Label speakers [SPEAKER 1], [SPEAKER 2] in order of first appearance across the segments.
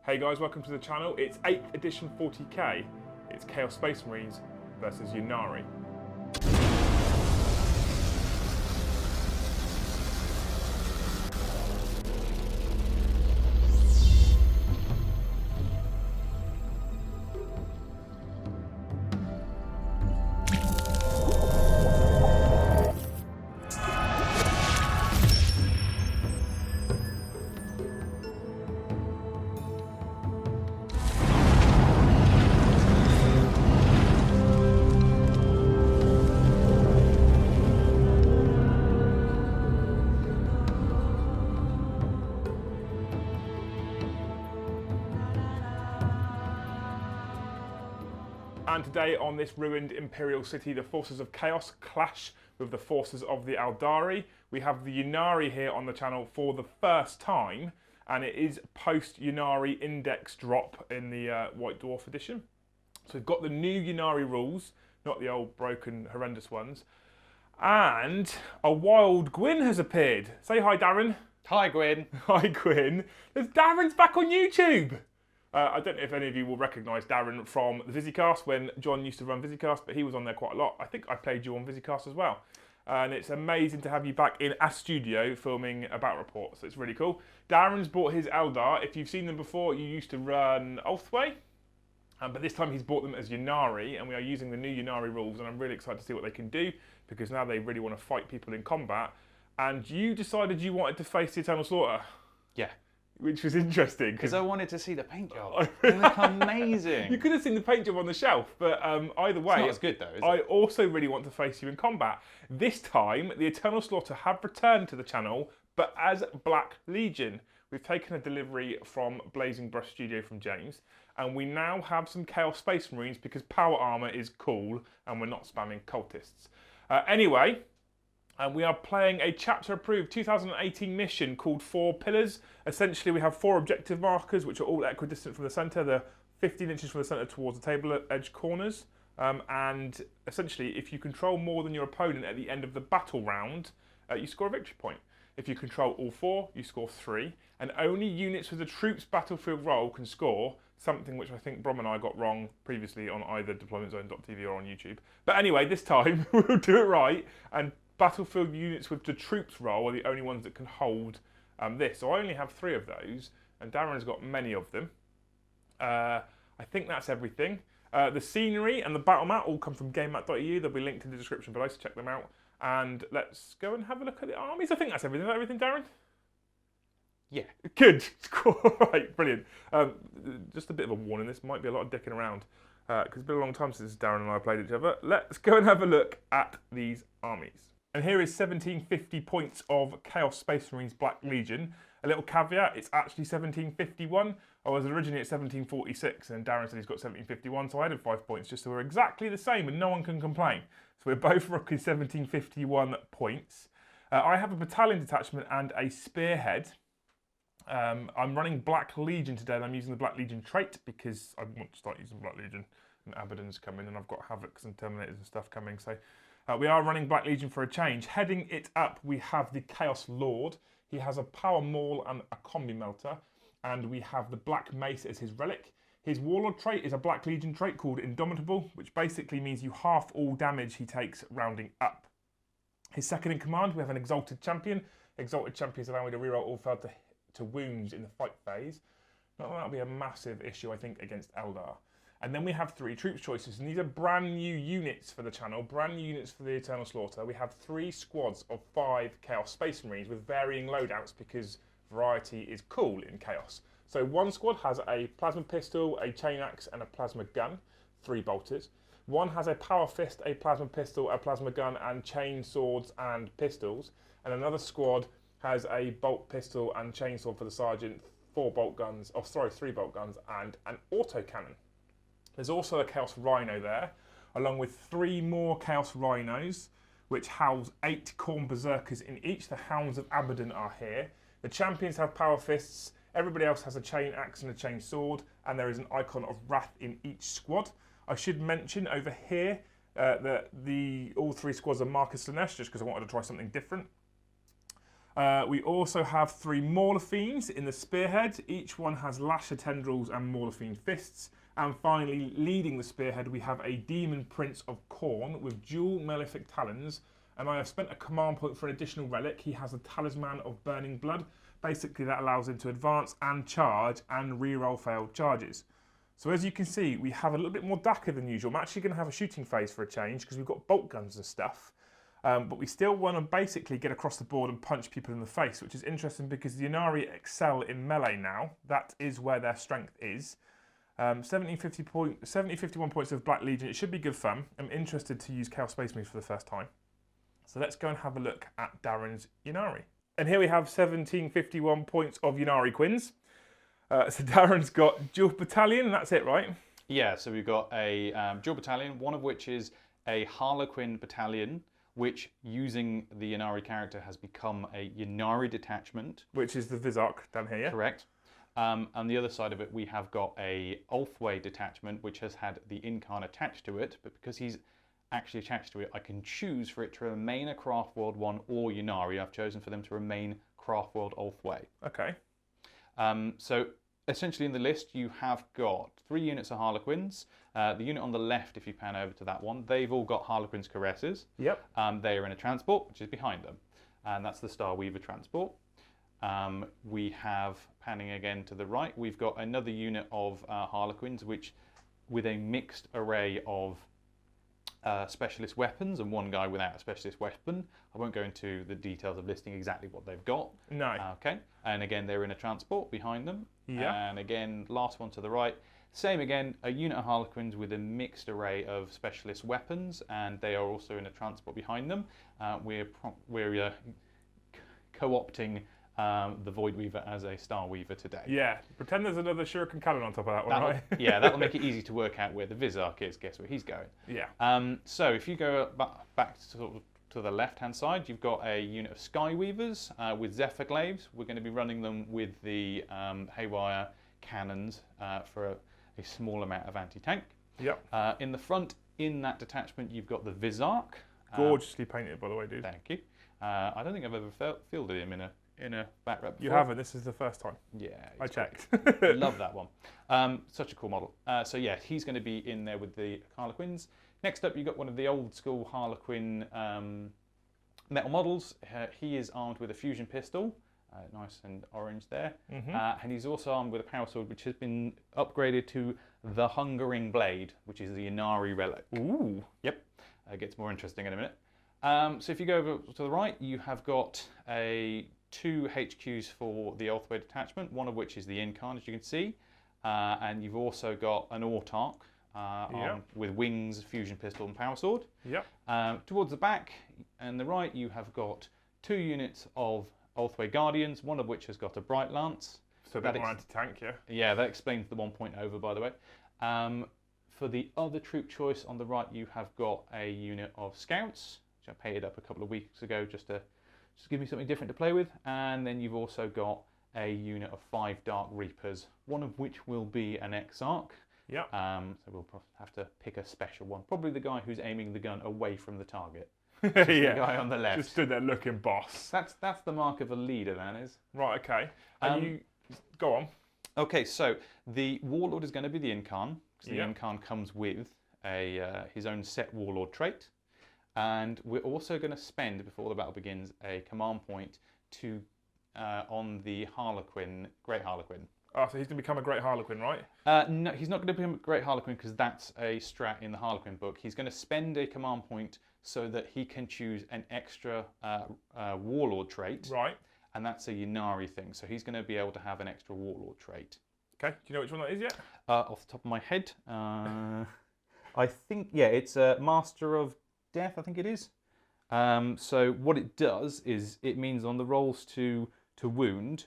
[SPEAKER 1] Hey guys, welcome to the channel. It's 8th edition 40k. It's Chaos Space Marines versus Unary. And today on this ruined Imperial city, the forces of Chaos clash with the forces of the Eldari. We have the Ynnari here on the channel for the first time, and it is post-Ynnari index drop in the White Dwarf edition. So we've got the new Ynnari rules, not the old broken horrendous ones. And a wild Gwyn has appeared. Say hi, Darran.
[SPEAKER 2] Hi, Gwyn.
[SPEAKER 1] Hi, Gwyn. There's Darran's back on YouTube. I don't know if any of you will recognise Darran from the VisiCast when John used to run VisiCast, but he was on there quite a lot. I think I played you on VisiCast as well. And it's amazing to have you back in a studio filming a battle report, so it's really cool. Darran's bought his Eldar. If you've seen them before, you used to run Ulthway, but this time he's bought them as Ynnari, and we are using the new Ynnari rules, and I'm really excited to see what they can do, because now they really want to fight people in combat. And you decided you wanted to face the Eternal Slaughter.
[SPEAKER 2] Yeah.
[SPEAKER 1] Which was interesting.
[SPEAKER 2] Because I wanted to see the paint job. They look amazing.
[SPEAKER 1] You could have seen the paint job on the shelf, but either way...
[SPEAKER 2] It's not as good though, is it?
[SPEAKER 1] I also really want to face you in combat. This time, the Eternal Slaughter have returned to the channel, but as Black Legion. We've taken a delivery from Blazing Brush Studio from James, and we now have some Chaos Space Marines because power armour is cool, and we're not spamming cultists. Anyway... And we are playing a chapter-approved 2018 mission called 4 Pillars. Essentially, we have 4 objective markers, which are all equidistant from the centre. They're 15 inches from the centre towards the table edge corners. And essentially, if you control more than your opponent at the end of the battle round, you score a victory point. If you control all 4, you score 3. And only units with the troops battlefield role can score, something which I think Brom and I got wrong previously on either deploymentzone.tv or on YouTube. But anyway, this time, we'll do it right. And battlefield units with the troops role are the only ones that can hold this. So I only have 3 of those, and Darran's got many of them. I think that's everything. The scenery and the battle map all come from GameMap.eu. They'll be linked in the description below, so check them out. And let's go and have a look at the armies. I think that's everything. Is that everything, Darran?
[SPEAKER 2] Yeah.
[SPEAKER 1] Good. Cool. Right, brilliant. Just a bit of a warning, this might be a lot of dicking around, because it's been a long time since Darran and I played each other. Let's go and have a look at these armies. And here is 1750 points of Chaos Space Marines Black Legion. A little caveat, it's actually 1751. I was originally at 1746 and Darran said he's got 1751, so I added 5 points just so we're exactly the same and no one can complain. So we're both rocking 1751 points. I have a battalion detachment and a spearhead. I'm running Black Legion today and I'm using the Black Legion trait because I want to start using Black Legion and Abaddon's coming and I've got Havocs and Terminators and stuff coming. So we are running Black Legion for a change. Heading it up, we have the Chaos Lord. He has a Power Maul and a Combi Melter. And we have the Black Mace as his relic. His Warlord trait is a Black Legion trait called Indomitable, which basically means you half all damage he takes rounding up. His second in command, we have an Exalted Champion. Exalted Champions allow me to reroll all failed to wounds in the fight phase. Not that that'll be a massive issue, I think, against Eldar. And then we have 3 troops choices, and these are brand new units for the channel, brand new units for the Eternal Slaughter. We have 3 squads of 5 Chaos Space Marines with varying loadouts because variety is cool in Chaos. So one squad has a plasma pistol, a chain axe, and a plasma gun, 3 bolters. One has a power fist, a plasma pistol, a plasma gun, and chain swords and pistols. And another squad has a bolt pistol and chainsaw for the sergeant, 3 bolt guns, and an autocannon. There's also a Chaos Rhino there, along with 3 more Chaos Rhinos, which house 8 Khorne Berserkers in each. The Hounds of Abaddon are here. The champions have power fists, everybody else has a chain axe and a chain sword, and there is an icon of Wrath in each squad. I should mention over here that all 3 squads are Marcus Slanesh, just because I wanted to try something different. We also have 3 Mauler Fiends in the spearhead. Each one has Lasher Tendrils and Mauler Fiend Fists. And finally, leading the spearhead, we have a Demon Prince of Khorne with dual Malefic Talons. And I have spent a command point for an additional relic. He has a Talisman of Burning Blood. Basically, that allows him to advance and charge and reroll failed charges. So as you can see, we have a little bit more Daka than usual. I'm actually going to have a shooting phase for a change because we've got bolt guns and stuff. But we still want to basically get across the board and punch people in the face, which is interesting because the Ynnari excel in melee now. That is where their strength is. 51 points of Black Legion. It should be good fun. I'm interested to use Chaos Space Marines for the first time. So let's go and have a look at Darran's Ynnari. And here we have 1751 points of Ynnari Quins. So Darran's got dual battalion, and that's it, right?
[SPEAKER 2] Yeah, so we've got a dual battalion, one of which is a Harlequin battalion, which, using the Ynnari character, has become a Ynnari detachment.
[SPEAKER 1] Which is the VisiCast down here, yeah?
[SPEAKER 2] Correct. On the other side of it, we have got a Ulthway detachment, which has had the Incarn attached to it, but because he's actually attached to it, I can choose for it to remain a Craft World 1 or Ynnari. I've chosen for them to remain Craft World Ulthway.
[SPEAKER 1] Okay.
[SPEAKER 2] So essentially in the list, you have got 3 units of Harlequins. The unit on the left, if you pan over to that one, they've all got Harlequin's Caresses.
[SPEAKER 1] Yep.
[SPEAKER 2] They are in a transport, which is behind them. And that's the Star Weaver transport. We have, panning again to the right, we've got another unit of Harlequins, which with a mixed array of specialist weapons and one guy without a specialist weapon. I won't go into the details of listing exactly what they've got.
[SPEAKER 1] No.
[SPEAKER 2] Okay. And again, they're in a transport behind them.
[SPEAKER 1] Yeah.
[SPEAKER 2] And again, last one to the right. Same again, a unit of Harlequins with a mixed array of specialist weapons, and they are also in a transport behind them. We're co-opting the Void Weaver as a Star Weaver today.
[SPEAKER 1] Yeah, pretend there's another Shuriken Cannon on top of that one, right?
[SPEAKER 2] Yeah, that'll make it easy to work out where the VisiCast is. Guess where he's going.
[SPEAKER 1] Yeah.
[SPEAKER 2] So if you go back to the left-hand side, you've got a unit of Sky Weavers with Zephyr Glaives. We're going to be running them with the Haywire cannons for a small amount of anti-tank.
[SPEAKER 1] Yep.
[SPEAKER 2] In the front, in that detachment, you've got the VisiCast.
[SPEAKER 1] Gorgeously painted, by the way, dude.
[SPEAKER 2] Thank you. I don't think I've ever fielded him in a back rep before.
[SPEAKER 1] You haven't. This is the first time.
[SPEAKER 2] Yeah.
[SPEAKER 1] I checked.
[SPEAKER 2] Love that one. Such a cool model. So yeah, he's going to be in there with the Harlequins. Next up, you've got one of the old school Harlequin metal models. He is armed with a fusion pistol. Nice and orange there. And he's also armed with a power sword, which has been upgraded to the Hungering Blade, which is the Ynnari relic.
[SPEAKER 1] Ooh.
[SPEAKER 2] Yep. It gets more interesting in a minute. So if you go over to the right, you have got 2 HQs for the Ulthway detachment, one of which is the Incarn, as you can see. And you've also got an Autarch armed with wings, fusion pistol, and power sword.
[SPEAKER 1] Yep.
[SPEAKER 2] Towards the back and the right, you have got 2 units of Ulthway Guardians, one of which has got a Bright Lance.
[SPEAKER 1] So a bit more anti-tank, yeah?
[SPEAKER 2] Yeah, that explains the 1 point over, by the way. For the other troop choice on the right, you have got a unit of Scouts, which I painted up a couple of weeks ago just to give me something different to play with. And then you've also got a unit of 5 Dark Reapers, one of which will be an Exarch.
[SPEAKER 1] Yeah.
[SPEAKER 2] So we'll have to pick a special one. Probably the guy who's aiming the gun away from the target.
[SPEAKER 1] Yeah.
[SPEAKER 2] The guy on the left.
[SPEAKER 1] Just stood there looking boss.
[SPEAKER 2] That's the mark of a leader, that is.
[SPEAKER 1] Right, okay. And you... Go on.
[SPEAKER 2] Okay, so the Warlord is going to be the Incarn. So the
[SPEAKER 1] Yeah.
[SPEAKER 2] Incarn comes with his own set Warlord trait. And we're also going to spend, before the battle begins, a command point to on the Harlequin, Great Harlequin.
[SPEAKER 1] Oh, so he's going to become a Great Harlequin, right?
[SPEAKER 2] No, he's not going to become a Great Harlequin because that's a strat in the Harlequin book. He's going to spend a command point so that he can choose an extra Warlord trait.
[SPEAKER 1] Right.
[SPEAKER 2] And that's a Ynnari thing. So he's going to be able to have an extra Warlord trait.
[SPEAKER 1] Okay, do you know which one that is yet?
[SPEAKER 2] Off the top of my head, I think, yeah, it's Master of Death, I think it is. So what it does is it means on the rolls to wound,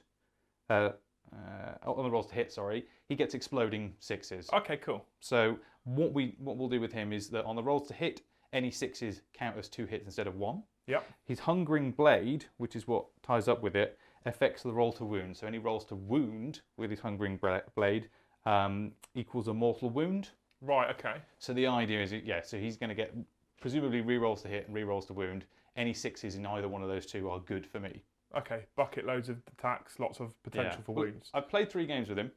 [SPEAKER 2] on the rolls to hit, sorry, he gets exploding 6s.
[SPEAKER 1] Okay, cool.
[SPEAKER 2] So what we'll do with him is that on the rolls to hit, any 6s count as 2 hits instead of 1.
[SPEAKER 1] Yep.
[SPEAKER 2] His Hungering Blade, which is what ties up with it, affects the roll to wound. So any rolls to wound with his Hungering Blade equals a mortal wound.
[SPEAKER 1] Right, okay.
[SPEAKER 2] So the idea is, yeah, so he's going to get presumably re-rolls to hit and re-rolls to wound. Any 6s in either one of those two are good for me.
[SPEAKER 1] Okay, bucket loads of attacks, lots of potential for wounds.
[SPEAKER 2] I've played 3 games with him,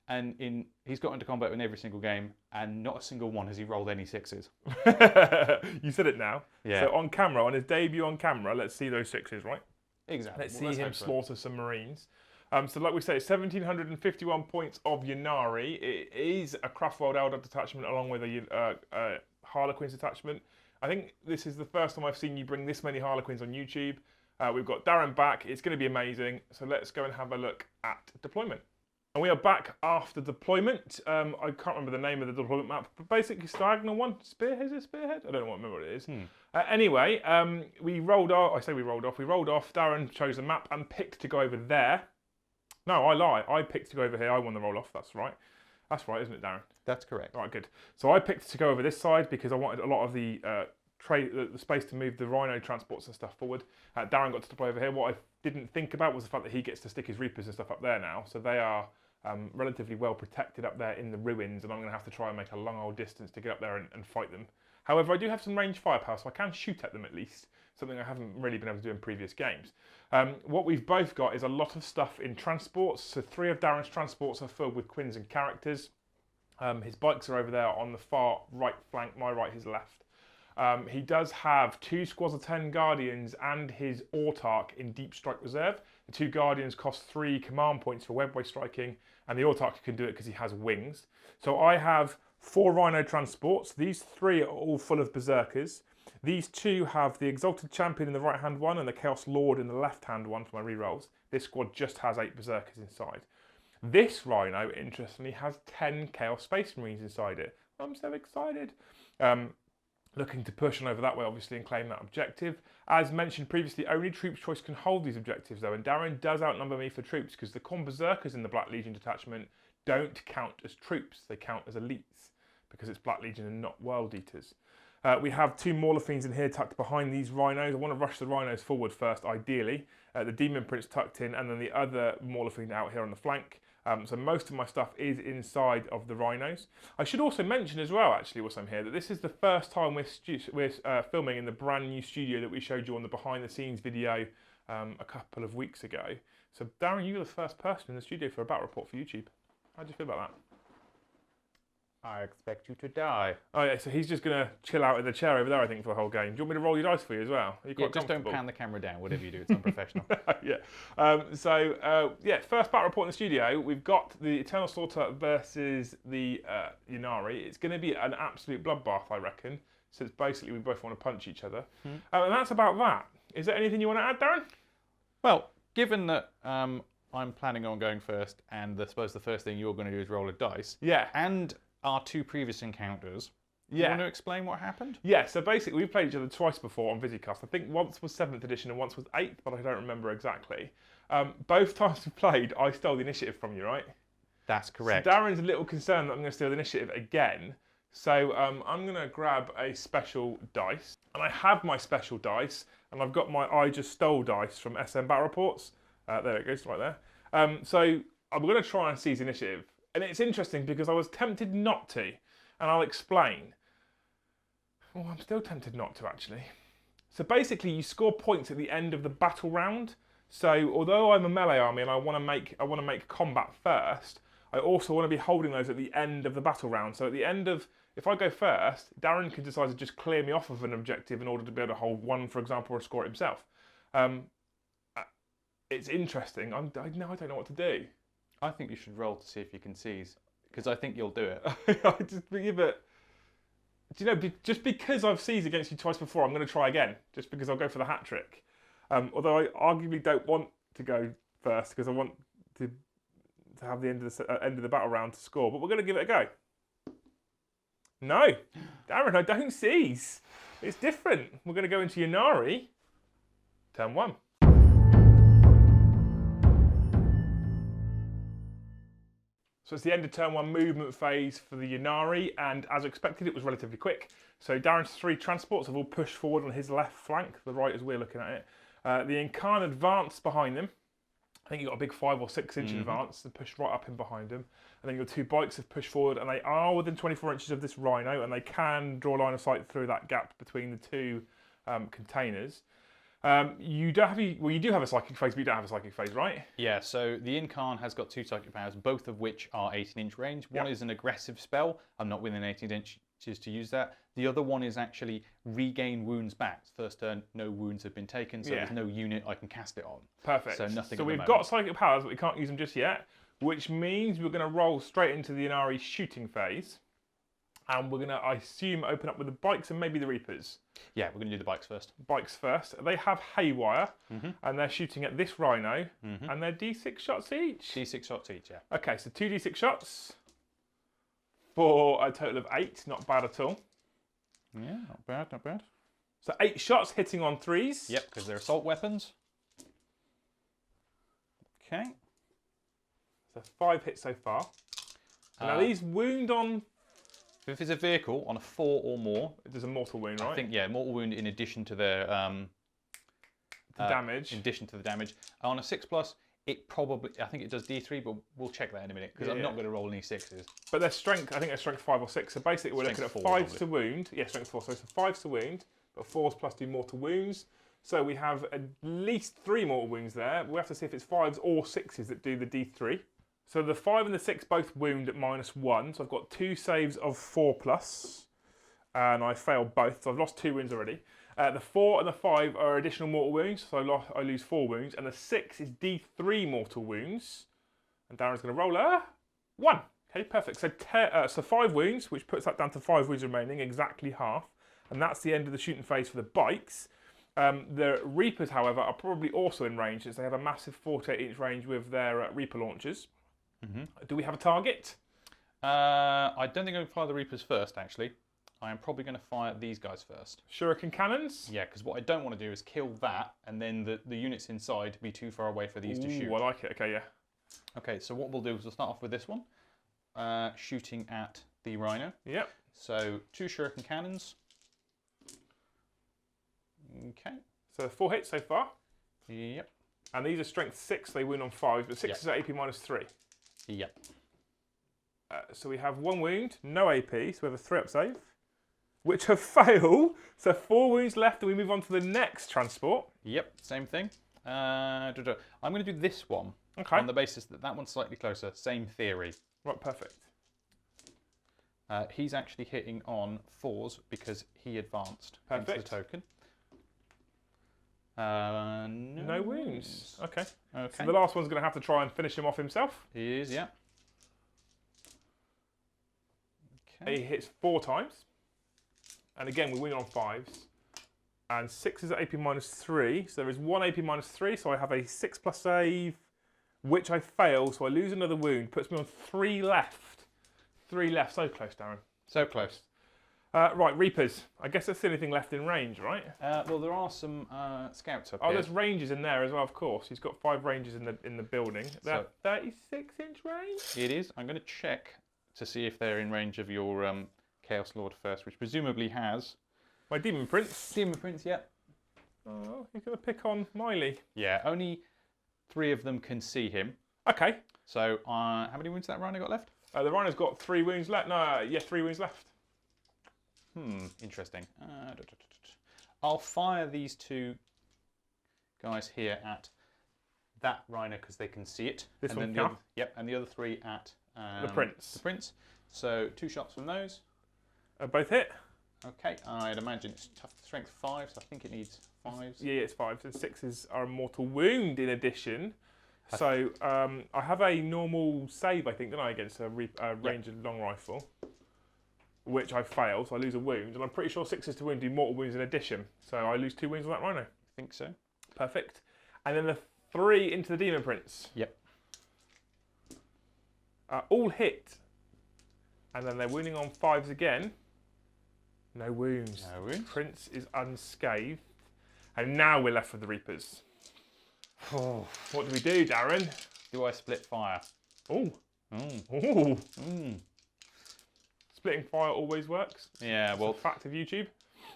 [SPEAKER 2] and he's got into combat in every single game, and not a single one has he rolled any 6s.
[SPEAKER 1] You said it now.
[SPEAKER 2] Yeah.
[SPEAKER 1] So on camera, on his debut on camera, let's see those 6s, right?
[SPEAKER 2] Exactly.
[SPEAKER 1] Let's see him slaughter some Marines. So like we say, 1,751 points of Ynnari. It is a Craftworld Eldar detachment along with a Harlequins detachment. I think this is the first time I've seen you bring this many Harlequins on YouTube. We've got Darran back. It's going to be amazing. So let's go and have a look at deployment. And we are back after deployment. I can't remember the name of the deployment map, but basically diagonal one. Spearhead? Is it Spearhead? I don't remember what it is. Anyway, we rolled off. I say we rolled off. We rolled off. Darran chose the map and picked to go over there. No, I lie. I picked to go over here. I won the roll off. That's right. That's right, isn't it, Darran?
[SPEAKER 2] That's correct.
[SPEAKER 1] All right, good. So I picked to go over this side because I wanted a lot of the space to move the Rhino transports and stuff forward. Darran got to deploy over here. What I didn't think about was the fact that he gets to stick his Reapers and stuff up there now. So they are relatively well protected up there in the ruins, and I'm going to have to try and make a long old distance to get up there and fight them. However, I do have some ranged firepower, so I can shoot at them at least, something I haven't really been able to do in previous games. What we've both got is a lot of stuff in transports. So 3 of Darran's transports are filled with Quins and characters. His bikes are over there on the far right flank, my right, his left. He does have 2 squads of 10 Guardians and his Autarch in Deep Strike Reserve. The 2 Guardians cost 3 command points for webway striking, and the Autarch can do it because he has wings. So I have 4 Rhino transports. These 3 are all full of Berserkers. These 2 have the Exalted Champion in the right-hand one and the Chaos Lord in the left-hand one for my rerolls. This squad just has 8 Berserkers inside. This Rhino, interestingly, has 10 Chaos Space Marines inside it. I'm so excited. Looking to push on over that way, obviously, and claim that objective. As mentioned previously, only Troops Choice can hold these objectives, though, and Darran does outnumber me for troops because the Khorne Berserkers in the Black Legion detachment don't count as troops. They count as elites because it's Black Legion and not World Eaters. We have 2 Mauler Fiends in here tucked behind these Rhinos. I want to rush the Rhinos forward first, ideally. The Demon Prince tucked in, and then the other Mauler Fiend out here on the flank. So most of my stuff is inside of the Rhinos. I should also mention as well, actually, whilst I'm here, that this is the first time we're filming in the brand new studio that we showed you on the behind the scenes video a couple of weeks ago. So Darran, you were the first person in the studio for a battle report for YouTube. How do you feel about that?
[SPEAKER 2] I expect you to die.
[SPEAKER 1] Oh yeah, so he's just going to chill out in the chair over there, I think, for the whole game. Do you want me to roll your dice for you as well? Are you quite
[SPEAKER 2] just don't pan the camera down, whatever you do, it's unprofessional.
[SPEAKER 1] Yeah. First battle report in the studio. We've got the Eternal Slaughter versus the Ynnari. It's going to be an absolute bloodbath, I reckon, since basically we both want to punch each other. And that's about that. Is there anything you want to add, Darran?
[SPEAKER 2] Well, given that I'm planning on going first, and I suppose the first thing you're going to do is roll a dice.
[SPEAKER 1] Yeah.
[SPEAKER 2] And our 2 previous encounters.
[SPEAKER 1] Yeah.
[SPEAKER 2] You want to explain what happened?
[SPEAKER 1] Yeah, so basically we've played each other twice before on VisiCast. I think once was 7th edition and once was 8th, but I don't remember exactly. Both times we played, I stole the initiative from you, right?
[SPEAKER 2] That's correct.
[SPEAKER 1] So Darren's a little concerned that I'm going to steal the initiative again. So I'm going to grab a special dice. And I have my special dice, and I've got my I Just Stole dice from SM Battle Reports. There it goes, right there. So I'm going to try and seize initiative. And it's interesting because I was tempted not to, and I'll explain. Well, I'm still tempted not to, actually. So basically, you score points at the end of the battle round. So although I'm a melee army and I want to make combat first, I also want to be holding those at the end of the battle round. So at the end of, if I go first, Darran can decide to just clear me off of an objective in order to be able to hold one, for example, or score it himself. It's interesting. I don't know what to do.
[SPEAKER 2] I think you should roll to see if you can seize, because I think you'll do it.
[SPEAKER 1] Do you know, just because I've seized against you twice before, I'm going to try again, just because I'll go for the hat trick. Although I arguably don't want to go first, because I want to have the end of the battle round to score, but we're going to give it a go. No, Darran, I don't seize. It's different. We're going to go into Ynnari, turn 1. So it's the end of turn 1 movement phase for the Ynnari, and as expected, it was relatively quick. So Darran's 3 transports have all pushed forward on his left flank, the right as we're looking at it. The Incarn advanced behind them. I think you've got a big 5 or 6 inch advance and pushed right up in behind him. And then your 2 bikes have pushed forward, and they are within 24 inches of this Rhino, and they can draw line of sight through that gap between the 2 containers. You don't have you do have a psychic phase, but you don't have a psychic phase, right?
[SPEAKER 2] Yeah, so the Incarn has got 2 psychic powers, both of which are 18-inch range. One is an aggressive spell. I'm not within 18 inches to use that. The other one is actually regain wounds back. First turn, no wounds have been taken, so there's no unit I can cast it on.
[SPEAKER 1] Perfect.
[SPEAKER 2] So nothing.
[SPEAKER 1] So we've got psychic powers, but we can't use them just yet, which means we're going to roll straight into the Ynnari shooting phase. And we're going to, I assume, open up with the bikes and maybe the Reapers.
[SPEAKER 2] Yeah, we're going to do the bikes first.
[SPEAKER 1] Bikes first. They have Haywire, and they're shooting at this Rhino, and they're D6 shots each.
[SPEAKER 2] D6 shots each, yeah.
[SPEAKER 1] Okay, so 2 D6 shots for a total of 8. Not bad at all.
[SPEAKER 2] Yeah, not bad, not bad.
[SPEAKER 1] So 8 shots hitting on 3s.
[SPEAKER 2] Yep, because they're assault weapons. Okay.
[SPEAKER 1] So 5 hits so far. Now these wound on...
[SPEAKER 2] If it's a vehicle on a 4 or more,
[SPEAKER 1] there's a mortal wound, right?
[SPEAKER 2] I think, yeah, mortal wound in addition to their
[SPEAKER 1] damage.
[SPEAKER 2] In addition to the damage. On a 6+, it probably, I think it does D3, but we'll check that in a minute because I'm not going to roll any 6s.
[SPEAKER 1] But their strength, I think they're strength 5 or 6. So basically, we're looking at 5s to wound. Yeah, strength 4. So it's 5s to wound, but 4s plus 2 mortal wounds. So we have at least 3 mortal wounds there. We have to see if it's 5s or 6s that do the D3. So the 5 and the 6 both wound at -1. So I've got 2 saves of 4+, and I failed both. So I've lost 2 wounds already. The 4 and the 5 are additional mortal wounds, so I lose 4 wounds. And the 6 is D3 mortal wounds. And Darren's going to roll a 1. Okay, perfect. So 5 wounds, which puts that down to 5 wounds remaining, exactly half. And that's the end of the shooting phase for the bikes. The Reapers, however, are probably also in range, as they have a massive 48-inch range with their Reaper launchers. Do we have a target?
[SPEAKER 2] I don't think I'm going to fire the Reapers first, actually. I am probably going to fire these guys first.
[SPEAKER 1] Shuriken cannons?
[SPEAKER 2] Yeah, because what I don't want to do is kill that, and then the units inside be too far away for these to shoot.
[SPEAKER 1] I like it. Okay, yeah.
[SPEAKER 2] Okay, so what we'll do is we'll start off with this one. Shooting at the Rhino.
[SPEAKER 1] Yep.
[SPEAKER 2] So 2 Shuriken cannons. Okay.
[SPEAKER 1] So 4 hits so far.
[SPEAKER 2] Yep.
[SPEAKER 1] And these are strength 6, they win on 5, but 6 is at AP -3.
[SPEAKER 2] Yep.
[SPEAKER 1] So we have 1 wound, no AP, so we have a 3-up save, which have failed. So 4 wounds left, and we move on to the next transport.
[SPEAKER 2] Yep, same thing. I'm going to do this one on the basis that that one's slightly closer. Same theory.
[SPEAKER 1] Right, perfect.
[SPEAKER 2] He's actually hitting on 4s because he advanced into the token. No
[SPEAKER 1] wounds. Okay. So the last one's going to have to try and finish him off himself.
[SPEAKER 2] He is, yeah.
[SPEAKER 1] Okay. He hits 4 times. And again, we win on 5s. And 6 is at AP -3. So there is 1 AP -3. So I have a 6+ save, which I fail. So I lose another wound. Puts me on 3 left. 3 left. So close, Darren.
[SPEAKER 2] So close.
[SPEAKER 1] Right, Reapers. I guess that's the only thing left in range, right?
[SPEAKER 2] Well, there are some scouts up here.
[SPEAKER 1] Oh, there's rangers in there as well, of course. He's got 5 rangers in the building. They're 36-inch range?
[SPEAKER 2] It is. I'm going to check to see if they're in range of your Chaos Lord first, which presumably has...
[SPEAKER 1] My Demon Prince.
[SPEAKER 2] Demon Prince, yeah.
[SPEAKER 1] Oh, he's going to pick on Miley.
[SPEAKER 2] Yeah, only 3 of them can see him.
[SPEAKER 1] Okay.
[SPEAKER 2] So, how many wounds that Rhino got left?
[SPEAKER 1] The Rhino's got 3 wounds left. No, yeah, 3 wounds left.
[SPEAKER 2] Interesting. I'll fire these 2 guys here at that Rhino because they can see it.
[SPEAKER 1] This
[SPEAKER 2] and
[SPEAKER 1] one,
[SPEAKER 2] then and the other 3 at
[SPEAKER 1] the Prince.
[SPEAKER 2] The Prince. So 2 shots from those.
[SPEAKER 1] Both hit.
[SPEAKER 2] Okay, I'd imagine it's tough strength 5, so I think it needs 5s.
[SPEAKER 1] Yeah, it's 5s. And 6s are a mortal wound in addition. So I have a normal save, I think, don't I, against a ranged long rifle, which I fail, so I lose a wound. And I'm pretty sure 6s to wound do mortal wounds in addition. So I lose 2 wounds on that Rhino.
[SPEAKER 2] I think so.
[SPEAKER 1] Perfect. And then the 3 into the Demon Prince.
[SPEAKER 2] Yep.
[SPEAKER 1] All hit. And then they're wounding on 5s again. No wounds.
[SPEAKER 2] No wounds.
[SPEAKER 1] Prince is unscathed. And now we're left with the Reapers. What do we do, Darren?
[SPEAKER 2] Do I split fire?
[SPEAKER 1] Oh. Oh. Splitting fire always works.
[SPEAKER 2] Yeah, well...
[SPEAKER 1] It's a fact of YouTube.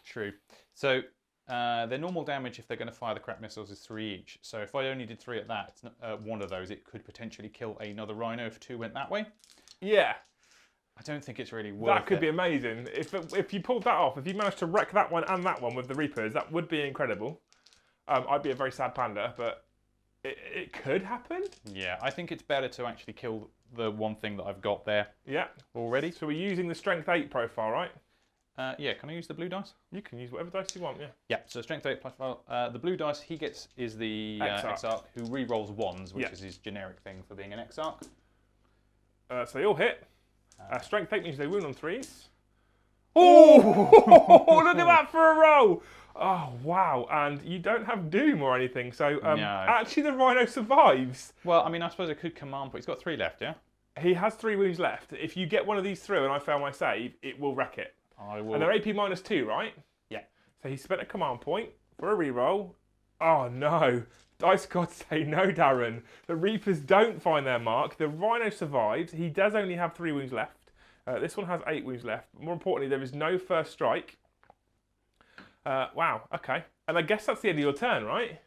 [SPEAKER 2] True. So, their normal damage, if they're going to fire the crap missiles, is 3 each. So if I only did 3 at that, it's not, 1 of those, it could potentially kill another Rhino if 2 went that way.
[SPEAKER 1] Yeah.
[SPEAKER 2] I don't think it's really worth it.
[SPEAKER 1] That could be amazing. If you pulled that off, if you managed to wreck that one and that one with the Reapers, that would be incredible. I'd be a very sad panda, but it could happen.
[SPEAKER 2] Yeah, I think it's better to actually kill the one thing that I've got there.
[SPEAKER 1] Yeah.
[SPEAKER 2] Already.
[SPEAKER 1] So we're using the Strength 8 profile, right?
[SPEAKER 2] Yeah, can I use the blue dice?
[SPEAKER 1] You can use whatever dice you want, yeah.
[SPEAKER 2] Yeah, so Strength 8 profile. The blue dice he gets is the
[SPEAKER 1] Exarch.
[SPEAKER 2] Exarch, who re-rolls ones, which is his generic thing for being an Exarch.
[SPEAKER 1] So they all hit. Strength 8 means they wound on 3s. Oh, look at that for a roll! Oh, wow. And you don't have Doom or anything, so
[SPEAKER 2] No.
[SPEAKER 1] actually the Rhino survives.
[SPEAKER 2] Well, I mean, I suppose I could command, but he's got 3 left, yeah?
[SPEAKER 1] He has 3 wounds left. If you get one of these through and I fail my save, it will wreck it.
[SPEAKER 2] I will.
[SPEAKER 1] And they're AP -2, right?
[SPEAKER 2] Yeah.
[SPEAKER 1] So he spent a command point for a reroll. Oh no. Dice gods say no, Darran. The Reapers don't find their mark. The Rhino survives. He does only have 3 wounds left. This one has 8 wounds left. More importantly, there is no first strike. Wow, okay. And I guess that's the end of your turn, right?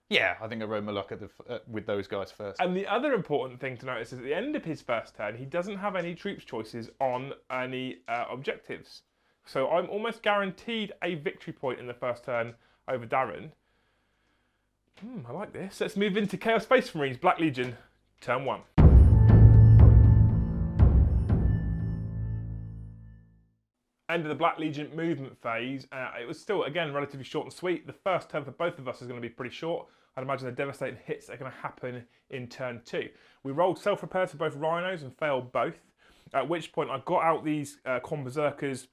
[SPEAKER 2] Yeah, I think I rode my luck at with those guys first.
[SPEAKER 1] And the other important thing to notice is at the end of his first turn, he doesn't have any troops choices on any objectives. So I'm almost guaranteed a victory point in the first turn over Darran. I like this. Let's move into Chaos Space Marines, Black Legion, turn 1. End of the Black Legion movement phase. It was still, again, relatively short and sweet. The first turn for both of us is going to be pretty short. I'd imagine the devastating hits are going to happen in turn 2. We rolled self-repairs for both Rhinos and failed both, at which point I got out these Con Berserkers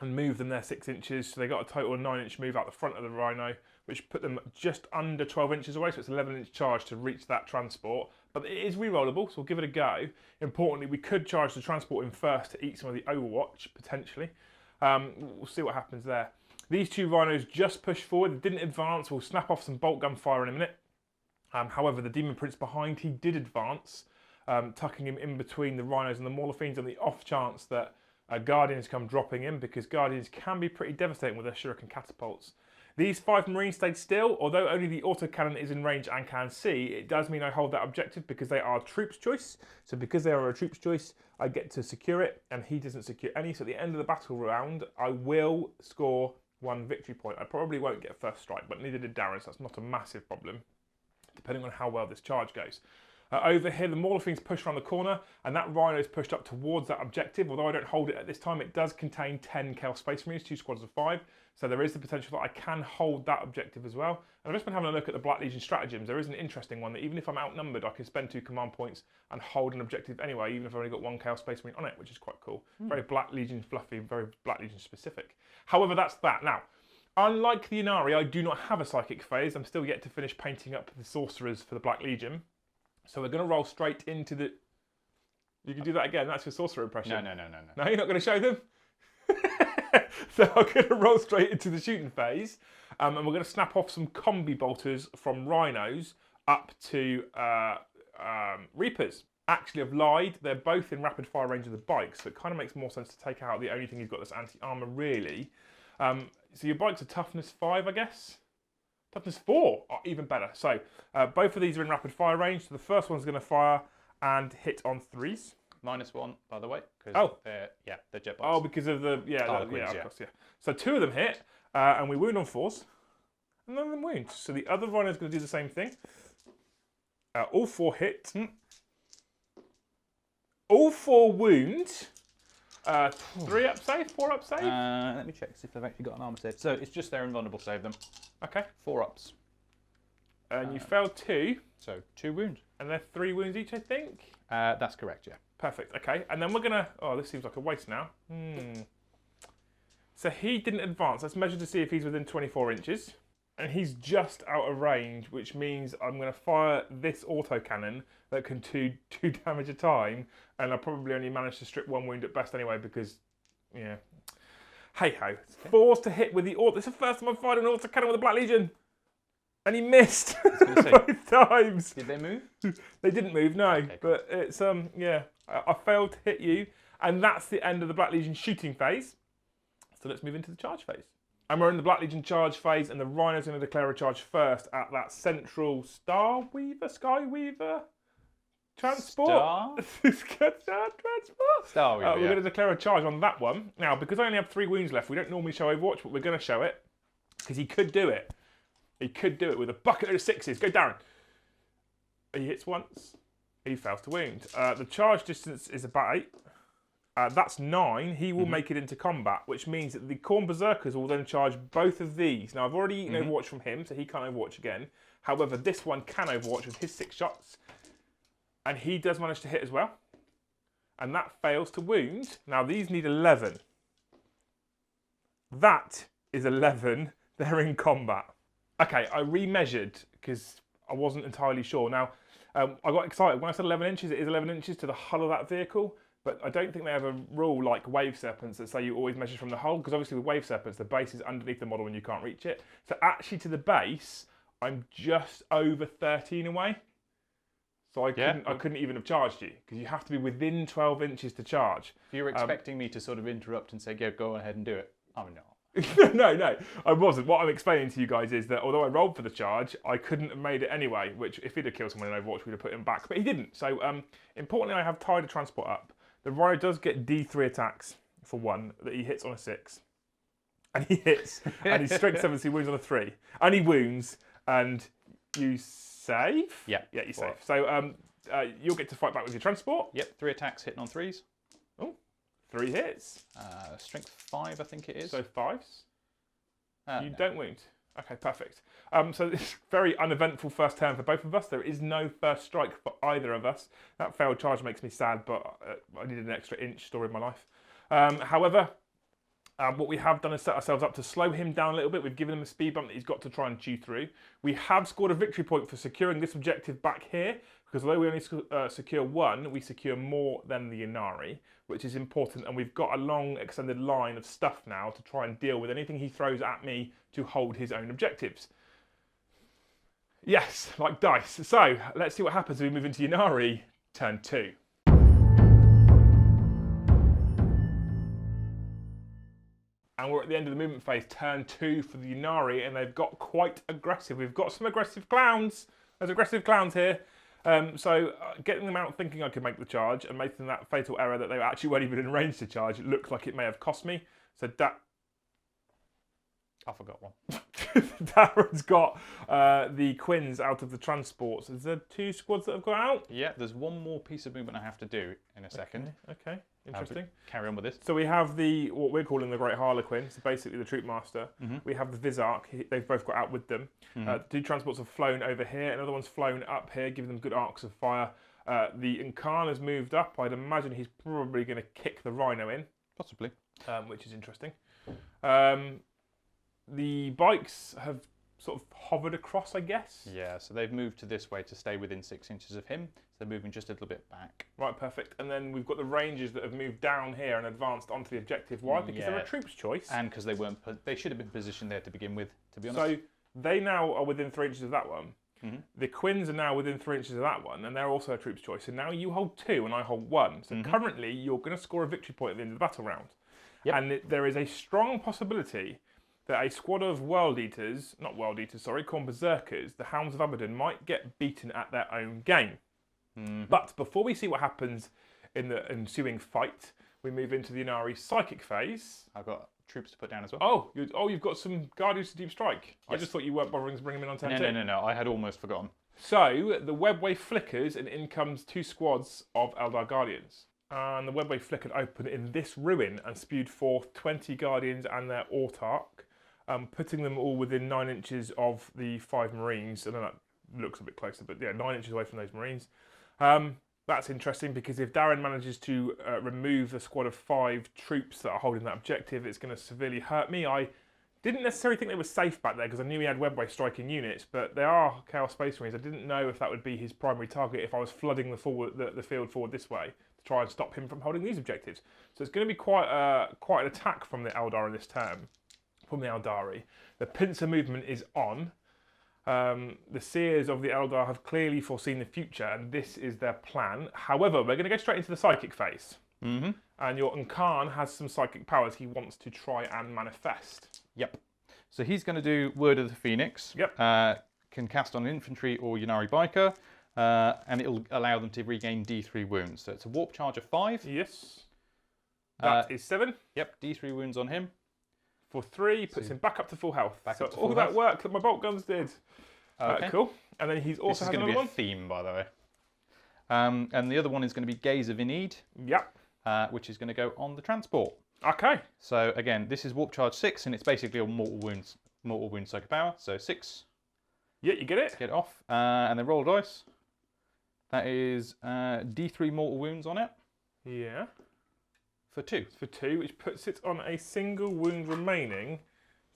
[SPEAKER 1] and moved them there 6 inches. So they got a total of 9-inch move out the front of the Rhino, which put them just under 12 inches away. So it's an 11-inch charge to reach that transport. But it is re-rollable, so we'll give it a go. Importantly, we could charge the transport in first to eat some of the Overwatch, potentially. We'll see what happens there. These 2 Rhinos just pushed forward. They didn't advance. We'll snap off some bolt gun fire in a minute. However, the Demon Prince behind, he did advance, tucking him in between the Rhinos and the Mauler Fiends on the off chance that Guardians come dropping in, because Guardians can be pretty devastating with their shuriken catapults. These 5 Marines stayed still. Although only the autocannon is in range and can see, it does mean I hold that objective because they are troops choice. So because they are a troops choice, I get to secure it, and he doesn't secure any. So at the end of the battle round, I will score 1 victory point. I probably won't get first strike, but neither did Darran, so that's not a massive problem, depending on how well this charge goes. Over here, the Mauler Fiends push around the corner, and that Rhino is pushed up towards that objective. Although I don't hold it at this time, it does contain 10 Chaos Space Marines, 2 squads of 5. So there is the potential that I can hold that objective as well. And I've just been having a look at the Black Legion stratagems. There is an interesting one that even if I'm outnumbered, I can spend 2 command points and hold an objective anyway, even if I've only got 1 Chaos Space Marine on it, which is quite cool. Very Black Legion fluffy, very Black Legion specific. However, that's that. Now, unlike the Ynnari, I do not have a psychic phase. I'm still yet to finish painting up the sorcerers for the Black Legion. So we're going to roll straight into the... You can do that again. That's your sorcerer impression.
[SPEAKER 2] No.
[SPEAKER 1] No, you're not going to show them? So I'm going to roll straight into the shooting phase. And we're going to snap off some combi bolters from Rhinos up to Reapers. Actually, I've lied. They're both in rapid fire range of the bikes. So it kind of makes more sense to take out the only thing he's got that's anti-armor, really. So your bikes are toughness 5, I guess. Toughness 4, oh, even better. So both of these are in rapid fire range. So the first one's going to fire and hit on 3s.
[SPEAKER 2] -1, by the way, because they're jet bikes.
[SPEAKER 1] Oh, because of the of course. So 2 of them hit, and we wound on 4s, and none of them wound. So the other Rhino is going to do the same thing. All 4 hit. All 4 wound. 3 up save, 4 up save.
[SPEAKER 2] Let me check see if they've actually got an armor save. So it's just their invulnerable save them.
[SPEAKER 1] Okay.
[SPEAKER 2] 4 ups.
[SPEAKER 1] And you failed 2.
[SPEAKER 2] So 2 wounds.
[SPEAKER 1] And they're 3 wounds each, I think.
[SPEAKER 2] That's correct, yeah.
[SPEAKER 1] Perfect. Okay. And then we're gonna. Oh, this seems like a waste now. So he didn't advance. Let's measure to see if he's within 24 inches. And he's just out of range, which means I'm going to fire this autocannon that can do 2 damage a time. And I probably only managed to strip 1 wound at best anyway because, yeah. Hey-ho. Forced to hit with the auto. This is the first time I've fired an autocannon with a Black Legion. And he missed both times.
[SPEAKER 2] Did they move?
[SPEAKER 1] They didn't move, no.
[SPEAKER 2] Okay, cool.
[SPEAKER 1] But it's, yeah. I failed to hit you. And that's the end of the Black Legion shooting phase. So let's move into the charge phase. And we're in the Black Legion charge phase, and the Rhino's going to declare a charge first at that central Skyweaver transport.
[SPEAKER 2] Starweaver,
[SPEAKER 1] We're going to declare a charge on that one. Now, because I only have 3 wounds left, we don't normally show Overwatch, but we're going to show it because he could do it. He could do it with a bucket of sixes. Go, Darran. He hits once. He fails to wound. The charge distance is about 8. That's 9. He will make it into combat, which means that the Khorne Berserkers will then charge both of these. Now, I've already eaten Overwatch from him, so he can't Overwatch again. However, this one can Overwatch with his 6 shots. And he does manage to hit as well. And that fails to wound. Now, these need 11. That is 11. They're in combat. Okay, I remeasured because I wasn't entirely sure. Now, I got excited. When I said 11 inches, it is 11 inches to the hull of that vehicle. But I don't think they have a rule like Wave Serpents that say you always measure from the hull. Because obviously with Wave Serpents, the base is underneath the model and you can't reach it. So actually to the base, I'm just over 13 away. So I couldn't even have charged you. Because you have to be within 12 inches to charge.
[SPEAKER 2] If you were expecting me to sort of interrupt and say, yeah, go ahead and do it, I'm not.
[SPEAKER 1] No, I wasn't. What I'm explaining to you guys is that although I rolled for the charge, I couldn't have made it anyway, which if he'd have killed someone in Overwatch, we'd have put him back. But he didn't. So importantly, I have tied a transport up. The Rhino does get D3 attacks for 1 that he hits on a 6. And he hits, and his strength 7, so he wounds on a 3. And he wounds, and you save?
[SPEAKER 2] Yeah.
[SPEAKER 1] Yeah, you save. So you'll get to fight back with your transport.
[SPEAKER 2] Yep, 3 attacks hitting on 3s.
[SPEAKER 1] Oh, 3 hits.
[SPEAKER 2] Strength 5, I think it is.
[SPEAKER 1] So 5s. You
[SPEAKER 2] No.
[SPEAKER 1] don't wound. Okay, perfect. So it's very uneventful first turn for both of us. There is no first strike for either of us. That failed charge makes me sad, but I needed an extra inch story in my life. However, what we have done is set ourselves up to slow him down a little bit. We've given him a speed bump that he's got to try and chew through. We have scored a victory point for securing this objective back here, because although we only secure 1, we secure more than the Ynnari, which is important. And we've got a long extended line of stuff now to try and deal with anything he throws at me to hold his own objectives. Yes, like dice. So let's see what happens as we move into Ynnari, turn 2. And we're at the end of the movement phase, turn 2 for the Ynnari, and they've got quite aggressive. We've got some aggressive clowns. There's aggressive clowns here. So getting them out thinking I could make the charge and making that fatal error that they actually weren't even in range to charge, it looked like it may have cost me. So
[SPEAKER 2] I forgot one.
[SPEAKER 1] Darran's got the Quins out of the transports. Is there 2 squads that have got out?
[SPEAKER 2] Yeah, there's one more piece of movement I have to do in a second.
[SPEAKER 1] Okay. Interesting.
[SPEAKER 2] Carry on with this.
[SPEAKER 1] So we have what we're calling the Great Harlequin, so basically the Troop Master. We have the Visarch, they've both got out with them. 2 transports have flown over here, another one's flown up here, giving them good arcs of fire. The Incarn has moved up. I'd imagine he's probably going to kick the Rhino in.
[SPEAKER 2] Possibly.
[SPEAKER 1] Which is interesting. The bikes have sort of hovered across, I guess.
[SPEAKER 2] Yeah, so they've moved to this way to stay within 6 inches of him. So they're moving just a little bit back.
[SPEAKER 1] Right, perfect. And then we've got the Rangers that have moved down here and advanced onto the objective. Why? Because they're a troops choice.
[SPEAKER 2] And because they should have been positioned there to begin with, to be honest.
[SPEAKER 1] So they now are within 3 inches of that one. The Quins are now within 3 inches of that one, and they're also a troops choice. So now you hold 2 and I hold 1. So currently you're going to score a victory point at the end of the battle round. Yep. And there is a strong possibility that a squad of Khorne Berserkers, the Hounds of Abaddon, might get beaten at their own game. But before we see what happens in the ensuing fight, we move into the Ynnari psychic phase.
[SPEAKER 2] I've got troops to put down as well.
[SPEAKER 1] You've got some Guardians to Deep Strike. Yes. I just thought you weren't bothering to bring them in on turn 2.
[SPEAKER 2] No, I had almost forgotten.
[SPEAKER 1] So the webway flickers and in comes 2 squads of Eldar Guardians. And the webway flickered open in this ruin and spewed forth 20 Guardians and their Autarch, putting them all within 9 inches of the 5 Marines. I know that looks a bit closer, but yeah, 9 inches away from those Marines. That's interesting because if Darran manages to remove the squad of 5 troops that are holding that objective, it's going to severely hurt me. I didn't necessarily think they were safe back there because I knew he had webway striking units, but they are Chaos Space Marines. I didn't know if that would be his primary target if I was flooding the field forward this way to try and stop him from holding these objectives. So it's going to be quite an attack from the Eldar in this turn, from the Eldari. The pincer movement is on. The seers of the Eldar have clearly foreseen the future, and this is their plan. However, we're going to go straight into the psychic phase. And your Incarn has some psychic powers he wants to try and manifest.
[SPEAKER 2] Yep. So he's going to do Word of the Phoenix.
[SPEAKER 1] Yep.
[SPEAKER 2] Can cast on an infantry or Ynnari biker, and it'll allow them to regain D3 wounds. So it's a warp charge of 5.
[SPEAKER 1] Yes. That is 7.
[SPEAKER 2] Yep, D3 wounds on him.
[SPEAKER 1] For 3, puts him back up to full health.
[SPEAKER 2] Back
[SPEAKER 1] so
[SPEAKER 2] up to
[SPEAKER 1] all
[SPEAKER 2] full
[SPEAKER 1] that
[SPEAKER 2] health.
[SPEAKER 1] work that my bolt guns did.
[SPEAKER 2] Okay.
[SPEAKER 1] Cool. And then he's also
[SPEAKER 2] This is
[SPEAKER 1] has
[SPEAKER 2] going to
[SPEAKER 1] another
[SPEAKER 2] be
[SPEAKER 1] one.
[SPEAKER 2] a theme, by the way. And the other one is going to be Gaze of Ineed,
[SPEAKER 1] Yep.
[SPEAKER 2] which is going to go on the transport.
[SPEAKER 1] Okay.
[SPEAKER 2] So again, this is Warp Charge 6, and it's basically a Mortal Wound Psychic Power. So 6.
[SPEAKER 1] Yeah, you get it.
[SPEAKER 2] Get it off, and then roll a dice. That is D3 Mortal Wounds on it.
[SPEAKER 1] Yeah.
[SPEAKER 2] For 2.
[SPEAKER 1] For 2, which puts it on a single wound remaining.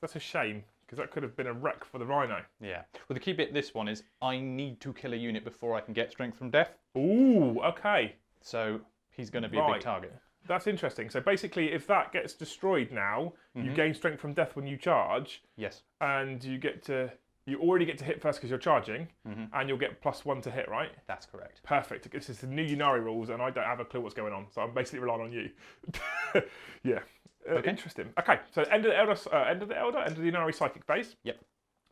[SPEAKER 1] That's a shame, because that could have been a wreck for the Rhino.
[SPEAKER 2] Yeah. Well, the key bit this one is I need to kill a unit before I can get Strength from Death.
[SPEAKER 1] Ooh, okay.
[SPEAKER 2] So he's going to be a big target.
[SPEAKER 1] That's interesting. So basically, if that gets destroyed now, you gain strength from death when you charge.
[SPEAKER 2] Yes.
[SPEAKER 1] And you already get to hit first because you're charging, and you'll get +1 to hit, right?
[SPEAKER 2] That's correct.
[SPEAKER 1] Perfect. This is the new Unary rules, and I don't have a clue what's going on, so I'm basically relying on you. Yeah.
[SPEAKER 2] Okay.
[SPEAKER 1] Interesting. Okay, so end of the Unary psychic phase.
[SPEAKER 2] Yep.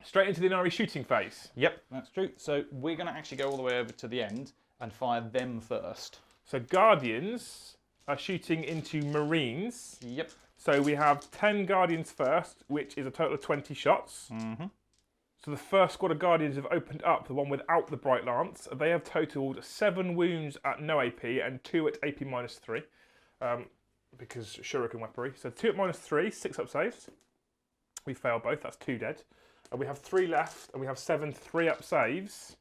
[SPEAKER 1] Straight into the Unary shooting phase.
[SPEAKER 2] Yep, that's true. So we're going to actually go all the way over to the end and fire them first.
[SPEAKER 1] So Guardians are shooting into Marines.
[SPEAKER 2] Yep.
[SPEAKER 1] So we have 10 Guardians first, which is a total of 20 shots. So the first squad of Guardians have opened up, the one without the Bright Lance. They have totaled 7 wounds at no AP and 2 at AP -3, because Shuriken weaponry. So 2 at -3, 6 up saves. We fail both, that's 2 dead. And we have 3 left, and we have 7 3-up saves.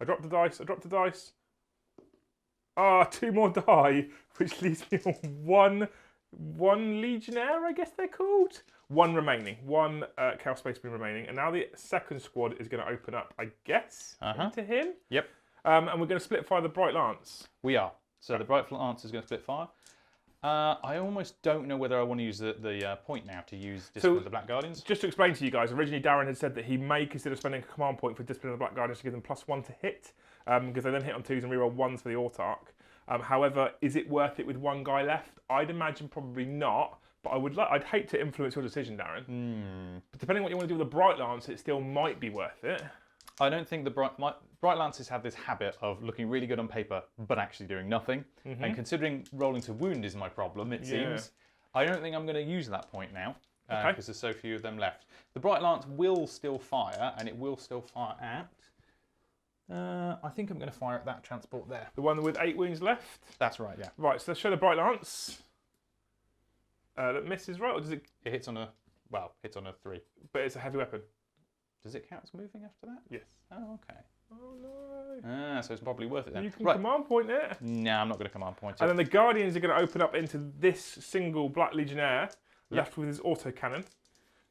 [SPEAKER 1] I dropped the dice. Ah, 2 more die, which leaves me on one Legionnaire, I guess they're called. 1 remaining, 1 Chaos Space Marine remaining. And now the second squad is going to open up, I guess, into him.
[SPEAKER 2] Yep.
[SPEAKER 1] And we're going to split fire the Bright Lance.
[SPEAKER 2] We are. So the Bright Lance is going to split fire. I almost don't know whether I want to use the point now to use Discipline of the Black Guardians.
[SPEAKER 1] Just to explain to you guys, originally Darran had said that he may consider spending a command point for Discipline of the Black Guardians to give them +1 to hit, because they then hit on 2s and reroll 1s for the Autarch. However, is it worth it with 1 guy left? I'd imagine probably not, but I'd hate to influence your decision, Darran. But depending on what you want to do with the Bright Lance, it still might be worth it.
[SPEAKER 2] I don't think the Bright Lances have this habit of looking really good on paper, but actually doing nothing. And considering rolling to wound is my problem, it seems, I don't think I'm going to use that point now, because there's so few of them left. The Bright Lance will still fire, and it will still fire at... I think I'm going to fire at that transport there.
[SPEAKER 1] The one with 8 wounds left?
[SPEAKER 2] That's right, yeah.
[SPEAKER 1] Right, so let's show the Bright Lance. That misses, right? Or does it...
[SPEAKER 2] It hits on a... Well, hits on a 3.
[SPEAKER 1] But it's a heavy weapon.
[SPEAKER 2] Does it count as moving after that?
[SPEAKER 1] Yes.
[SPEAKER 2] Oh, okay.
[SPEAKER 1] Oh, no.
[SPEAKER 2] So it's probably worth it then.
[SPEAKER 1] You can command point it.
[SPEAKER 2] No, I'm not going to command point it.
[SPEAKER 1] And then the Guardians are going to open up into this single Black Legionnaire, left with his autocannon,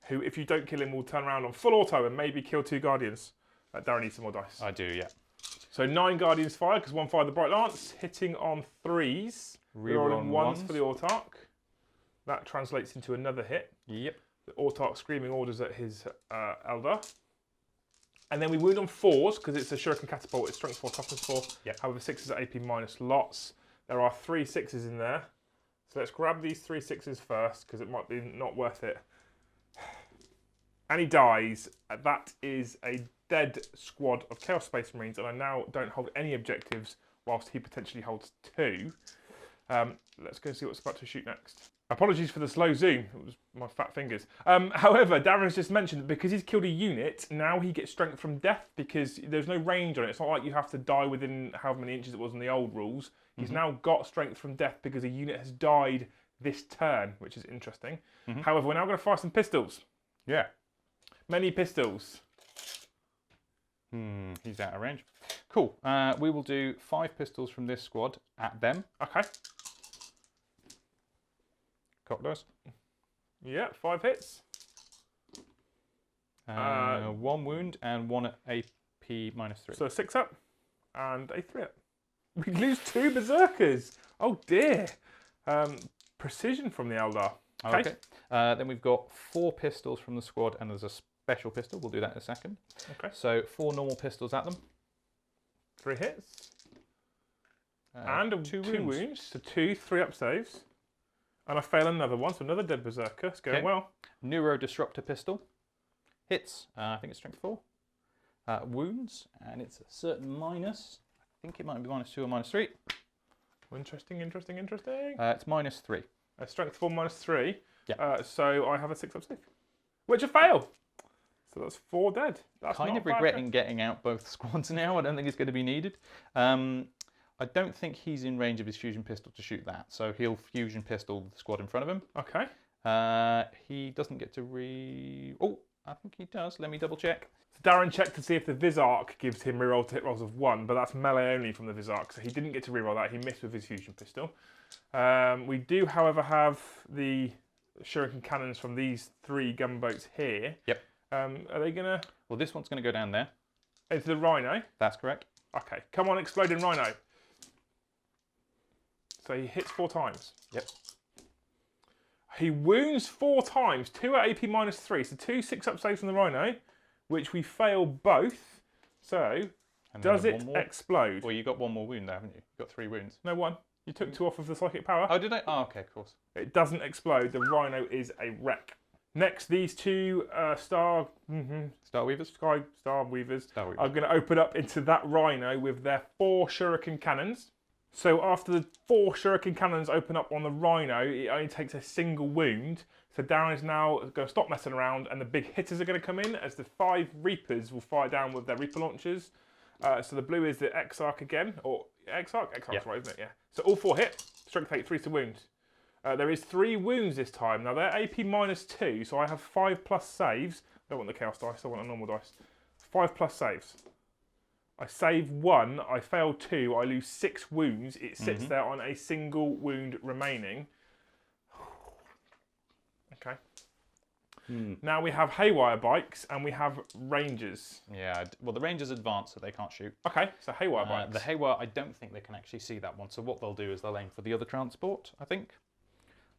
[SPEAKER 1] who, if you don't kill him, will turn around on full auto and maybe kill 2 Guardians. Darran needs some more dice.
[SPEAKER 2] I do, yeah.
[SPEAKER 1] So 9 Guardians fire, because 1 fired the Bright Lance, hitting on 3s. Rerolling 1s for the Autarch. That translates into another hit.
[SPEAKER 2] Yep.
[SPEAKER 1] The Autarch screaming orders at his Eldar. And then we wound on 4s, because it's a Shuriken Catapult, it's strength 4, toughness 4.
[SPEAKER 2] Yep.
[SPEAKER 1] However, 6s at AP minus lots. There are 3 6s in there. So let's grab these 3 6s first, because it might be not worth it. And he dies. That is a dead squad of Chaos Space Marines, and I now don't hold any objectives, whilst he potentially holds 2. Let's go see what's about to shoot next. Apologies for the slow zoom, it was my fat fingers. However, Darren's just mentioned that because he's killed a unit, now he gets strength from death because there's no range on it. It's not like you have to die within however many inches it was in the old rules. He's now got strength from death because a unit has died this turn, which is interesting. However, we're now going to fire some pistols.
[SPEAKER 2] Yeah.
[SPEAKER 1] Many pistols.
[SPEAKER 2] He's out of range. Cool. We will do 5 pistols from this squad at them.
[SPEAKER 1] Okay.
[SPEAKER 2] Cock dice.
[SPEAKER 1] Yeah, 5 hits.
[SPEAKER 2] 1 wound and 1 at AP minus 3.
[SPEAKER 1] So 6 up and a 3 up. We lose 2 berserkers. Oh dear. Precision from the Eldar.
[SPEAKER 2] Okay. Then we've got 4 pistols from the squad, and there's a special pistol. We'll do that in a second.
[SPEAKER 1] Okay.
[SPEAKER 2] So 4 normal pistols at them.
[SPEAKER 1] 3 hits. And 2 wounds. So 2 3-up saves. And I fail another one, so another dead berserker. It's going well.
[SPEAKER 2] Neuro Disruptor pistol. Hits. I think it's strength 4. Wounds, and it's a certain minus. I think it might be -2 or -3.
[SPEAKER 1] Interesting.
[SPEAKER 2] It's -3.
[SPEAKER 1] A strength 4 -3.
[SPEAKER 2] Yeah.
[SPEAKER 1] So I have a 6 up save, which I fail. So that's 4 dead. That's
[SPEAKER 2] Kind
[SPEAKER 1] not
[SPEAKER 2] of
[SPEAKER 1] a bad
[SPEAKER 2] regretting
[SPEAKER 1] hit.
[SPEAKER 2] getting out both squads now. I don't think it's going to be needed. I don't think he's in range of his fusion pistol to shoot that, so he'll fusion pistol the squad in front of him.
[SPEAKER 1] Okay.
[SPEAKER 2] He doesn't get to Oh, I think he does. Let me double check.
[SPEAKER 1] So Darran checked to see if the VisiCast gives him reroll to hit rolls of 1, but that's melee only from the VisiCast, so he didn't get to reroll that. He missed with his fusion pistol. We do, however, have the shuriken cannons from these 3 gunboats here.
[SPEAKER 2] Yep.
[SPEAKER 1] Are they going to...
[SPEAKER 2] Well, this one's going to go down there.
[SPEAKER 1] Into the Rhino?
[SPEAKER 2] That's correct.
[SPEAKER 1] Okay. Come on, exploding Rhino. So he hits 4 times.
[SPEAKER 2] Yep.
[SPEAKER 1] He wounds 4 times, 2 at AP -3, so 2 6-up saves from the Rhino, which we fail both. So, does it explode?
[SPEAKER 2] Well, you got 1 more wound there, haven't you? You got 3 wounds.
[SPEAKER 1] No, 1. You took 2 off of the psychic power.
[SPEAKER 2] Oh, did I? Oh, okay, of course.
[SPEAKER 1] It doesn't explode. The Rhino is a wreck. Next, these 2 Star Weavers are going to open up into that Rhino with their 4 shuriken cannons. So after the 4 shuriken cannons open up on the Rhino, it only takes a single wound. So Darran is now going to stop messing around, and the big hitters are going to come in as the 5 Reapers will fire down with their Reaper launchers. So the blue is the Exarch again, or Exarch? Exarch's right, isn't it? Yeah. So all 4 hit, strength 8, 3 to wound. There is 3 wounds this time. Now they're AP -2, so I have 5+ saves. I don't want the chaos dice, I want a normal dice. 5+ saves. I save 1, I fail 2, I lose 6 wounds. It sits there on a single wound remaining. Okay. Now we have Haywire bikes and we have Rangers.
[SPEAKER 2] Yeah, well, the Rangers advance, so they can't shoot.
[SPEAKER 1] Okay, so Haywire bikes.
[SPEAKER 2] The Haywire, I don't think they can actually see that one. So what they'll do is they'll aim for the other transport, I think.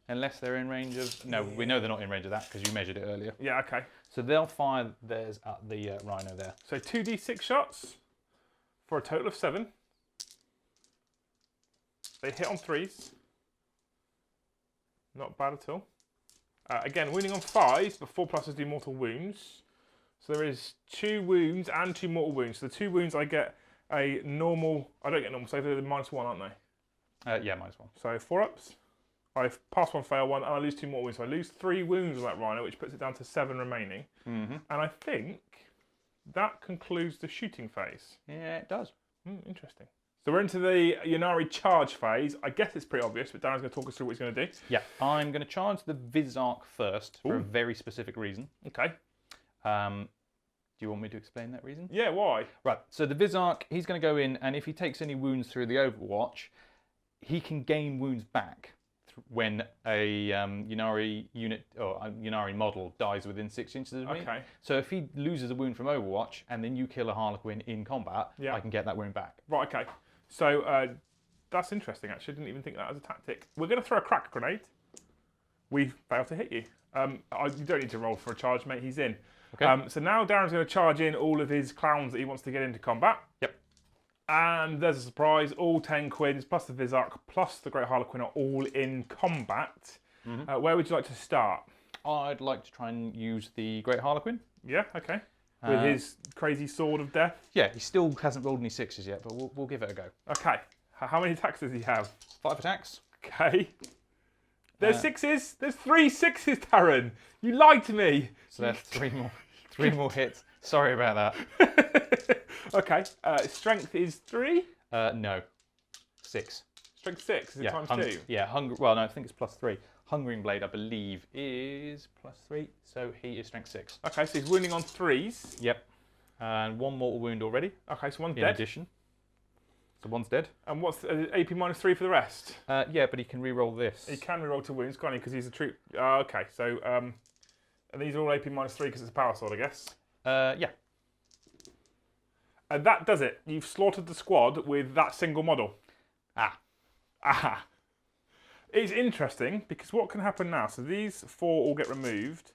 [SPEAKER 2] Unless they're in range of... No, we know they're not in range of that because you measured it earlier.
[SPEAKER 1] Yeah, okay.
[SPEAKER 2] So they'll fire theirs at the Rhino there.
[SPEAKER 1] So 2d6 shots for a total of 7. They hit on 3s. Not bad at all. Again, wounding on 5s, but 4+ do mortal wounds. So there is 2 wounds and 2 mortal wounds. So the 2 wounds I get a normal... I don't get normal save, they're -1, aren't they?
[SPEAKER 2] Yeah, -1.
[SPEAKER 1] So 4 ups. I pass 1, fail 1, and I lose 2 mortal wounds. So I lose 3 wounds on that Rhino, which puts it down to 7 remaining. And I think that concludes the shooting phase.
[SPEAKER 2] Yeah, it does.
[SPEAKER 1] Interesting. So we're into the Ynnari charge phase. I guess it's pretty obvious, but Darren's going to talk us through what he's going to do.
[SPEAKER 2] Yeah, I'm going to charge the VisiCast first for a very specific reason.
[SPEAKER 1] Okay.
[SPEAKER 2] Do you want me to explain that reason?
[SPEAKER 1] Yeah, why?
[SPEAKER 2] Right, so the VisiCast, he's going to go in, and if he takes any wounds through the Overwatch, he can gain wounds back when a Unary unit or a Unary model dies within 6 inches of me.
[SPEAKER 1] Okay.
[SPEAKER 2] So if he loses a wound from Overwatch and then you kill a Harlequin in combat,
[SPEAKER 1] Yeah.
[SPEAKER 2] I can get that wound back.
[SPEAKER 1] Right, okay. So that's interesting, actually. I didn't even think of that as a tactic. We're going to throw a crack grenade. We fail to hit you. You don't need to roll for a charge, mate. He's in.
[SPEAKER 2] Okay.
[SPEAKER 1] So now Darren's going to charge in all of his clowns that he wants to get into combat.
[SPEAKER 2] Yep.
[SPEAKER 1] And there's a surprise. All 10 Quins plus the VisiCast plus the Great Harlequin are all in combat. Where would you like to start?
[SPEAKER 2] I'd like to try and use the Great Harlequin.
[SPEAKER 1] Yeah, okay. With his crazy sword of death?
[SPEAKER 2] Yeah, he still hasn't rolled any 6s yet, but we'll give it a go.
[SPEAKER 1] Okay. How many attacks does he have?
[SPEAKER 2] 5 attacks.
[SPEAKER 1] Okay. There's 6s. There's 3 6s, Darran. You lied to me.
[SPEAKER 2] So there's 3 more hits. Sorry about that.
[SPEAKER 1] Okay. Strength is 3?
[SPEAKER 2] No. 6.
[SPEAKER 1] Strength 6 is it times 2?
[SPEAKER 2] Yeah, well, no, I think it's +3. Hungering Blade, I believe, is +3, so he is strength 6.
[SPEAKER 1] Okay, so he's wounding on 3s.
[SPEAKER 2] Yep. And 1 mortal wound already.
[SPEAKER 1] Okay, so one's
[SPEAKER 2] in
[SPEAKER 1] dead.
[SPEAKER 2] addition. So 1's dead.
[SPEAKER 1] And what's AP -3 for the rest?
[SPEAKER 2] Yeah, but he can re-roll this.
[SPEAKER 1] He can re-roll to wounds, can't he? Because he's a troop. Okay, so and these are all AP -3 because it's a power sword, I guess.
[SPEAKER 2] Yeah.
[SPEAKER 1] And that does it. You've slaughtered the squad with that single model. Aha. It's interesting because what can happen now? So these 4 all get removed.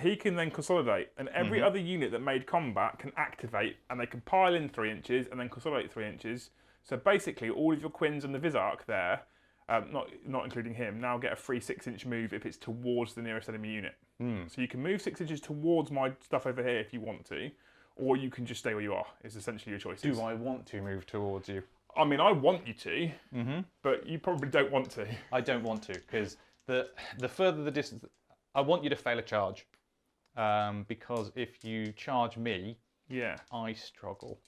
[SPEAKER 1] He can then consolidate, and every other unit that made combat can activate, and they can pile in 3 inches and then consolidate 3 inches. So basically, all of your Quins and the VisiCast there, not including him, now get a free 6-inch move if it's towards the nearest enemy unit. So you can move 6 inches towards my stuff over here if you want to, or you can just stay where you are. Is essentially your choice.
[SPEAKER 2] Do I want to move towards you?
[SPEAKER 1] I mean, I want you to, but you probably don't want to.
[SPEAKER 2] I don't want to, because the further the distance, I want you to fail a charge, because if you charge me,
[SPEAKER 1] Yeah.
[SPEAKER 2] I struggle.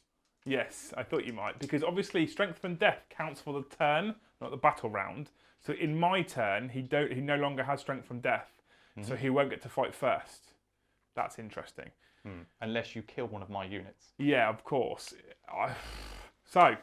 [SPEAKER 1] Yes, I thought you might, because obviously strength and death counts for the turn, not the battle round. So in my turn, he no longer has strength from death, so he won't get to fight first. That's interesting.
[SPEAKER 2] Unless you kill one of my units.
[SPEAKER 1] Yeah, of course. So,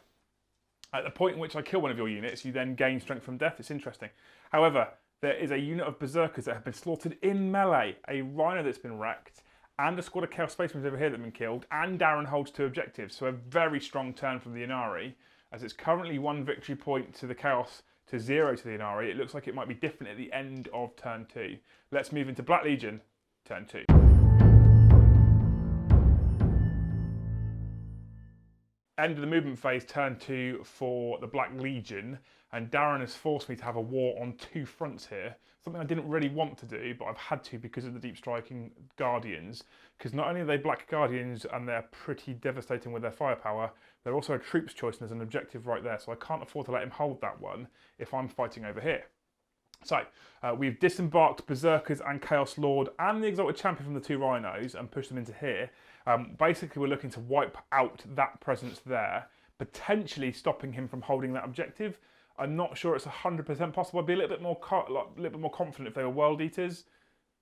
[SPEAKER 1] at the point in which I kill one of your units, you then gain strength from death. It's interesting. However, there is a unit of berserkers that have been slaughtered in melee, a rhino that's been wrecked, and a squad of Chaos Space Marines over here that have been killed, and Darran holds 2 objectives. So a very strong turn from the Ynnari, as it's currently 1 victory point to the Chaos to 0 to the Ynnari. It looks like it might be different at the end of turn 2. Let's move into Black Legion, turn 2. End of the movement phase, turn 2 for the Black Legion, and Darran has forced me to have a war on 2 fronts here. Something I didn't really want to do, but I've had to because of the deep striking Guardians. Because not only are they Black Guardians and they're pretty devastating with their firepower, they're also a troops choice and there's an objective right there, so I can't afford to let him hold that one if I'm fighting over here. So, we've disembarked Berserkers and Chaos Lord and the Exalted Champion from the 2 Rhinos and pushed them into here. Basically, we're looking to wipe out that presence there, potentially stopping him from holding that objective. I'm not sure it's 100% possible. I'd be a little bit more confident if they were World Eaters,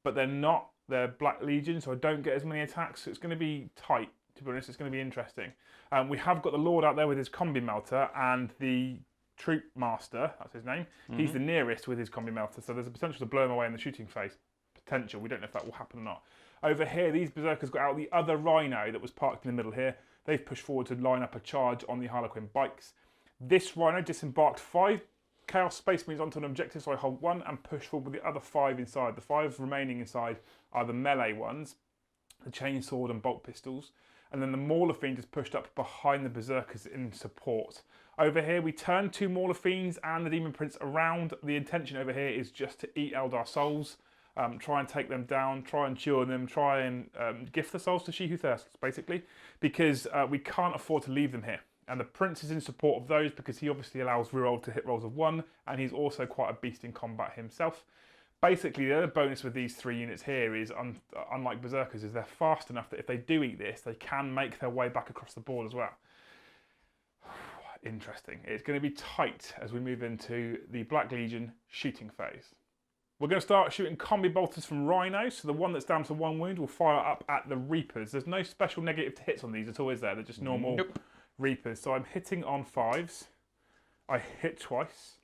[SPEAKER 1] but they're not. They're Black Legion, so I don't get as many attacks. So it's going to be tight, to be honest. It's going to be interesting. We have got the Lord out there with his Combi Melter and the Troop Master, that's his name. He's the nearest with his Combi Melter, so there's a potential to blow him away in the shooting phase. Potential. We don't know if that will happen or not. Over here, these Berserkers got out the other Rhino that was parked in the middle here. They've pushed forward to line up a charge on the Harlequin bikes. This Rhino disembarked 5 Chaos Space Marines onto an objective, so I hold 1 and push forward with the other 5 inside. The 5 remaining inside are the melee ones, the chainsword and bolt pistols. And then the Mauler Fiend is pushed up behind the Berserkers in support. Over here, we turn 2 Mauler Fiends and the Demon Prince around. The intention over here is just to eat Eldar souls, try and take them down, try and cure them, try and gift the souls to She Who Thirsts, basically, because we can't afford to leave them here. And the Prince is in support of those because he obviously allows reroll to hit rolls of 1, and he's also quite a beast in combat himself. Basically, the other bonus with these 3 units here is, unlike Berserkers, is they're fast enough that if they do eat this, they can make their way back across the board as well. Interesting. It's going to be tight as we move into the Black Legion shooting phase. We're going to start shooting combi bolters from Rhinos, so the one that's down to 1 wound will fire up at the Reapers. There's no special negative to hits on these at all, is there? They're just normal Reapers. So I'm hitting on 5s. I hit twice.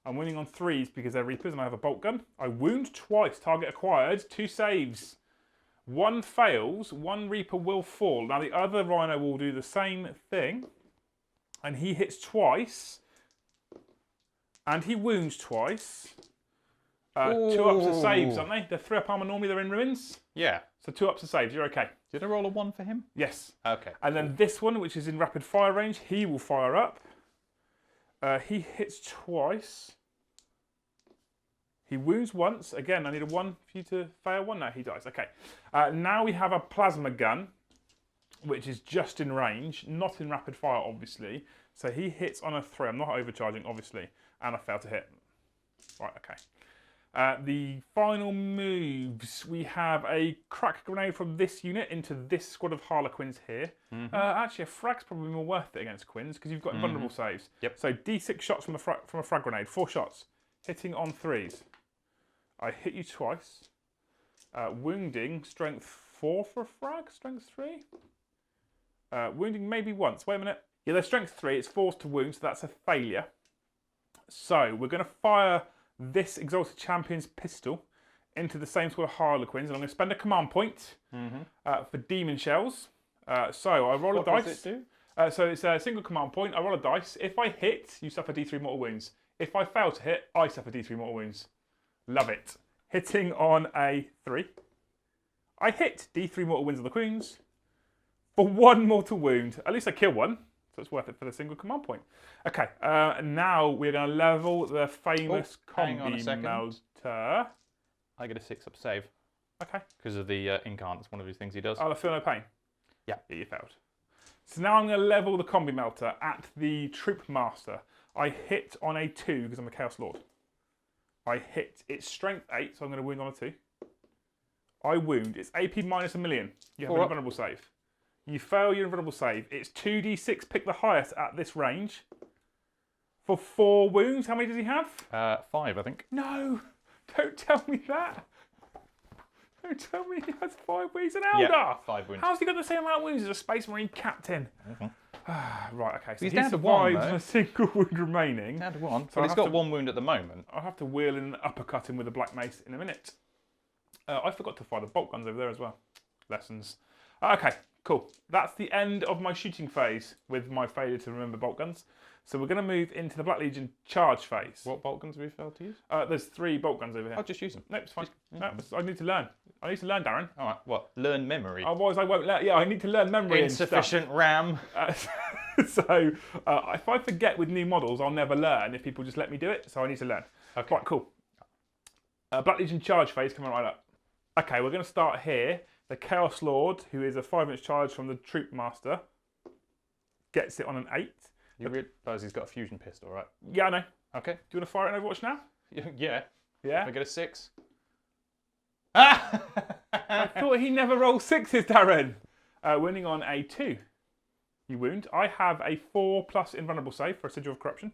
[SPEAKER 1] I'm winning on 3s because they're Reapers and I have a bolt gun. I wound twice, target acquired, 2 saves. 1 fails, 1 Reaper will fall. Now the other Rhino will do the same thing. And he hits twice. And he wounds twice. 2 ups of saves, aren't they? They're 3 up armor normally, they're in ruins.
[SPEAKER 2] Yeah.
[SPEAKER 1] So 2 ups of saves, you're okay.
[SPEAKER 2] Did I roll a 1 for him?
[SPEAKER 1] Yes.
[SPEAKER 2] Okay.
[SPEAKER 1] And then this one, which is in rapid fire range, he will fire up. He hits twice. He wounds once. Again, I need a 1 for you to fail 1. No, he dies. Okay. Now we have a plasma gun, which is just in range, not in rapid fire, obviously. So he hits on a 3. I'm not overcharging, obviously. And I fail to hit. Right, okay. The final moves, we have a crack grenade from this unit into this squad of Harlequins here. Actually, a frag's probably more worth it against Quins because you've got invulnerable saves.
[SPEAKER 2] Yep.
[SPEAKER 1] So D6 shots from a frag grenade, 4 shots, hitting on 3s. I hit you twice. Wounding, strength 4 for a frag, strength 3. Wounding maybe once. Wait a minute. Yeah, they're strength 3. It's forced to wound, so that's a failure. So we're going to fire this Exalted Champion's pistol into the same sort of Harlequins, and I'm going to spend a command point for Demon Shells. So I roll a dice.
[SPEAKER 2] What does it
[SPEAKER 1] do? So it's a single command point. I roll a dice. If I hit, you suffer D3 mortal wounds. If I fail to hit, I suffer D3 mortal wounds. Love it. Hitting on a 3. I hit D3 mortal wounds on the Queens for 1 mortal wound. At least I kill 1. So it's worth it for the single command point. Okay, now we're going to level the famous Combi Melter.
[SPEAKER 2] I get a 6-up save.
[SPEAKER 1] Okay.
[SPEAKER 2] Because of the Incarnate. It's one of his things he does.
[SPEAKER 1] Oh, I feel no pain?
[SPEAKER 2] Yeah.
[SPEAKER 1] Yeah, you failed. So now I'm going to level the Combi Melter at the Troop Master. I hit on a 2 because I'm a Chaos Lord. I hit. It's strength 8, so I'm going to wound on a 2. I wound. It's AP minus 1,000,000. You have an invulnerable save. You fail your invulnerable save. It's 2d6. Pick the highest at this range. For 4 wounds. How many does he have?
[SPEAKER 2] 5, I think.
[SPEAKER 1] No! Don't tell me that. Don't tell me he has 5 wounds. He's an elder.
[SPEAKER 2] Yeah, 5 wounds.
[SPEAKER 1] How's he got the same amount of wounds as a Space Marine captain? Right, okay. So
[SPEAKER 2] He's
[SPEAKER 1] he
[SPEAKER 2] down to 1,
[SPEAKER 1] survives on a single wound remaining.
[SPEAKER 2] Down to 1.
[SPEAKER 1] So
[SPEAKER 2] Well, he's got 1 wound at the moment.
[SPEAKER 1] I'll have to wheel in and uppercut him with a black mace in a minute. I forgot to fire the bolt guns over there as well. Lessons. Okay, cool. That's the end of my shooting phase with my failure to remember bolt guns. So we're going to move into the Black Legion charge phase.
[SPEAKER 2] What bolt guns have you failed to use?
[SPEAKER 1] There's 3 bolt guns over here.
[SPEAKER 2] I'll just use them.
[SPEAKER 1] No, it's fine. No, I need to learn. I need to learn, Darran.
[SPEAKER 2] All right, what? Learn memory.
[SPEAKER 1] Otherwise I won't learn. Yeah, I need to learn memory
[SPEAKER 2] Insufficient RAM.
[SPEAKER 1] So if I forget with new models, I'll never learn if people just let me do it. So I need to learn.
[SPEAKER 2] Okay.
[SPEAKER 1] Right, cool. Black Legion charge phase coming right up. Okay, we're going to start here. The Chaos Lord, who is a 5-inch charge from the Troop Master, gets it on an 8.
[SPEAKER 2] You realise he's got a fusion pistol, right?
[SPEAKER 1] Yeah, I know.
[SPEAKER 2] Okay.
[SPEAKER 1] Do you want to fire it in Overwatch now?
[SPEAKER 2] Yeah.
[SPEAKER 1] Yeah.
[SPEAKER 2] Can I get a 6? Ah!
[SPEAKER 1] I thought he never rolled 6s, Darran. Winning on a 2. You wound. I have a 4+ invulnerable save for a Sigil of Corruption,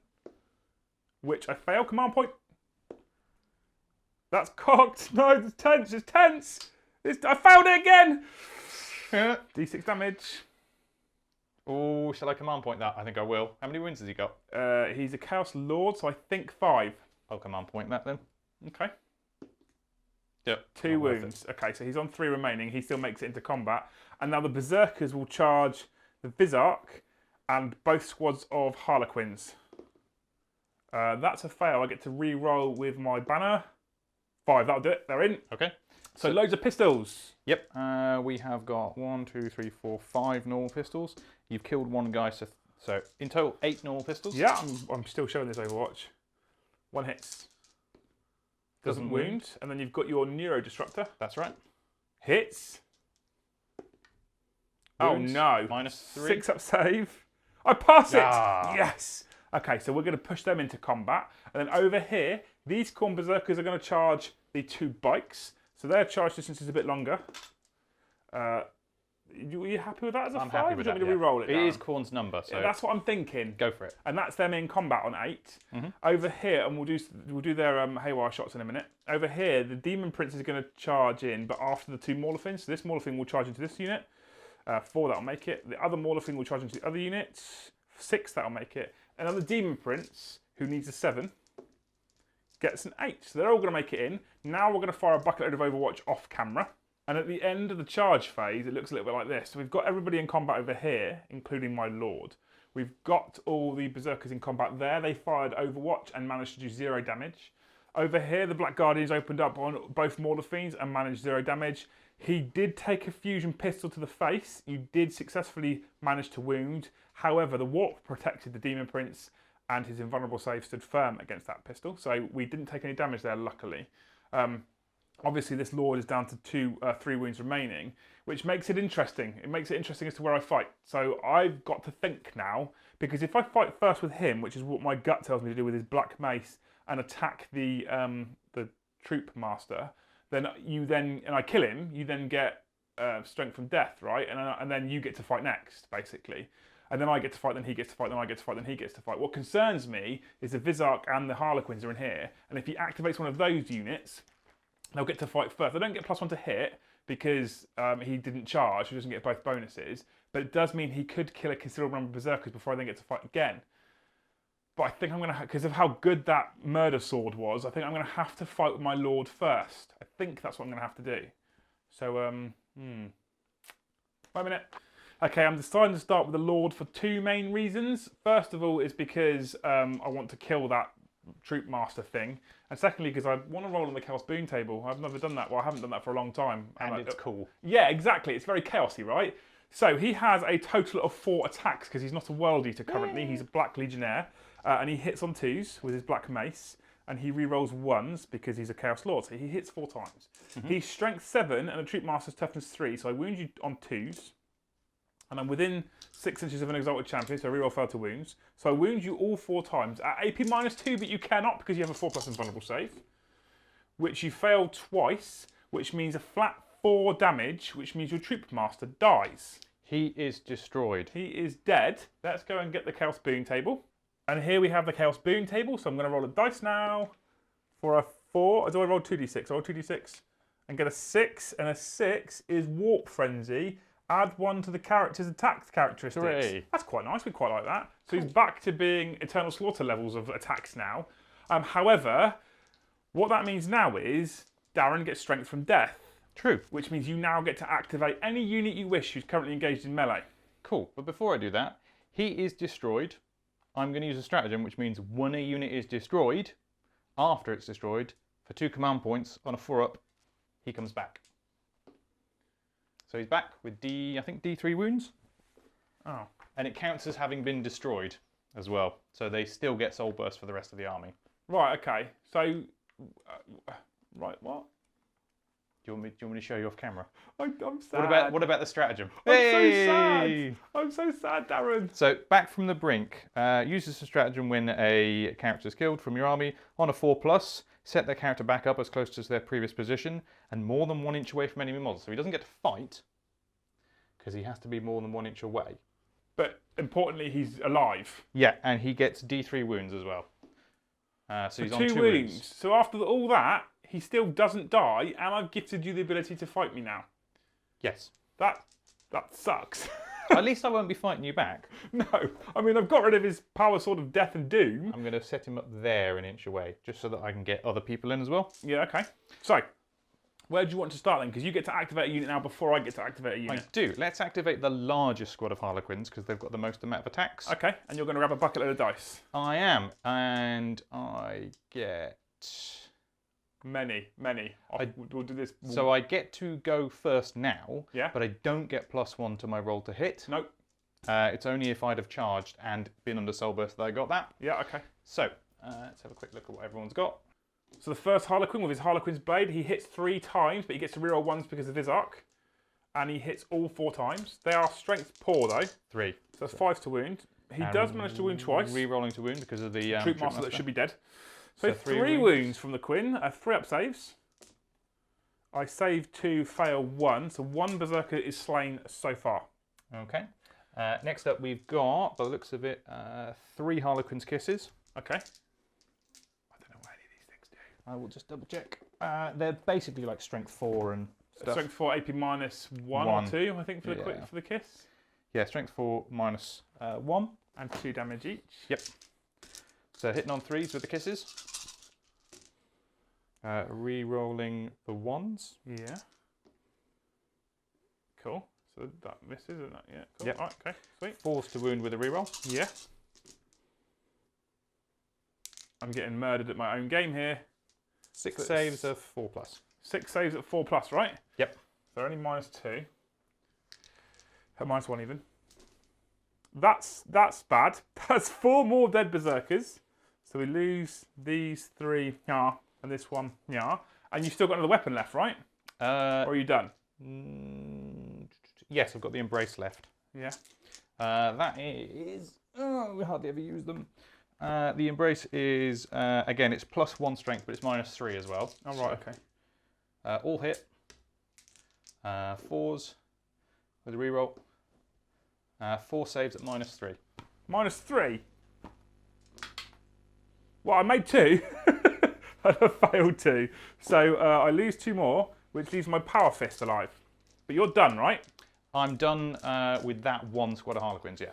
[SPEAKER 1] which I fail. Command point. That's cocked. No, it's tense. It's tense. I failed it again. D6 damage.
[SPEAKER 2] Oh, shall I command point that? I think I will. How many wounds has he got?
[SPEAKER 1] He's a Chaos Lord, so I think 5.
[SPEAKER 2] I'll command point that then.
[SPEAKER 1] Okay.
[SPEAKER 2] Yep.
[SPEAKER 1] 2 wounds. Okay, so he's on 3 remaining. He still makes it into combat. And now the Berserkers will charge the Visarch and both squads of Harlequins. That's a fail. I get to re-roll with my banner. 5, that'll do it. They're in.
[SPEAKER 2] Okay.
[SPEAKER 1] So loads of pistols.
[SPEAKER 2] Yep. We have got 1, 2, 3, 4, 5 normal pistols. You've killed 1 guy, so in total 8 normal pistols.
[SPEAKER 1] Yeah, I'm still showing this Overwatch. 1 hits. Doesn't wound. And then you've got your Neuro Disruptor.
[SPEAKER 2] That's right.
[SPEAKER 1] Hits.
[SPEAKER 2] Wounds,
[SPEAKER 1] oh no.
[SPEAKER 2] -3.
[SPEAKER 1] 6 up save. I pass it.
[SPEAKER 2] Ah.
[SPEAKER 1] Yes. Okay, so we're going to push them into combat. And then over here, these Khorne Berserkers are going to charge the 2 bikes. So their charge distance is a bit longer. Are you happy with that as a 5?
[SPEAKER 2] I'm happy with that.
[SPEAKER 1] Do you want me to re-roll it
[SPEAKER 2] It
[SPEAKER 1] down?
[SPEAKER 2] is Khorne's number, so
[SPEAKER 1] Yeah, that's what I'm thinking.
[SPEAKER 2] go for it.
[SPEAKER 1] And that's them in combat on 8. Over here, and we'll do their haywire shots in a minute. Over here, the Demon Prince is going to charge in, but after the 2 Maulafins. So this Maulafin will charge into this unit. 4, that'll make it. The other Maulafin will charge into the other units. 6, that'll make it. Another Demon Prince, who needs a 7, gets an 8. So they're all going to make it in. Now we're going to fire a bucket load of Overwatch off camera. And at the end of the charge phase, it looks a little bit like this. So we've got everybody in combat over here, including my Lord. We've got all the Berserkers in combat there. They fired Overwatch and managed to do 0 damage. Over here, the Black Guardians opened up on both Maulafins and managed 0 damage. He did take a fusion pistol to the face. You did successfully manage to wound. However, the warp protected the Demon Prince and his invulnerable save stood firm against that pistol. So we didn't take any damage there, luckily. Obviously, this Lord is down to 3 wounds remaining, which makes it interesting. It makes it interesting as to where I fight. So I've got to think now, because if I fight first with him, which is what my gut tells me to do with his Black Mace, and attack the Troop Master, then and I kill him, you then get strength from death, right? And then you get to fight next, basically. And then I get to fight, then he gets to fight, then I get to fight, then he gets to fight. What concerns me is the Visarch and the Harlequins are in here, and if he activates one of those units, they'll get to fight first. They don't get +1 to hit because he didn't charge, he doesn't get both bonuses, but it does mean he could kill a considerable number of Berserkers before I then get to fight again. But I think I'm going to, because of how good that murder sword was, I think I'm going to have to fight with my Lord first. I think that's what I'm going to have to do. So, wait a minute. Okay, I'm deciding to start with the Lord for 2 main reasons. First of all is because I want to kill that Troop Master thing. And secondly, because I want to roll on the Chaos Boon table. I've never done that. Well, I haven't done that for a long time.
[SPEAKER 2] And it's cool.
[SPEAKER 1] Yeah, exactly. It's very chaosy, right? So he has a total of 4 attacks because he's not a World Eater currently. He's a Black Legionnaire. And he hits on 2s with his Black Mace. And he re-rolls 1s because he's a Chaos Lord. So he hits 4 times. He's Strength 7 and a Troop Master's Toughness 3. So I wound you on 2s. And I'm within 6 inches of an Exalted Champion, so reroll failed to wounds. So I wound you all 4 times at AP -2, but you cannot because you have a 4+ invulnerable save. which you fail twice, which means a flat 4 damage, which means your Troop Master dies.
[SPEAKER 2] He is destroyed.
[SPEAKER 1] He is dead. Let's go and get the Chaos Boon table. And here we have the Chaos Boon table, so I'm going to roll a dice now for a 4. Do I roll 2d6? I roll 2d6 and get a 6, and a 6 is Warp Frenzy. Add 1 to the character's attack characteristics.
[SPEAKER 2] Hooray.
[SPEAKER 1] That's quite nice, we quite like that. So he's back to being Eternal Slaughter levels of attacks now. However, what that means now is Darran gets Strength from Death.
[SPEAKER 2] True.
[SPEAKER 1] Which means you now get to activate any unit you wish who's currently engaged in melee.
[SPEAKER 2] Cool, but before I do that, he is destroyed. I'm going to use a stratagem, which means when a unit is destroyed, after it's destroyed, for 2 command points on a 4-up, he comes back. So he's back with I think D3 wounds.
[SPEAKER 1] Oh.
[SPEAKER 2] And it counts as having been destroyed as well. So they still get Soul Burst for the rest of the army.
[SPEAKER 1] Right, okay. So, right, what?
[SPEAKER 2] Do you want me to show you off camera?
[SPEAKER 1] I'm sad.
[SPEAKER 2] What about the stratagem?
[SPEAKER 1] I'm so sad. I'm so sad, Darran.
[SPEAKER 2] So back from the brink. Uses the stratagem when a character is killed from your army on a 4+. Set their character back up as close to their previous position and more than 1 inch away from enemy models. So he doesn't get to fight because he has to be more than 1 inch away.
[SPEAKER 1] But importantly, he's alive.
[SPEAKER 2] Yeah, and he gets D3 wounds as well. So he's on 2 wounds.
[SPEAKER 1] So after all that, he still doesn't die, and I've gifted you the ability to fight me now.
[SPEAKER 2] Yes.
[SPEAKER 1] That sucks.
[SPEAKER 2] At least I won't be fighting you back.
[SPEAKER 1] No. I mean, I've got rid of his power sword of death and doom.
[SPEAKER 2] I'm going to set him up there 1 inch away, just so that I can get other people in as well.
[SPEAKER 1] Yeah, okay. So, where do you want to start then? Because you get to activate a unit now before I get to activate a unit.
[SPEAKER 2] I do. Let's activate the largest squad of Harlequins, because they've got the most amount of attacks.
[SPEAKER 1] Okay, and you're going to grab a bucket load of dice.
[SPEAKER 2] I am, and I get...
[SPEAKER 1] Many. We'll do this.
[SPEAKER 2] So I get to go first now,
[SPEAKER 1] Yeah.
[SPEAKER 2] but I don't get +1 to my roll to hit.
[SPEAKER 1] Nope.
[SPEAKER 2] It's only if I'd have charged and been under Soul Burst that I got that.
[SPEAKER 1] Yeah, okay.
[SPEAKER 2] So, let's have a quick look at what everyone's got.
[SPEAKER 1] So the first Harlequin with his Harlequin's Blade, he hits 3 times, but he gets to reroll ones because of his arc. And he hits all 4 times. They are strength poor though.
[SPEAKER 2] 3.
[SPEAKER 1] So that's 5 to wound. He does manage to wound twice.
[SPEAKER 2] Re-rolling to wound because of the
[SPEAKER 1] Troop Master that should be dead. So 3 wounds from the Quinn, 3-up saves. I save 2, fail 1, so 1 Berserker is slain so far.
[SPEAKER 2] Okay. Next up we've got, by the looks of it, 3 Harlequin's Kisses.
[SPEAKER 1] Okay. I don't know what any of these things do.
[SPEAKER 2] I will just double check. They're basically like strength 4 and stuff.
[SPEAKER 1] Strength 4, AP minus 1 or 2, I think, for the kiss.
[SPEAKER 2] Yeah, strength 4 minus 1.
[SPEAKER 1] And 2 damage each.
[SPEAKER 2] Yep. So hitting on 3s with the kisses. Re-rolling the 1s.
[SPEAKER 1] Yeah. Cool. So that misses, isn't that? Yeah. Cool.
[SPEAKER 2] Yep.
[SPEAKER 1] Right, okay. Sweet.
[SPEAKER 2] Forced to wound with a re-roll.
[SPEAKER 1] Yeah. I'm getting murdered at my own game here.
[SPEAKER 2] 6 saves of 4+.
[SPEAKER 1] 6 saves at 4+, right?
[SPEAKER 2] Yep.
[SPEAKER 1] So only -2. -1 even. That's bad. That's 4 more dead Berserkers. So we lose these 3, yeah, and this 1, yeah. And you've still got another weapon left, right? Or are you done?
[SPEAKER 2] Yes, I've got the Embrace left.
[SPEAKER 1] Yeah.
[SPEAKER 2] That is... Oh, we hardly ever use them. The Embrace is, again, it's +1 strength, but it's -3 as well.
[SPEAKER 1] Oh, right, okay.
[SPEAKER 2] All hit. 4s with a reroll. 4 saves at -3.
[SPEAKER 1] -3? Well, I made 2. And I failed 2. So I lose 2 more, which leaves my Power Fist alive. But you're done, right?
[SPEAKER 2] I'm done with that 1 squad of Harlequins, yeah.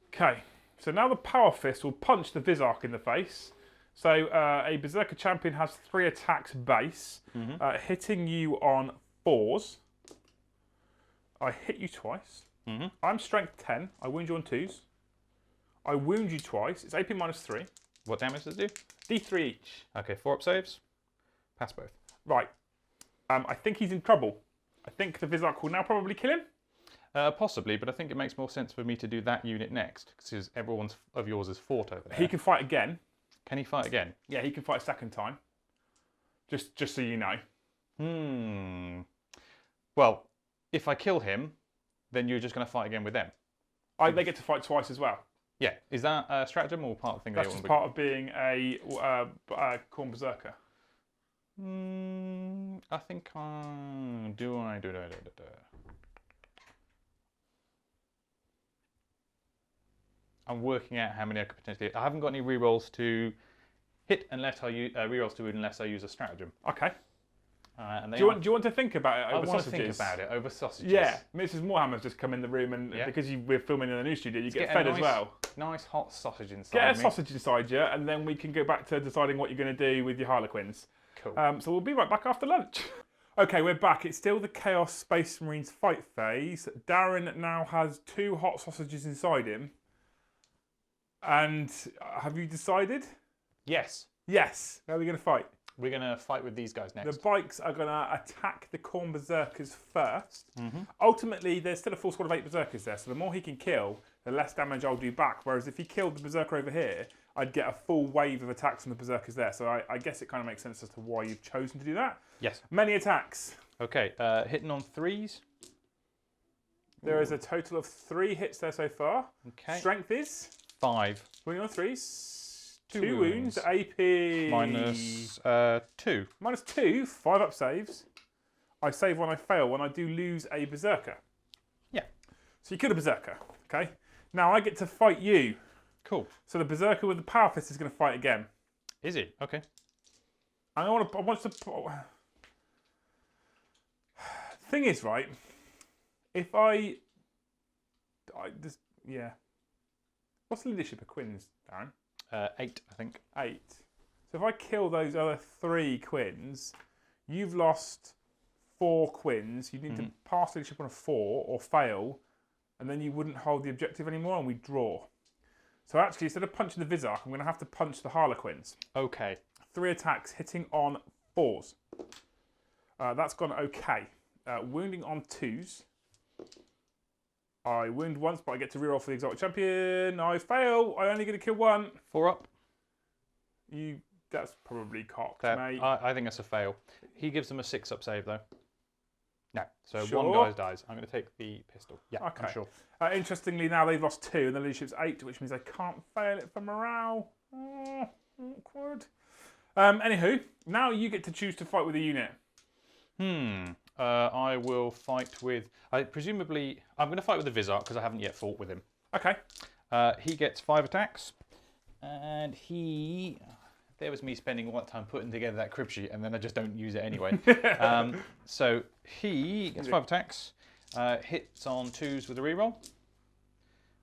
[SPEAKER 1] Okay. So now the Power Fist will punch the Visarch in the face. So a Berserker champion has 3 attacks base, hitting you on 4s. I hit you twice. I'm strength 10. I wound you on 2s. I wound you twice. It's AP -3.
[SPEAKER 2] What damage does it do?
[SPEAKER 1] D3 each.
[SPEAKER 2] Okay, 4-up saves. Pass both.
[SPEAKER 1] Right. I think he's in trouble. I think the Visarch will now probably kill him.
[SPEAKER 2] Possibly, but I think it makes more sense for me to do that unit next, because everyone's of yours is fought over there.
[SPEAKER 1] He can fight again.
[SPEAKER 2] Can he fight again?
[SPEAKER 1] Yeah, he can fight a second time. Just so you know.
[SPEAKER 2] Well, if I kill him, then you're just going to fight again with them.
[SPEAKER 1] They get to fight twice as well.
[SPEAKER 2] Yeah. Is that a stratagem or part of the thing?
[SPEAKER 1] That's just part of being a Khorne Berserker.
[SPEAKER 2] I think do I do. I'm working out how many I could potentially. I haven't got any rerolls to hit unless I use rerolls to wound unless I use a stratagem.
[SPEAKER 1] Okay.
[SPEAKER 2] And
[SPEAKER 1] Do you want to think about it over sausages?
[SPEAKER 2] I want to think about it over sausages.
[SPEAKER 1] Yeah, Mrs. Moorhammer's just come in the room, and because we're filming in the new studio, you get fed as well.
[SPEAKER 2] Nice hot sausage inside.
[SPEAKER 1] Get a sausage inside you, and then we can go back to deciding what you're going to do with your Harlequins.
[SPEAKER 2] Cool.
[SPEAKER 1] So we'll be right back after lunch. Okay, we're back. It's still the Chaos Space Marines fight phase. Darran now has 2 hot sausages inside him. And have you decided?
[SPEAKER 2] Yes.
[SPEAKER 1] Yes. How are we going to fight?
[SPEAKER 2] We're going to fight with these guys next.
[SPEAKER 1] The bikes are going to attack the Khorne Berserkers first. Ultimately, there's still a full squad of 8 Berserkers there, so the more he can kill, the less damage I'll do back. Whereas if he killed the Berserker over here, I'd get a full wave of attacks from the Berserkers there. So I guess it kind of makes sense as to why you've chosen to do that.
[SPEAKER 2] Yes.
[SPEAKER 1] Many attacks.
[SPEAKER 2] Okay, hitting on 3s.
[SPEAKER 1] There is a total of 3 hits there so far.
[SPEAKER 2] Okay.
[SPEAKER 1] Strength is?
[SPEAKER 2] 5.
[SPEAKER 1] Wounding on 3s.
[SPEAKER 2] 2
[SPEAKER 1] wounds. AP.
[SPEAKER 2] Minus 2.
[SPEAKER 1] Minus 2. 5 up saves. I save when I fail, when I do lose a Berserker.
[SPEAKER 2] Yeah.
[SPEAKER 1] So you kill a Berserker, okay? Now I get to fight you.
[SPEAKER 2] Cool.
[SPEAKER 1] So the Berserker with the Power Fist is going to fight again.
[SPEAKER 2] Is he? Okay.
[SPEAKER 1] I want to. Thing is, right? If yeah. What's the leadership of Quins, Darran?
[SPEAKER 2] 8, I think.
[SPEAKER 1] 8. So if I kill those other 3 Quins, you've lost 4 Quins. You need to pass leadership on a 4 or fail, and then you wouldn't hold the objective anymore, and we draw. So actually, instead of punching the Vizark, I'm going to have to punch the Harlequins.
[SPEAKER 2] Okay.
[SPEAKER 1] 3 attacks, hitting on 4s. That's gone okay. Wounding on 2s. I wound once, but I get to reroll for the Exotic Champion. I fail. I only get to kill 1.
[SPEAKER 2] 4 up.
[SPEAKER 1] That's probably cocked,
[SPEAKER 2] Fair.
[SPEAKER 1] mate.
[SPEAKER 2] I think that's a fail. He gives them a 6 up save, though. No. So
[SPEAKER 1] Sure.
[SPEAKER 2] 1 guy dies. I'm going to take the pistol. Yeah,
[SPEAKER 1] Okay.
[SPEAKER 2] I'm sure.
[SPEAKER 1] Interestingly, now they've lost 2, and the leadership's 8, which means I can't fail it for morale. Awkward. Anywho, now you get to choose to fight with a unit.
[SPEAKER 2] I will fight with. Presumably, I'm going to fight with the Vizark because I haven't yet fought with him.
[SPEAKER 1] Okay.
[SPEAKER 2] He gets 5 attacks, and he. There was me spending all that time putting together that crib sheet, and then I just don't use it anyway. So he gets 5 attacks, hits on 2s with a reroll.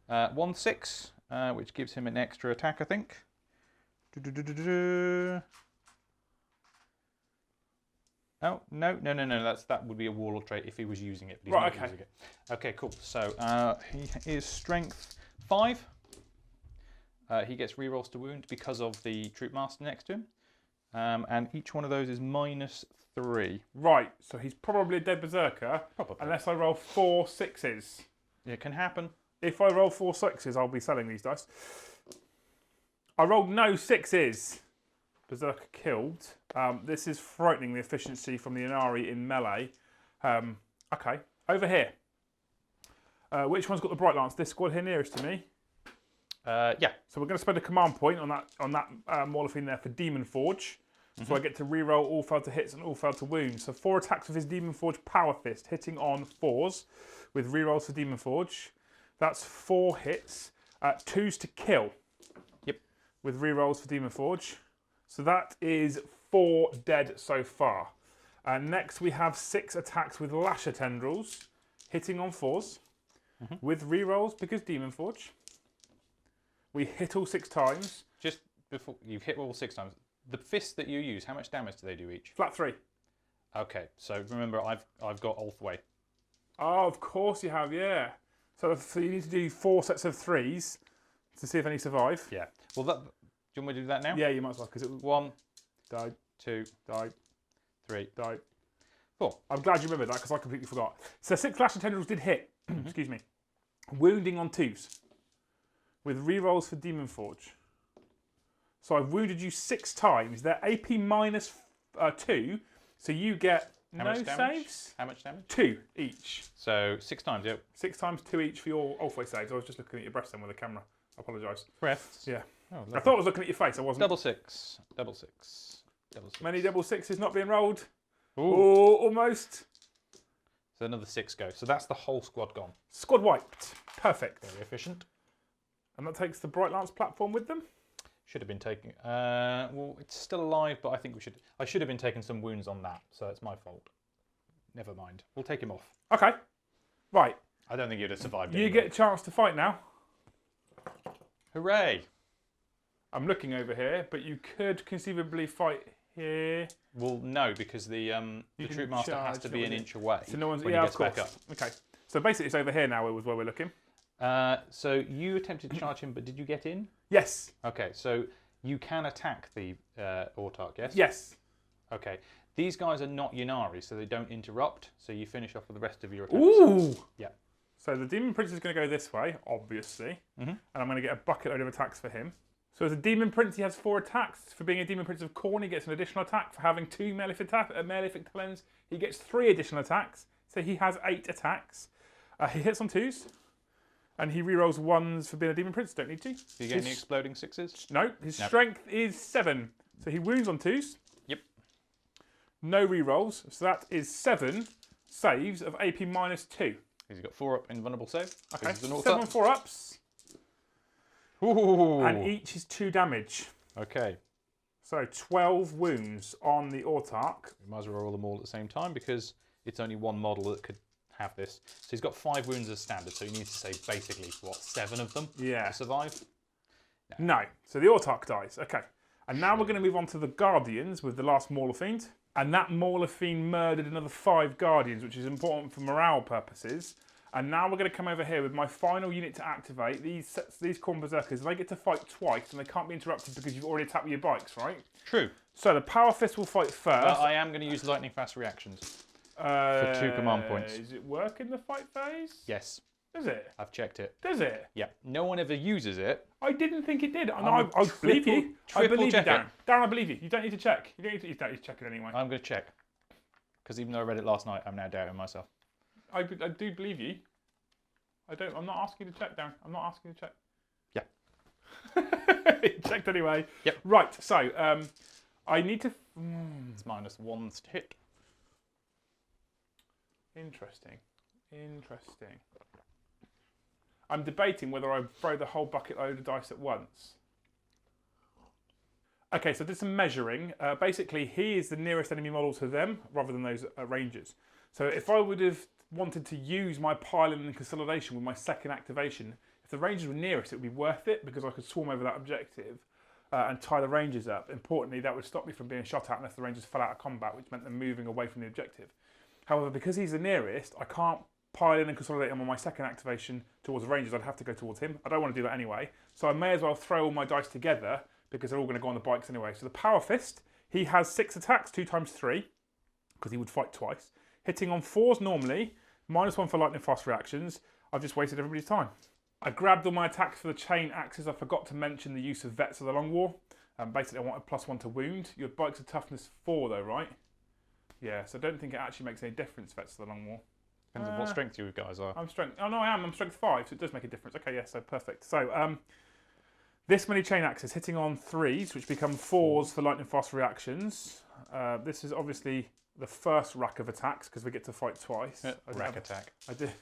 [SPEAKER 2] 1 6, which gives him an extra attack, I think. Oh, no. That would be a warlord trait if he was using it, but he's not using it. Okay, cool. So he is strength 5. He gets rerolls to wound because of the troop master next to him. And each one of those is minus 3.
[SPEAKER 1] Right, so he's probably a dead Berserker.
[SPEAKER 2] Probably.
[SPEAKER 1] Unless I roll 4 6s.
[SPEAKER 2] It can happen.
[SPEAKER 1] If I roll 4 6s, I'll be selling these dice. I rolled no 6s. Berserker killed. This is frightening, the efficiency from the Ynnari in melee. Okay, over here. Which one's got the Bright Lance? This squad here nearest to me.
[SPEAKER 2] Yeah.
[SPEAKER 1] So we're going to spend a command point on that Morlefine there for Demon Forge. So I get to reroll all failed to hits and all failed to wounds. So 4 attacks with his Demon Forge Power Fist, hitting on 4s with rerolls for Demon Forge. That's 4 hits. 2s to kill.
[SPEAKER 2] Yep.
[SPEAKER 1] With rerolls for Demon Forge. So that is 4 dead so far. Next we have 6 attacks with Lasher Tendrils, hitting on 4s with rerolls because Demon Forge. We hit all 6 times.
[SPEAKER 2] Just before you've hit all 6 times, the fists that you use, how much damage do they do each?
[SPEAKER 1] Flat 3.
[SPEAKER 2] Okay, so remember I've got Ulthway.
[SPEAKER 1] Oh, of course you have, yeah. So you need to do 4 sets of 3s to see if any survive.
[SPEAKER 2] Yeah. Well, do you want me to do that now?
[SPEAKER 1] Yeah, you might as well, because it was
[SPEAKER 2] 1,
[SPEAKER 1] died,
[SPEAKER 2] 2,
[SPEAKER 1] died,
[SPEAKER 2] 3,
[SPEAKER 1] died.
[SPEAKER 2] 4.
[SPEAKER 1] I'm glad you remembered that because I completely forgot. So 6 Lasher Tendrils did hit. Excuse me. Wounding on 2s. With rerolls for Demon Forge. So I've wounded you 6 times. They're AP minus 2, so you get no saves.
[SPEAKER 2] How much damage?
[SPEAKER 1] 2 each.
[SPEAKER 2] So 6 times, yeah.
[SPEAKER 1] 6 times 2 each for your Ulthway saves. I was just looking at your breast then with the camera. I apologise.
[SPEAKER 2] Breaths.
[SPEAKER 1] Yeah.
[SPEAKER 2] Oh,
[SPEAKER 1] I thought I was looking at your face. I wasn't.
[SPEAKER 2] Double 6. Double 6. Double 6.
[SPEAKER 1] Many double sixes not being rolled.
[SPEAKER 2] Ooh.
[SPEAKER 1] Oh, almost.
[SPEAKER 2] So another 6 go. So that's the whole squad gone.
[SPEAKER 1] Squad wiped. Perfect.
[SPEAKER 2] Very efficient.
[SPEAKER 1] And that takes the Bright Lance platform with them.
[SPEAKER 2] Should have been taking. Well, it's still alive, but I think we should. I should have been taking some wounds on that, so it's my fault. Never mind. We'll take him off.
[SPEAKER 1] Okay. Right.
[SPEAKER 2] I don't think you'd have survived.
[SPEAKER 1] You
[SPEAKER 2] anyway.
[SPEAKER 1] get a chance to fight now.
[SPEAKER 2] Hooray!
[SPEAKER 1] I'm looking over here, but you could conceivably fight here.
[SPEAKER 2] Well, no, because the troop master has to be an inch away.
[SPEAKER 1] So no one's
[SPEAKER 2] when he gets back up.
[SPEAKER 1] Okay. So basically, it's over here now. Was where we're looking.
[SPEAKER 2] So you attempted to charge him, but did you get in?
[SPEAKER 1] Yes.
[SPEAKER 2] Okay, so you can attack the Autarch, yes?
[SPEAKER 1] Yes.
[SPEAKER 2] Okay. These guys are not Ynnari, so they don't interrupt, so you finish off with the rest of your attacks.
[SPEAKER 1] Ooh.
[SPEAKER 2] Yeah.
[SPEAKER 1] So the Demon Prince is going to go this way, obviously. And I'm going to get a bucket load of attacks for him. So as a Demon Prince, he has 4 attacks. For being a Demon Prince of Khorne, he gets an additional attack. For having 2 Malefic Talons, he gets 3 additional attacks. So he has 8 attacks. He hits on 2s. And he rerolls 1s for being a Demon Prince. Don't need to.
[SPEAKER 2] Do you get any exploding 6s?
[SPEAKER 1] No. His strength is 7. So he wounds on 2s.
[SPEAKER 2] Yep.
[SPEAKER 1] No rerolls. So that is 7 saves of AP -2.
[SPEAKER 2] He's got 4 up invulnerable save.
[SPEAKER 1] Okay.
[SPEAKER 2] An
[SPEAKER 1] 7 4-ups.
[SPEAKER 2] Ooh.
[SPEAKER 1] And each is 2 damage.
[SPEAKER 2] Okay.
[SPEAKER 1] So 12 wounds on the Autarch.
[SPEAKER 2] We might as well roll them all at the same time because it's only one model that could have this. So he's got 5 wounds as standard, so he needs to save basically, what, 7 of them to survive?
[SPEAKER 1] No. So the Autarch dies. Okay. And now we're going to move on to the Guardians with the last Mauler Fiend. And that Mauler Fiend murdered another 5 Guardians, which is important for morale purposes. And now we're going to come over here with my final unit to activate. These Khorne Berserkers, they get to fight twice and they can't be interrupted because you've already attacked with your bikes, right?
[SPEAKER 2] True.
[SPEAKER 1] So the Power Fist will fight first.
[SPEAKER 2] I am going to use lightning fast reactions for 2 command points.
[SPEAKER 1] Does it work in the fight phase?
[SPEAKER 2] Yes.
[SPEAKER 1] Does it?
[SPEAKER 2] I've checked it.
[SPEAKER 1] Does it?
[SPEAKER 2] Yeah. No one ever uses it.
[SPEAKER 1] I didn't think it did. I believe you. I believe you, Darran. Darran, I believe you. You don't need to check. You don't need to check it anyway.
[SPEAKER 2] I'm going to check. Because even though I read it last night, I'm now doubting myself.
[SPEAKER 1] I do believe you. I'm not asking you to check, Darran. I'm not asking you to check.
[SPEAKER 2] Yeah.
[SPEAKER 1] You checked anyway.
[SPEAKER 2] Yep.
[SPEAKER 1] Right, so I need to...
[SPEAKER 2] It's -1 to hit.
[SPEAKER 1] Interesting. I'm debating whether I throw the whole bucket load of dice at once. Okay, so I did some measuring. Basically, he is the nearest enemy model to them, rather than those Rangers. So if I would have wanted to use my pile-in and consolidation with my second activation, if the Rangers were nearest, it would be worth it, because I could swarm over that objective and tie the Rangers up. Importantly, that would stop me from being shot at unless the Rangers fell out of combat, which meant them moving away from the objective. However, because he's the nearest, I can't pile in and consolidate him on my second activation towards the Rangers. I'd have to go towards him. I don't want to do that anyway. So I may as well throw all my dice together because they're all going to go on the bikes anyway. So the Power Fist, he has 6 attacks, 2 times 3, because he would fight twice. Hitting on 4s normally, -1 for lightning fast reactions. I've just wasted everybody's time. I grabbed all my attacks for the chain axes. I forgot to mention the use of Vets of the Long War. Basically, I wanted +1 to wound. Your bikes are toughness 4 though, right? Yeah, so I don't think it actually makes any difference, Vets of the Long War.
[SPEAKER 2] Depends on what strength you guys are.
[SPEAKER 1] I'm strength. Oh no, I am. I'm strength 5, so it does make a difference. Okay, yeah, so perfect. So this many chain axes hitting on 3s, which become 4s for lightning fast reactions. This is obviously the first rack of attacks because we get to fight twice.
[SPEAKER 2] Rack attack.
[SPEAKER 1] I didn't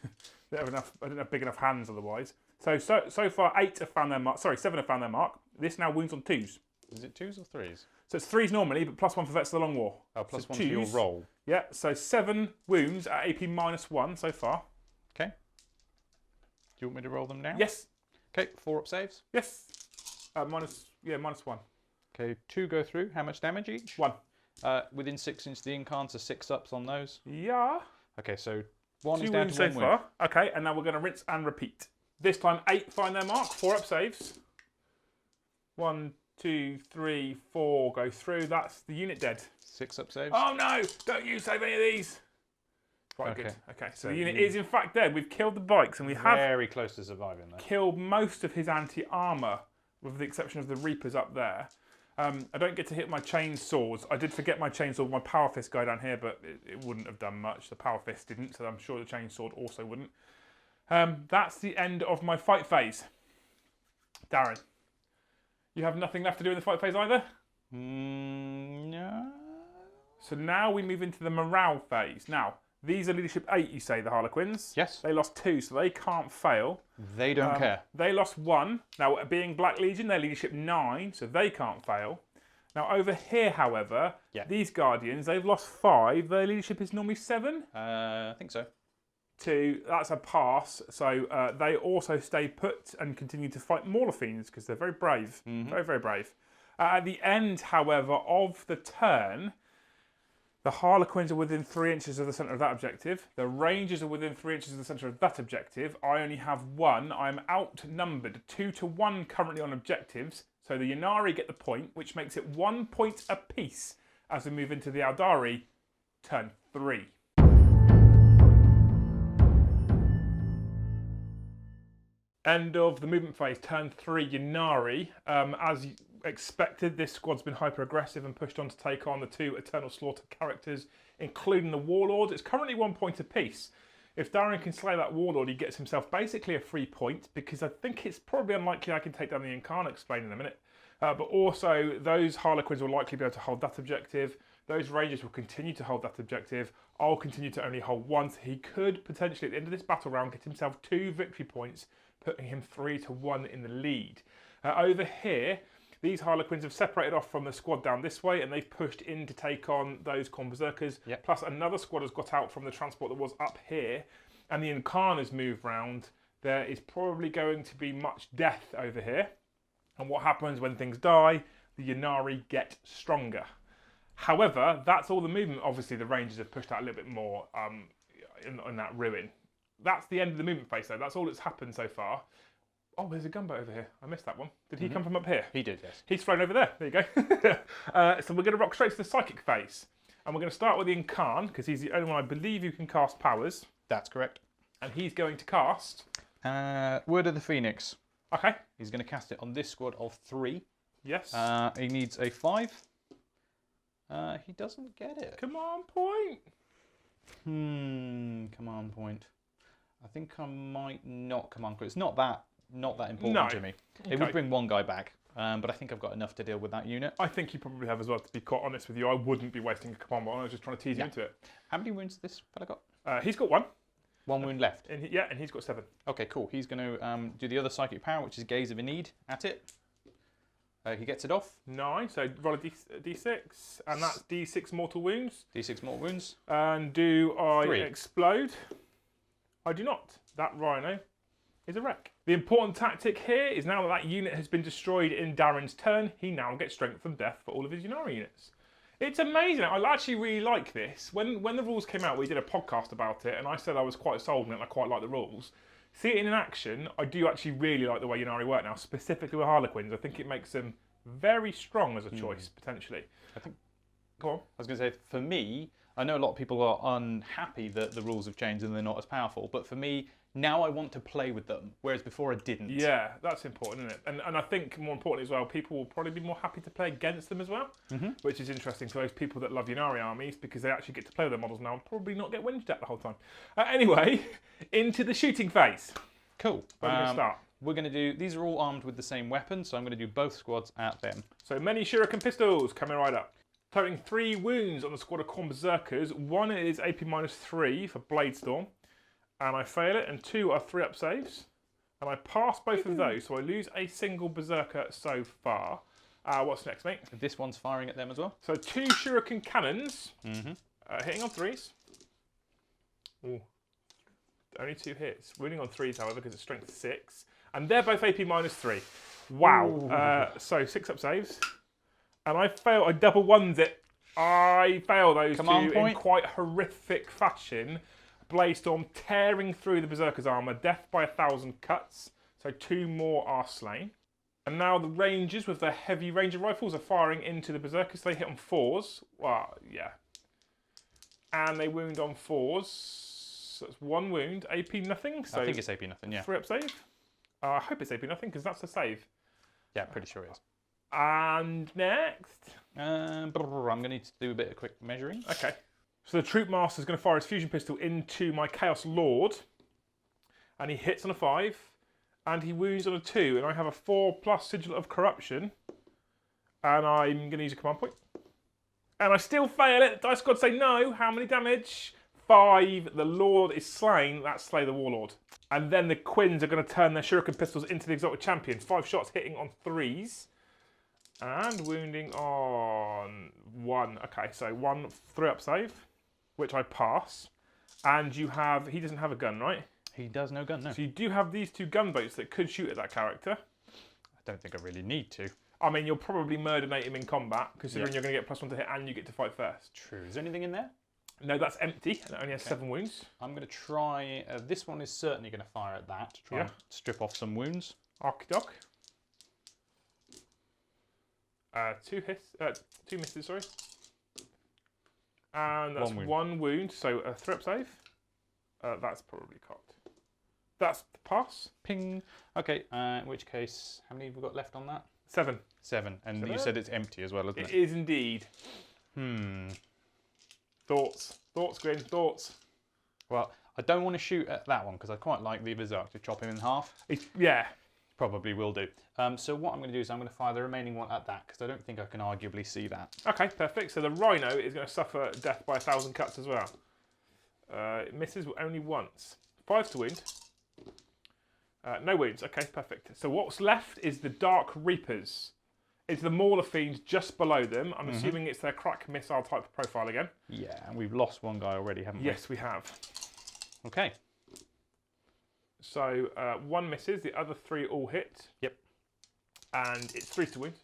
[SPEAKER 1] have big enough hands otherwise. So far 8 have found their mark. Sorry, 7 have found their mark. This now wounds on 2s.
[SPEAKER 2] Is it 2s or 3s?
[SPEAKER 1] So it's 3s normally, but +1 for Vets of the Long War.
[SPEAKER 2] Oh, +1
[SPEAKER 1] so
[SPEAKER 2] for your roll.
[SPEAKER 1] Yeah, so 7 wounds at AP -1 so far.
[SPEAKER 2] Okay. Do you want me to roll them now?
[SPEAKER 1] Yes.
[SPEAKER 2] Okay, 4 up saves.
[SPEAKER 1] Yes. -1.
[SPEAKER 2] Okay, 2 go through. How much damage each?
[SPEAKER 1] 1.
[SPEAKER 2] Within 6 inches of the incarns, so 6 ups on those.
[SPEAKER 1] Yeah.
[SPEAKER 2] Okay, so 1 is
[SPEAKER 1] 2
[SPEAKER 2] down
[SPEAKER 1] wounds
[SPEAKER 2] to 1
[SPEAKER 1] so
[SPEAKER 2] wound.
[SPEAKER 1] far. Okay, and now we're going to rinse and repeat. This time 8 find their mark, 4 up saves. 1, 2, 3, 4 go through. That's the unit dead.
[SPEAKER 2] 6 up saves.
[SPEAKER 1] Oh no! Don't you save any of these. Right,
[SPEAKER 2] Okay.
[SPEAKER 1] good. Okay, so
[SPEAKER 2] So
[SPEAKER 1] the unit
[SPEAKER 2] you-
[SPEAKER 1] is in fact dead. We've killed the bikes and we have
[SPEAKER 2] Very close to surviving though.
[SPEAKER 1] killed most of his anti-armour, with the exception of the Reapers up there. I don't get to hit my chainsaws. I did forget my chainsaw with my Power Fist guy down here, but it wouldn't have done much. The Power Fist didn't, so I'm sure the chainsword also wouldn't. That's the end of my fight phase. Darran, you have nothing left to do in the fight phase either?
[SPEAKER 2] No.
[SPEAKER 1] So now we move into the morale phase. Now, these are leadership 8, you say, the Harlequins?
[SPEAKER 2] Yes.
[SPEAKER 1] They lost 2, so they can't fail.
[SPEAKER 2] They don't care.
[SPEAKER 1] They lost 1. Now, being Black Legion, they're leadership 9, so they can't fail. Now, over here, however, these Guardians, they've lost 5. Their leadership is normally 7.
[SPEAKER 2] I think so.
[SPEAKER 1] 2, that's a pass. So they also stay put and continue to fight Mauler Fiends because they're very brave. Very, very brave. At the end, however, of the turn, the Harlequins are within 3 inches of the centre of that objective. The Rangers are within 3 inches of the centre of that objective. I only have 1. I'm outnumbered 2-1 currently on objectives. So the Ynnari get the point, which makes it 1 point apiece as we move into the Aeldari turn 3. End of the movement phase, turn 3, Ynnari. As expected, this squad's been hyper-aggressive and pushed on to take on the 2 Eternal Slaughter characters, including the Warlord. It's currently 1 point apiece. If Darran can slay that Warlord, he gets himself basically a free point, because I think it's probably unlikely I can take down the Incarnate, explain in a minute. But also, those Harlequins will likely be able to hold that objective. Those Rangers will continue to hold that objective. I'll continue to only hold 1, so he could potentially, at the end of this battle round, get himself 2 victory points, putting him 3-1 in the lead. Over here, these Harlequins have separated off from the squad down this way, and they've pushed in to take on those Khorne Berserkers.
[SPEAKER 2] Yep.
[SPEAKER 1] Plus another squad has got out from the transport that was up here, and the Incarna's moved round. There is probably going to be much death over here. And what happens when things die? The Ynnari get stronger. However, that's all the movement. Obviously, the Rangers have pushed out a little bit more in that ruin. That's the end of the movement phase, though. That's all that's happened so far. Oh, there's a gunboat over here. I missed that one. Did he come from up here?
[SPEAKER 2] He did, yes.
[SPEAKER 1] He's flown over there. There you go. So we're going to rock straight to the psychic phase. And we're going to start with the Incarn, because he's the only one I believe who can cast powers.
[SPEAKER 2] That's correct.
[SPEAKER 1] And he's going to cast...
[SPEAKER 2] Word of the Phoenix.
[SPEAKER 1] Okay.
[SPEAKER 2] He's going to cast it on this squad of 3.
[SPEAKER 1] Yes.
[SPEAKER 2] He needs a 5. He doesn't get it.
[SPEAKER 1] Command point.
[SPEAKER 2] Command point. I think I might not command point. It's not that important
[SPEAKER 1] No.
[SPEAKER 2] to me.
[SPEAKER 1] Okay.
[SPEAKER 2] It would bring 1 guy back, but I think I've got enough to deal with that unit.
[SPEAKER 1] I think you probably have as well, to be quite honest with you. I wouldn't be wasting a command point. I was just trying to tease you into it.
[SPEAKER 2] How many wounds has this fella got?
[SPEAKER 1] He's got 1.
[SPEAKER 2] 1 wound left.
[SPEAKER 1] And he's got 7.
[SPEAKER 2] Okay, cool. He's going to do the other psychic power, which is Gaze of a Need at it. He gets it off.
[SPEAKER 1] 9, so roll a d6, and that's d6 mortal wounds.
[SPEAKER 2] D6 mortal wounds.
[SPEAKER 1] And do I
[SPEAKER 2] 3.
[SPEAKER 1] explode? I do not. That Rhino is a wreck. The important tactic here is now that unit has been destroyed in Darran's turn, he now gets strength from death for all of his Unary units. It's amazing. I actually really like this. When the rules came out, we did a podcast about it, and I said I was quite sold on it and I quite like the rules. See it in action, I do actually really like the way Unary work now, specifically with Harlequins. I think it makes them very strong as a choice, potentially.
[SPEAKER 2] I think.
[SPEAKER 1] Go on.
[SPEAKER 2] I was going to say, for me, I know a lot of people are unhappy that the rules have changed and they're not as powerful, but for me, now I want to play with them, whereas before I didn't.
[SPEAKER 1] Yeah, that's important, isn't it? And I think more importantly as well, people will probably be more happy to play against them as well, which is interesting to those people that love Unary armies because they actually get to play with their models now and probably not get whinged at the whole time. Anyway, into the shooting phase.
[SPEAKER 2] Cool.
[SPEAKER 1] Where are we going to start?
[SPEAKER 2] We're going to do, these are all armed with the same weapon, so I'm going to do both squads at them.
[SPEAKER 1] So many shuriken pistols coming right up. Totaling 3 wounds on the squad of Khorne Berserkers. 1 is AP -3 for Bladestorm. And I fail it, and 2 are 3-up saves. And I pass both of those, so I lose a single Berserker so far. What's next, mate?
[SPEAKER 2] This one's firing at them as well.
[SPEAKER 1] So 2 shuriken cannons, hitting on 3s. Ooh. Only 2 hits. Wounding on 3s, however, because it's strength 6. And they're both AP -3. Wow. So 6-up saves. And I fail, I double ones it. I fail those
[SPEAKER 2] Command
[SPEAKER 1] 2
[SPEAKER 2] point.
[SPEAKER 1] in quite horrific fashion. Bladestorm tearing through the Berserker's armour, death by 1,000 cuts. So 2 more are slain. And now the Rangers with their heavy Ranger rifles are firing into the Berserkers. They hit on 4s. Well, yeah. And they wound on 4s. So that's 1 wound. AP nothing. So
[SPEAKER 2] I think it's AP nothing, yeah.
[SPEAKER 1] 3-up save. I hope it's AP nothing because that's a save.
[SPEAKER 2] Yeah, pretty sure it is.
[SPEAKER 1] And next.
[SPEAKER 2] I'm going to need to do a bit of quick measuring.
[SPEAKER 1] Okay. So the Troop Master is going to fire his fusion pistol into my Chaos Lord. And he hits on a 5. And he wounds on a 2. And I have a 4+ Sigil of Corruption. And I'm going to use a command point. And I still fail it. Dice God say no. How many damage? 5. The Lord is slain. That's Slay the Warlord. And then the Quins are going to turn their Shuriken pistols into the Exalted Champion. 5 shots hitting on 3s. And wounding on 1. Okay, so 1 3-up save, which I pass. And you have... He doesn't have a gun, right?
[SPEAKER 2] He does no gun, no.
[SPEAKER 1] So you do have these 2 gunboats that could shoot at that character.
[SPEAKER 2] I don't think I really need to.
[SPEAKER 1] I mean, you'll probably murder-nate him in combat, considering you're going to get +1 to hit and you get to fight first.
[SPEAKER 2] True. Is there anything in there?
[SPEAKER 1] No, that's empty, and it only has 7 wounds.
[SPEAKER 2] I'm going to try... this one is certainly going to fire at that, to try and strip off some wounds.
[SPEAKER 1] Arkidoc. 2 misses, sorry. And that's 1 wound, so a 3-up save. That's probably cocked. That's the pass.
[SPEAKER 2] Ping. Okay, in which case, how many have we got left on that?
[SPEAKER 1] 7.
[SPEAKER 2] 7. And you said it's empty as well, isn't it?
[SPEAKER 1] It is indeed. Thoughts? Thoughts, Grin? Thoughts?
[SPEAKER 2] Well, I don't want to shoot at that one because I quite like the Berserk to chop him in half.
[SPEAKER 1] Yeah.
[SPEAKER 2] Probably will do. So what I'm going to do is I'm going to fire the remaining one at that because I don't think I can arguably see that.
[SPEAKER 1] Okay, perfect. So the Rhino is going to suffer death by 1,000 cuts as well. It misses only once. 5 to wound. No wounds. Okay, perfect. So what's left is the Dark Reapers. It's the Mauler Fiends just below them. I'm assuming it's their crack missile type profile again.
[SPEAKER 2] Yeah, and we've lost one guy already, haven't we?
[SPEAKER 1] Yes, we have.
[SPEAKER 2] Okay.
[SPEAKER 1] So 1 misses, the other 3 all hit.
[SPEAKER 2] Yep.
[SPEAKER 1] And it's 3 to wound.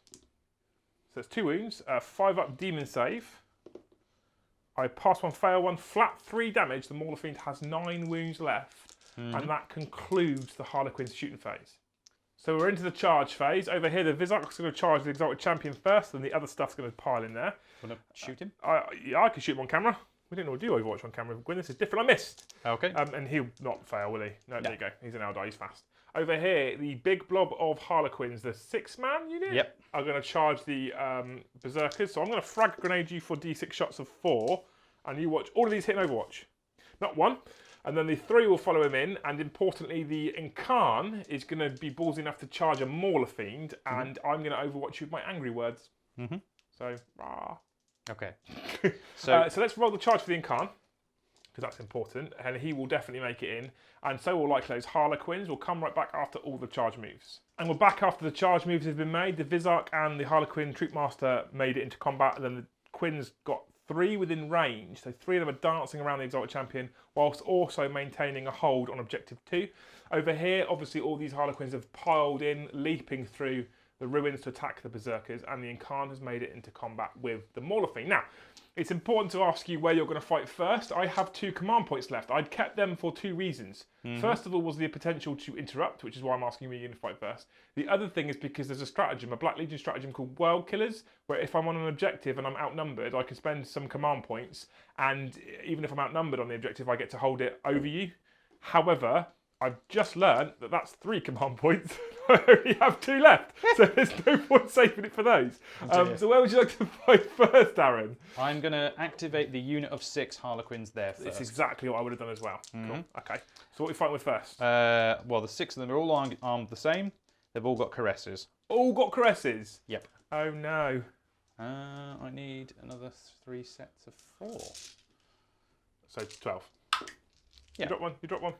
[SPEAKER 1] So it's 2 wounds, 5-up demon save. I pass 1, fail 1, flat 3 damage. The Mauler Fiend has 9 wounds left. And that concludes the Harlequin's shooting phase. So we're into the charge phase. Over here, the Vizark's going to charge the Exalted Champion first, and the other stuff's going to pile in there.
[SPEAKER 2] Want to shoot him?
[SPEAKER 1] Yeah, I can shoot him on camera. We don't normally do Overwatch on camera. Gwyn, this is different. I missed.
[SPEAKER 2] Okay.
[SPEAKER 1] And he'll not fail, will he? No, there you go. He's an Eldar. He's fast. Over here, the big blob of Harlequins, the 6-man unit, are going to charge the Berserkers. So I'm going to frag grenade you for D6 shots of 4, and you watch all of these hit in Overwatch. Not 1. And then the 3 will follow him in, and importantly, the Incarn is going to be ballsy enough to charge a Mauler Fiend, and I'm going to overwatch you with my angry words. So,
[SPEAKER 2] Okay.
[SPEAKER 1] so let's roll the charge for the Incarn, because that's important, and he will definitely make it in, and so will likely those Harlequins. Will come right back after all the charge moves. And we're back after the charge moves have been made. The Vizark and the Harlequin Troopmaster made it into combat, and then the Quins got 3 within range, so 3 of them are dancing around the Exalted Champion whilst also maintaining a hold on Objective 2. Over here, obviously all these Harlequins have piled in, leaping through the ruins to attack the Berserkers, and the Incarn has made it into combat with the Mauler Fiend. Now, it's important to ask you where you're going to fight first. I have 2 command points left. I'd kept them for 2 reasons. First of all was the potential to interrupt, which is why I'm asking you where you're going to fight first. The other thing is because there's a stratagem, a Black Legion stratagem called World Killers, where if I'm on an objective and I'm outnumbered, I can spend some command points, and even if I'm outnumbered on the objective, I get to hold it over you. However, I've just learned that that's 3 command points. I only have 2 left, so there's no point saving it for those. So where would you like to fight first, Darran?
[SPEAKER 2] I'm going to activate the unit of 6 Harlequins there first.
[SPEAKER 1] That's exactly what I would have done as well. Cool. Okay. So what are we fighting with first?
[SPEAKER 2] Well, the 6 of them are all armed the same. They've all got caresses.
[SPEAKER 1] All got caresses?
[SPEAKER 2] Yep.
[SPEAKER 1] Oh no.
[SPEAKER 2] I need another 3 sets of 4.
[SPEAKER 1] So 12.
[SPEAKER 2] Yeah.
[SPEAKER 1] You drop one.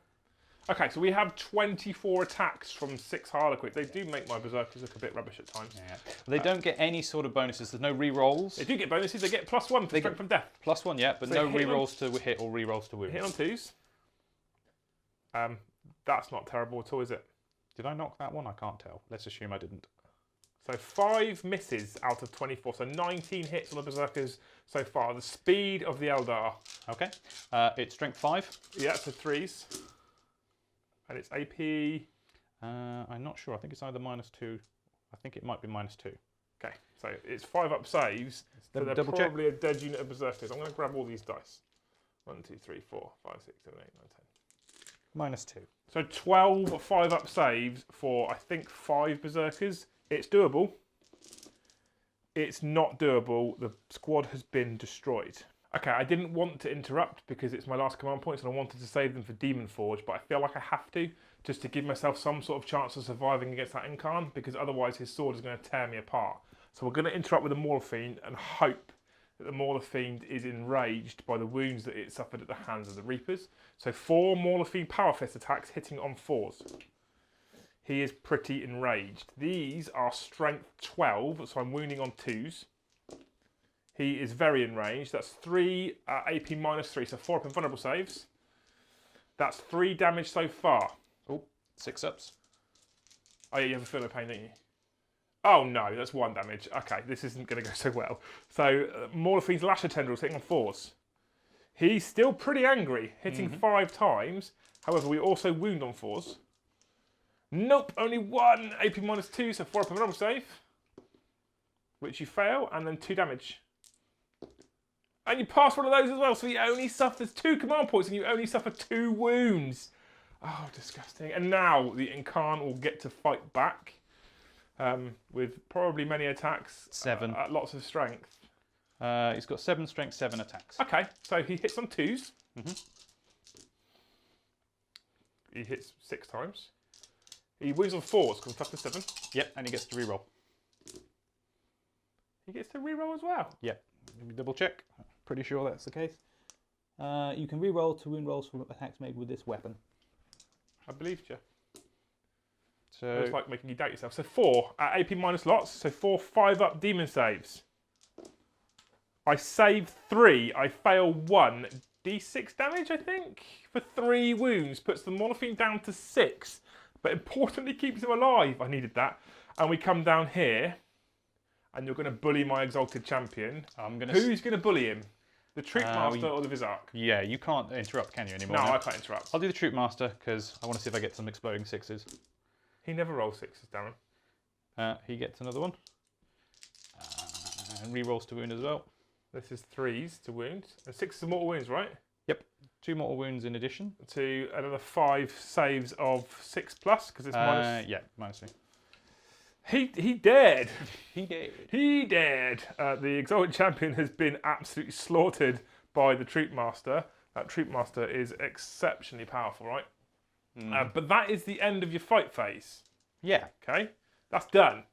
[SPEAKER 1] Okay, so we have 24 attacks from 6 Harlequins. They do make my Berserkers look a bit rubbish at times.
[SPEAKER 2] Yeah. They don't get any sort of bonuses. There's no re-rolls.
[SPEAKER 1] They do get bonuses. They get +1 for strength from death.
[SPEAKER 2] +1, yeah, but
[SPEAKER 1] So
[SPEAKER 2] no re-rolls to hit or re-rolls to wounds.
[SPEAKER 1] Hit on 2s. That's not terrible at all, is it?
[SPEAKER 2] Did I knock that one? I can't tell. Let's assume I didn't.
[SPEAKER 1] So 5 misses out of 24. So 19 hits on the Berserkers so far. The speed of the Eldar.
[SPEAKER 2] Okay. It's strength 5.
[SPEAKER 1] Yeah, so 3s. And it's AP.
[SPEAKER 2] I'm not sure. I think it's either -2. I think it might be -2.
[SPEAKER 1] Okay, so it's 5-up saves. So they're
[SPEAKER 2] double
[SPEAKER 1] probably a dead unit of Berserkers. I'm going to grab all these dice. 1, 2, 3, 4, 5, 6, 7, 8, 9, 10.
[SPEAKER 2] -2.
[SPEAKER 1] So 12 5-up saves for, I think, 5 Berserkers. It's doable. It's not doable. The squad has been destroyed. Okay, I didn't want to interrupt because it's my last command points and I wanted to save them for Demon Forge, but I feel like I have to, just to give myself some sort of chance of surviving against that Incarn, because otherwise his sword is going to tear me apart. So we're going to interrupt with a Mauler Fiend and hope that the Mauler Fiend is enraged by the wounds that it suffered at the hands of the Reapers. So 4 Mauler Fiend Power Fist attacks hitting on 4s. He is pretty enraged. These are strength 12, so I'm wounding on 2s. He is very enraged. That's 3 AP -3, so 4 up in vulnerable saves. That's 3 damage so far.
[SPEAKER 2] Oh, 6 ups.
[SPEAKER 1] Oh yeah, you have a feel of pain, don't you? Oh no, that's 1 damage. Okay, this isn't going to go so well. So Mauler Fiend's Lasher Tendrils hitting on 4s. He's still pretty angry, hitting 5 times. However, we also wound on 4s. Nope, only 1 AP -2, so 4 up in vulnerable save. Which you fail, and then 2 damage. And you pass one of those as well, so he only suffers 2 command points and you only suffer 2 wounds. Oh, disgusting. And now the Incarn will get to fight back with probably many attacks.
[SPEAKER 2] 7.
[SPEAKER 1] Lots of strength.
[SPEAKER 2] He's got 7 strength, 7 attacks.
[SPEAKER 1] Okay, so he hits on 2s. He hits 6 times. He wounds on 4s because I'm tough to 7.
[SPEAKER 2] Yep, and he gets to reroll.
[SPEAKER 1] He gets to reroll as well.
[SPEAKER 2] Yep. Let me double check. Pretty sure that's the case. You can reroll to wound rolls from attacks made with this weapon.
[SPEAKER 1] I believed you.
[SPEAKER 2] So
[SPEAKER 1] It's like making you doubt yourself. So 4 at AP minus lots. So 4 5-up demon saves. I save 3. I fail 1. D6 damage, I think, for 3 wounds. Puts the Mauler Fiend down to 6. But importantly, keeps him alive. I needed that. And we come down here. And you're going to bully my Exalted Champion. Who's going to bully him? The Troop Master or the Visarch?
[SPEAKER 2] Yeah, you can't interrupt, can you, anymore?
[SPEAKER 1] No,
[SPEAKER 2] now?
[SPEAKER 1] I can't interrupt.
[SPEAKER 2] I'll do the Troop Master, because I want to see if I get some exploding 6s.
[SPEAKER 1] He never rolls 6s, Darran.
[SPEAKER 2] He gets another one. And re-rolls to wound as well.
[SPEAKER 1] This is 3s to wound. And 6 is mortal wounds, right?
[SPEAKER 2] Yep. 2 mortal wounds in addition.
[SPEAKER 1] To another 5 saves of 6+, because it's minus...
[SPEAKER 2] Yeah, -3.
[SPEAKER 1] He dared.
[SPEAKER 2] He did.
[SPEAKER 1] He dared. The Exalted Champion has been absolutely slaughtered by the Troop Master. That Troop Master is exceptionally powerful, right? But that is the end of your fight phase.
[SPEAKER 2] Yeah.
[SPEAKER 1] Okay? That's done.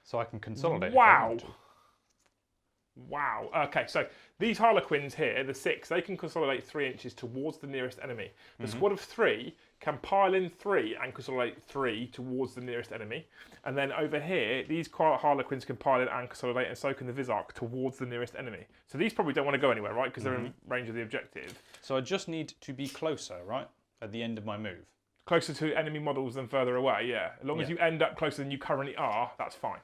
[SPEAKER 2] So I can consolidate.
[SPEAKER 1] Wow. Wow. Okay, so these Harlequins here, the 6, they can consolidate 3 inches towards the nearest enemy. The squad of 3 can pile in 3 and consolidate 3 towards the nearest enemy. And then over here, these Harlequins can pile in and consolidate, and so can the Visarch towards the nearest enemy. So these probably don't want to go anywhere, right? Because they're in range of the objective.
[SPEAKER 2] So I just need to be closer, right? At the end of my move.
[SPEAKER 1] Closer to enemy models than further away, yeah. As long as you end up closer than you currently are, that's fine.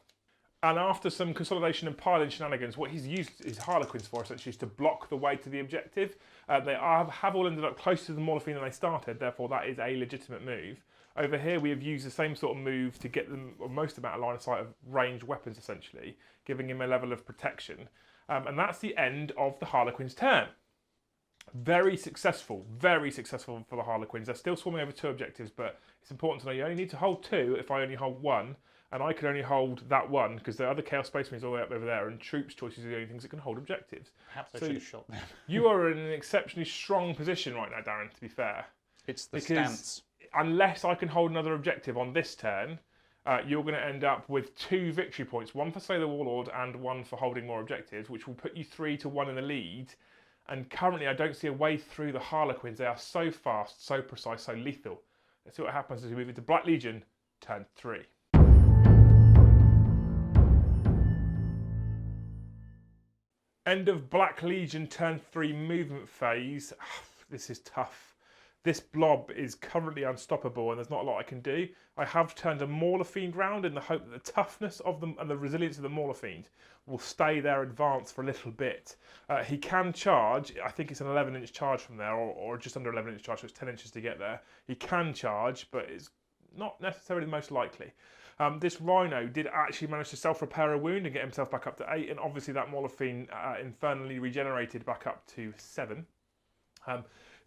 [SPEAKER 1] And after some consolidation and piling shenanigans, what he's used his Harlequins for essentially is to block the way to the objective. They have all ended up closer to the Mauler Fiend than they started, therefore that is a legitimate move. Over here we have used the same sort of move to get them most amount of line of sight of ranged weapons essentially, giving him a level of protection. And that's the end of the Harlequin's turn. Very successful for the Harlequins. They're still swarming over 2 objectives, but it's important to know you only need to hold 2 if I only hold 1. And I can only hold that 1 because the other Chaos Space Marines are all the way up over there, and Troops' choices are the only things that can hold objectives.
[SPEAKER 2] Perhaps I should have shot them.
[SPEAKER 1] You are in an exceptionally strong position right now, Darran, to be fair.
[SPEAKER 2] It's the stance.
[SPEAKER 1] Unless I can hold another objective on this turn, you're going to end up with 2 victory points, 1 for Slay the Warlord and 1 for holding more objectives, which will put you 3-1 in the lead. And currently I don't see a way through the Harlequins. They are so fast, so precise, so lethal. Let's see what happens as we move into Black Legion, turn 3. End of Black Legion, turn 3 movement phase. This is tough. This blob is currently unstoppable and there's not a lot I can do. I have turned a Mauler Fiend round in the hope that the toughness of them and the resilience of the Mauler Fiend will stay their advance for a little bit. He can charge. I think it's an 11-inch charge from there, or just under 11-inch charge, so it's 10 inches to get there. He can charge, but it's not necessarily the most likely. This Rhino did actually manage to self-repair a wound and get himself back up to 8, and obviously that Mauler Fiend infernally regenerated back up to 7.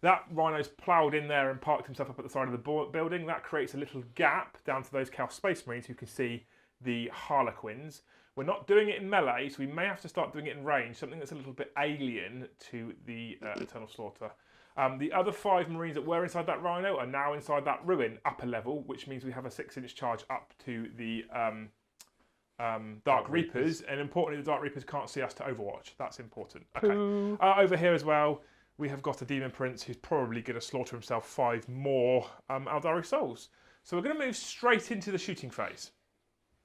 [SPEAKER 1] That Rhino's ploughed in there and parked himself up at the side of the building. That creates a little gap down to those Chaos Space Marines who can see the Harlequins. We're not doing it in melee, so we may have to start doing it in range, something that's a little bit alien to the Eternal Slaughter. The other 5 Marines that were inside that Rhino are now inside that ruin, upper level, which means we have a 6-inch charge up to the Dark Reapers, and importantly, the Dark Reapers can't see us to Overwatch. That's important. Okay. Over here as well, we have got a Demon Prince who's probably going to slaughter himself 5 more Aldari Souls. So we're going to move straight into the shooting phase.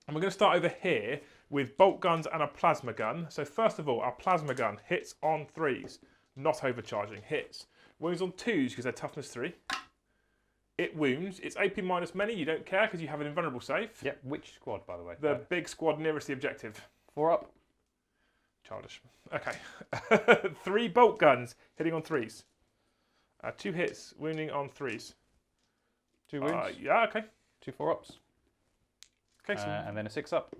[SPEAKER 1] And we're going to start over here with bolt guns and a plasma gun. So first of all, our plasma gun hits on 3s, not overcharging, hits. Wounds on 2s because they're toughness 3. It wounds. It's AP minus many. You don't care because you have an invulnerable save.
[SPEAKER 2] Yep. Which squad, by the way?
[SPEAKER 1] The big squad nearest the objective.
[SPEAKER 2] 4 up.
[SPEAKER 1] Childish. Okay. 3 bolt guns hitting on 3s. 2 hits, wounding on 3s.
[SPEAKER 2] 2 wounds.
[SPEAKER 1] Yeah, okay.
[SPEAKER 2] 2 4-ups.
[SPEAKER 1] Okay, so
[SPEAKER 2] and then a 6 up.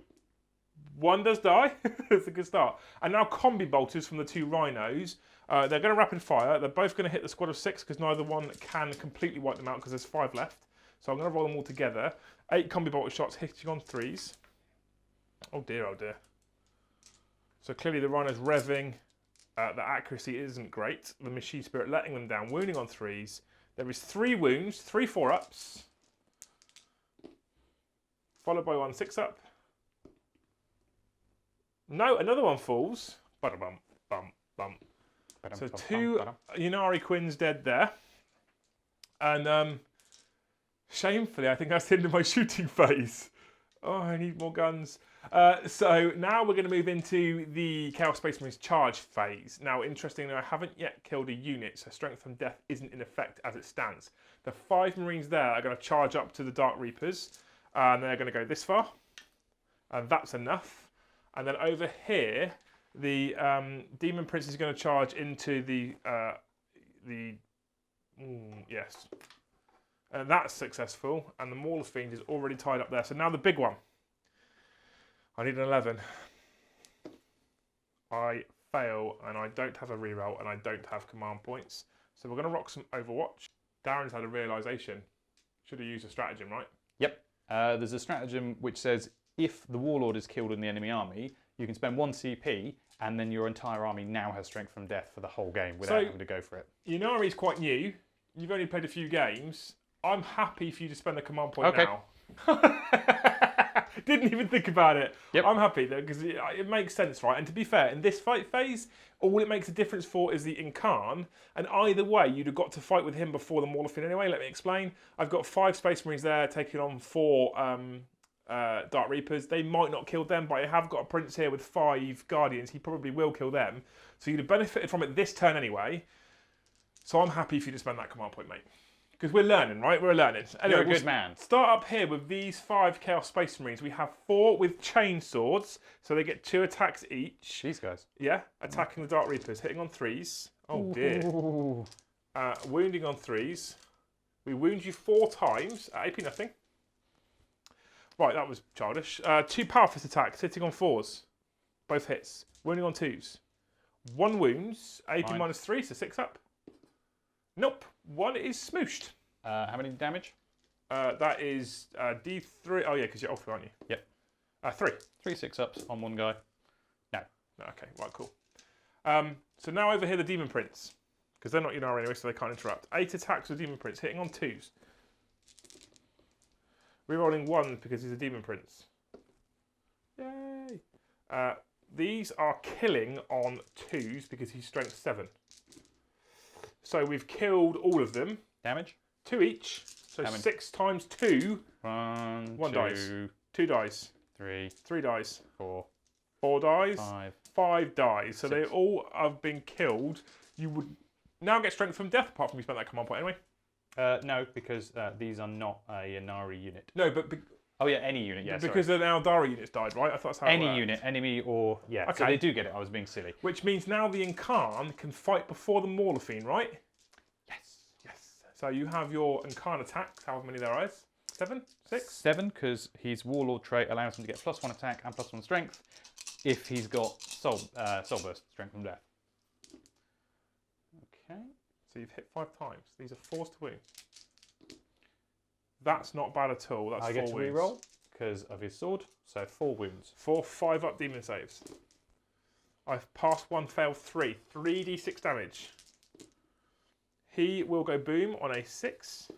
[SPEAKER 1] 1 does die. That's a good start. And now combi bolters from the 2 rhinos. They're going to rapid fire. They're both going to hit the squad of 6 because neither one can completely wipe them out because there's 5 left. So I'm going to roll them all together. 8 combi bolter shots hitting on 3s. Oh dear, oh dear. So clearly the rhino's revving. The accuracy isn't great. The machine spirit letting them down. Wounding on 3s. There is 3 wounds, 3 4-ups. Followed by 1 6-up. No, another one falls. Bum, bum, bum. So 2 Ynnari Quins dead there. And shamefully, I think that's the end of my shooting phase. Oh, I need more guns. So now we're going to move into the Chaos Space Marines charge phase. Now, interestingly, I haven't yet killed a unit, so Strength from Death isn't in effect as it stands. The 5 Marines there are going to charge up to the Dark Reapers, and they're going to go this far, and that's enough. And then over here, the Demon Prince is going to charge into the yes. And that's successful, and the Mauler Fiend is already tied up there. So now the big one. I need an 11. I fail, and I don't have a reroll, and I don't have command points. So we're going to rock some Overwatch. Darren's had a realisation. Should have used a stratagem, right?
[SPEAKER 2] Yep. There's a stratagem which says if the Warlord is killed in the enemy army, you can spend 1 CP, and then your entire army now has Strength from Death for the whole game without having to go for it.
[SPEAKER 1] Ynnari's quite new. You've only played a few games. I'm happy for you to spend a command point now. Didn't even think about it. Yep. I'm happy though because it makes sense, right? And to be fair, in this fight phase, all it makes a difference for is the Incarn. And either way, you'd have got to fight with him before the Mauler Fiend anyway. Let me explain. I've got 5 Space Marines there taking on 4 Dark Reapers. They might not kill them, but I have got a Prince here with 5 Guardians. He probably will kill them. So you'd have benefited from it this turn anyway. So I'm happy for you to spend that command point, mate. Because we're learning, right? We're learning. Anyway,
[SPEAKER 2] You're a good man.
[SPEAKER 1] Start up here with these 5 Chaos Space Marines. We have 4 with chain swords, so they get 2 attacks each.
[SPEAKER 2] These guys.
[SPEAKER 1] Yeah, attacking the Dark Reapers, hitting on 3s. Oh dear. Wounding on 3s. We wound you 4 times at AP nothing. Right, that was childish. 2 Power Fist attacks, hitting on 4s. Both hits. Wounding on 2s. 1 wounds, AP minus 3, so 6 up. Nope, 1 is smooshed.
[SPEAKER 2] How many damage?
[SPEAKER 1] That is D3. Oh yeah, because you're off, aren't you?
[SPEAKER 2] Yep.
[SPEAKER 1] 3.
[SPEAKER 2] 3 6-ups on 1 guy. No.
[SPEAKER 1] Okay, right, cool. So now over here the Demon Prince, because they're not Unary anyway, so they can't interrupt. 8 attacks with Demon Prince, hitting on 2s. Rerolling 1 because he's a Demon Prince. Yay! These are killing on 2s because he's strength 7. So we've killed all of them.
[SPEAKER 2] Damage?
[SPEAKER 1] 2 each. So 6 times 2.
[SPEAKER 2] 1
[SPEAKER 1] dice. 2 dice.
[SPEAKER 2] 3.
[SPEAKER 1] 3 dice.
[SPEAKER 2] 4.
[SPEAKER 1] 4 dice.
[SPEAKER 2] 5.
[SPEAKER 1] 5 dice. So
[SPEAKER 2] 6.
[SPEAKER 1] they all have been killed. You would now get strength from death, apart from you spent that command point anyway.
[SPEAKER 2] No, because these are not a Ynnari unit.
[SPEAKER 1] No, but
[SPEAKER 2] oh yeah, any unit. Yeah,
[SPEAKER 1] because the Aldari units died, right? I thought that's how
[SPEAKER 2] any unit, enemy or yeah. Okay. So they do get it. I was being silly.
[SPEAKER 1] Which means now the Incarn can fight before the Mauler Fiend, right?
[SPEAKER 2] Yes.
[SPEAKER 1] Yes. So you have your Incarn attacks. However many there is. 7, 6.
[SPEAKER 2] 7, because his Warlord trait allows him to get +1 attack and +1 strength if he's got Soul Burst, Strength from Death. Okay.
[SPEAKER 1] So you've hit 5 times. These are forced to wound. That's not bad at all. That's 4 wounds. I get to
[SPEAKER 2] reroll because of his sword, so 4 wounds.
[SPEAKER 1] 4 5-up demon saves. I've passed 1, failed 3. 3d6 damage. He will go boom on a 6.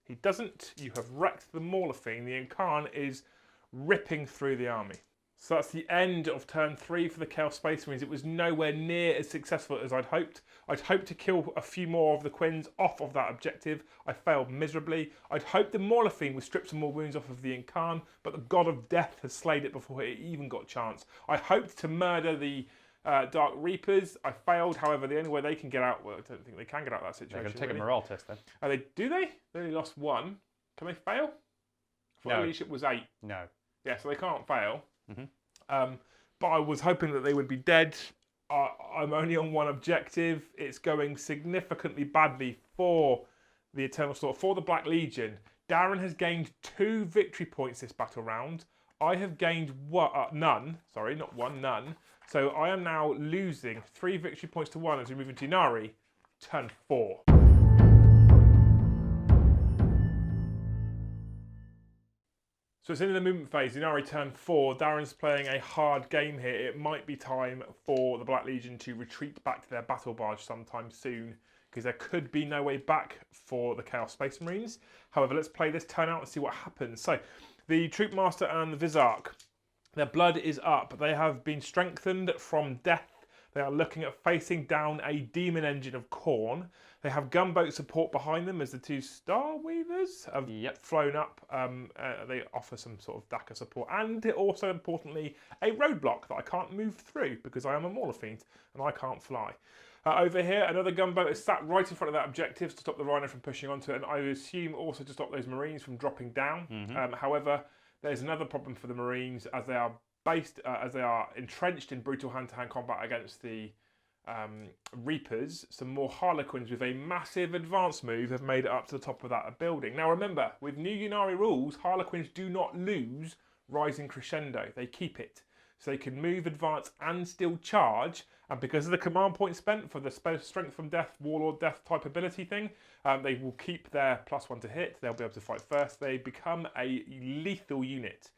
[SPEAKER 1] He doesn't. You have wrecked the Mauler Fiend. The Incarn is ripping through the army. So that's the end of turn 3 for the Chaos Space Marines. It was nowhere near as successful as I'd hoped. I'd hoped to kill a few more of the Quins off of that objective. I failed miserably. I'd hoped the Morlophine would strip some more wounds off of the Incarn, but the God of Death has slayed it before it even got a chance. I hoped to murder the Dark Reapers. I failed. However, the only way they can get out, well, I don't think they can get out of that situation.
[SPEAKER 2] They're going to take a morale test then.
[SPEAKER 1] Do they? They only lost 1. Can they fail? I thought leadership was 8.
[SPEAKER 2] No.
[SPEAKER 1] Yeah, so they can't fail.
[SPEAKER 2] Mm-hmm.
[SPEAKER 1] But I was hoping that they would be dead. I'm only on 1 objective. It's going significantly badly for the Eternal Slaughter, for the Black Legion. Darran has gained 2 victory points this battle round. I have gained none. Sorry, not 1, none. So I am now losing 3 victory points to 1 as we move into Ynnari, turn 4. So it's in the movement phase. Ynnari turn 4. Darran's playing a hard game here. It might be time for the Black Legion to retreat back to their battle barge sometime soon, because there could be no way back for the Chaos Space Marines. However, let's play this turn out and see what happens. So the Troop Master and the Visarch, their blood is up. They have been strengthened from death. They are looking at facing down a demon engine of Khorne. They have gunboat support behind them as the 2 Star Weavers have flown up. They offer some sort of Daka support, and also importantly a roadblock that I can't move through because I am a Morlophine and I can't fly. Over here, another gunboat is sat right in front of that objective to stop the Rhino from pushing onto it, and I assume also to stop those Marines from dropping down.
[SPEAKER 2] Mm-hmm.
[SPEAKER 1] However, there's another problem for the Marines as they are entrenched in brutal hand-to-hand combat against the Reapers. Some more Harlequins with a massive advance move have made it up to the top of that building. Now remember, with new Unary rules, Harlequins do not lose Rising Crescendo. They keep it. So they can move, advance and still charge. And because of the command point spent for the Strength from Death, Warlord Death type ability thing, they will keep their +1 to hit. They'll be able to fight first. They become a lethal unit.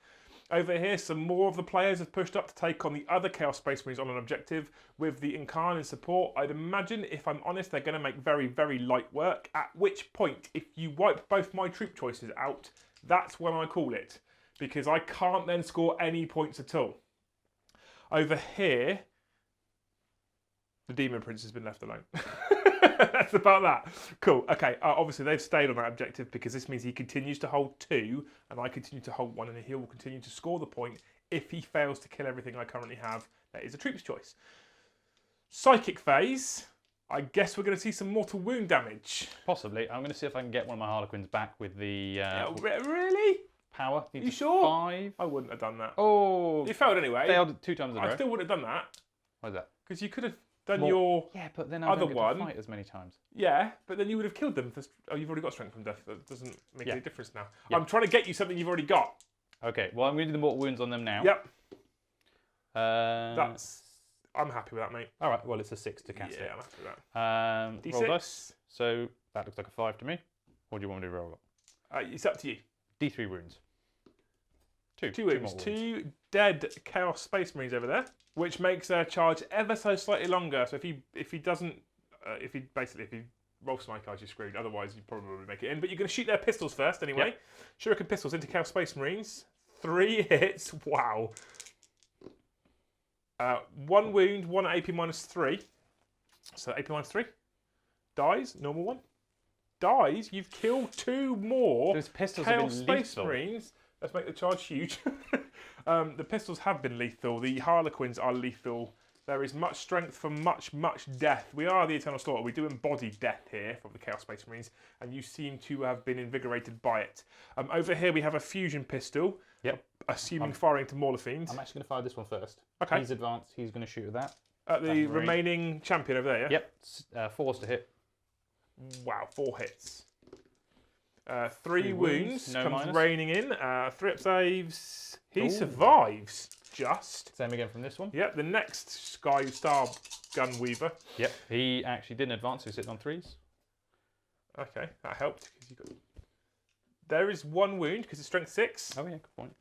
[SPEAKER 1] Over here, some more of the players have pushed up to take on the other Chaos Space Marines on an objective with the Incarn in support. I'd imagine, if I'm honest, they're going to make very, very light work, at which point, if you wipe both my troop choices out, that's when I call it, because I can't then score any points at all. Over here, the Demon Prince has been left alone. That's about that. Cool. Okay. Obviously, they've stayed on that objective because this means he continues to hold 2 and I continue to hold 1, and he will continue to score the point if he fails to kill everything I currently have. That is a troop's choice. Psychic phase. I guess we're going to see some mortal wound damage.
[SPEAKER 2] Possibly. I'm going to see if I can get one of my Harlequins back with the...
[SPEAKER 1] really?
[SPEAKER 2] Power.
[SPEAKER 1] Are you sure?
[SPEAKER 2] 5.
[SPEAKER 1] I wouldn't have done that.
[SPEAKER 2] Oh.
[SPEAKER 1] You failed anyway.
[SPEAKER 2] Failed 2 times in a row.
[SPEAKER 1] I still wouldn't have done that.
[SPEAKER 2] Why is that?
[SPEAKER 1] Because you could have done your
[SPEAKER 2] but then I
[SPEAKER 1] other
[SPEAKER 2] don't get
[SPEAKER 1] one.
[SPEAKER 2] to fight as many times.
[SPEAKER 1] Yeah, but then you would have killed them. You've already got Strength from Death. That doesn't make any difference now.
[SPEAKER 2] Yeah.
[SPEAKER 1] I'm trying to get you something you've already got.
[SPEAKER 2] Okay, well, I'm going to do the mortal wounds on them now.
[SPEAKER 1] Yep. I'm happy with that, mate.
[SPEAKER 2] All right, well, it's a 6 to cast it.
[SPEAKER 1] Yeah, I'm happy with that.
[SPEAKER 2] D6. Roll dice. So that looks like a 5 to me. Or do you want me to roll it?
[SPEAKER 1] It's up to you.
[SPEAKER 2] D3 wounds.
[SPEAKER 1] 2 wounds. 2 dead Chaos Space Marines over there, which makes their charge ever so slightly longer. So if he rolls some cards, you're screwed. Otherwise, you probably would make it in. But you're going to shoot their pistols first anyway. Yep. Shuriken pistols into Chaos Space Marines. 3 hits. Wow. 1 wound, 1 AP -3. So AP -3. Dies. Normal 1. Dies. You've killed 2 more
[SPEAKER 2] Those pistols
[SPEAKER 1] Chaos
[SPEAKER 2] have been
[SPEAKER 1] Space
[SPEAKER 2] lethal.
[SPEAKER 1] Marines. Let's make the charge huge. The pistols have been lethal. The Harlequins are lethal. There is much strength for much, much death. We are the Eternal Slaughter. We do embody death here from the Chaos Space Marines, and you seem to have been invigorated by it. Over here we have a fusion pistol.
[SPEAKER 2] Yep.
[SPEAKER 1] Assuming firing to Morlophines.
[SPEAKER 2] I'm actually going to fire this one first.
[SPEAKER 1] Okay.
[SPEAKER 2] He's advanced. He's going to shoot at that.
[SPEAKER 1] At the remaining champion over there, yeah?
[SPEAKER 2] Yep. 4s to hit.
[SPEAKER 1] Wow, 4 hits. 3 wounds.
[SPEAKER 2] No
[SPEAKER 1] comes
[SPEAKER 2] minus.
[SPEAKER 1] raining in. 3 up saves. He survives. Just.
[SPEAKER 2] Same again from this one.
[SPEAKER 1] Yep, the next Star Gun Weaver.
[SPEAKER 2] Yep. He actually didn't advance. He's sitting on 3s.
[SPEAKER 1] Okay, that helped. There is 1 wound because it's strength 6.
[SPEAKER 2] Oh yeah, good point.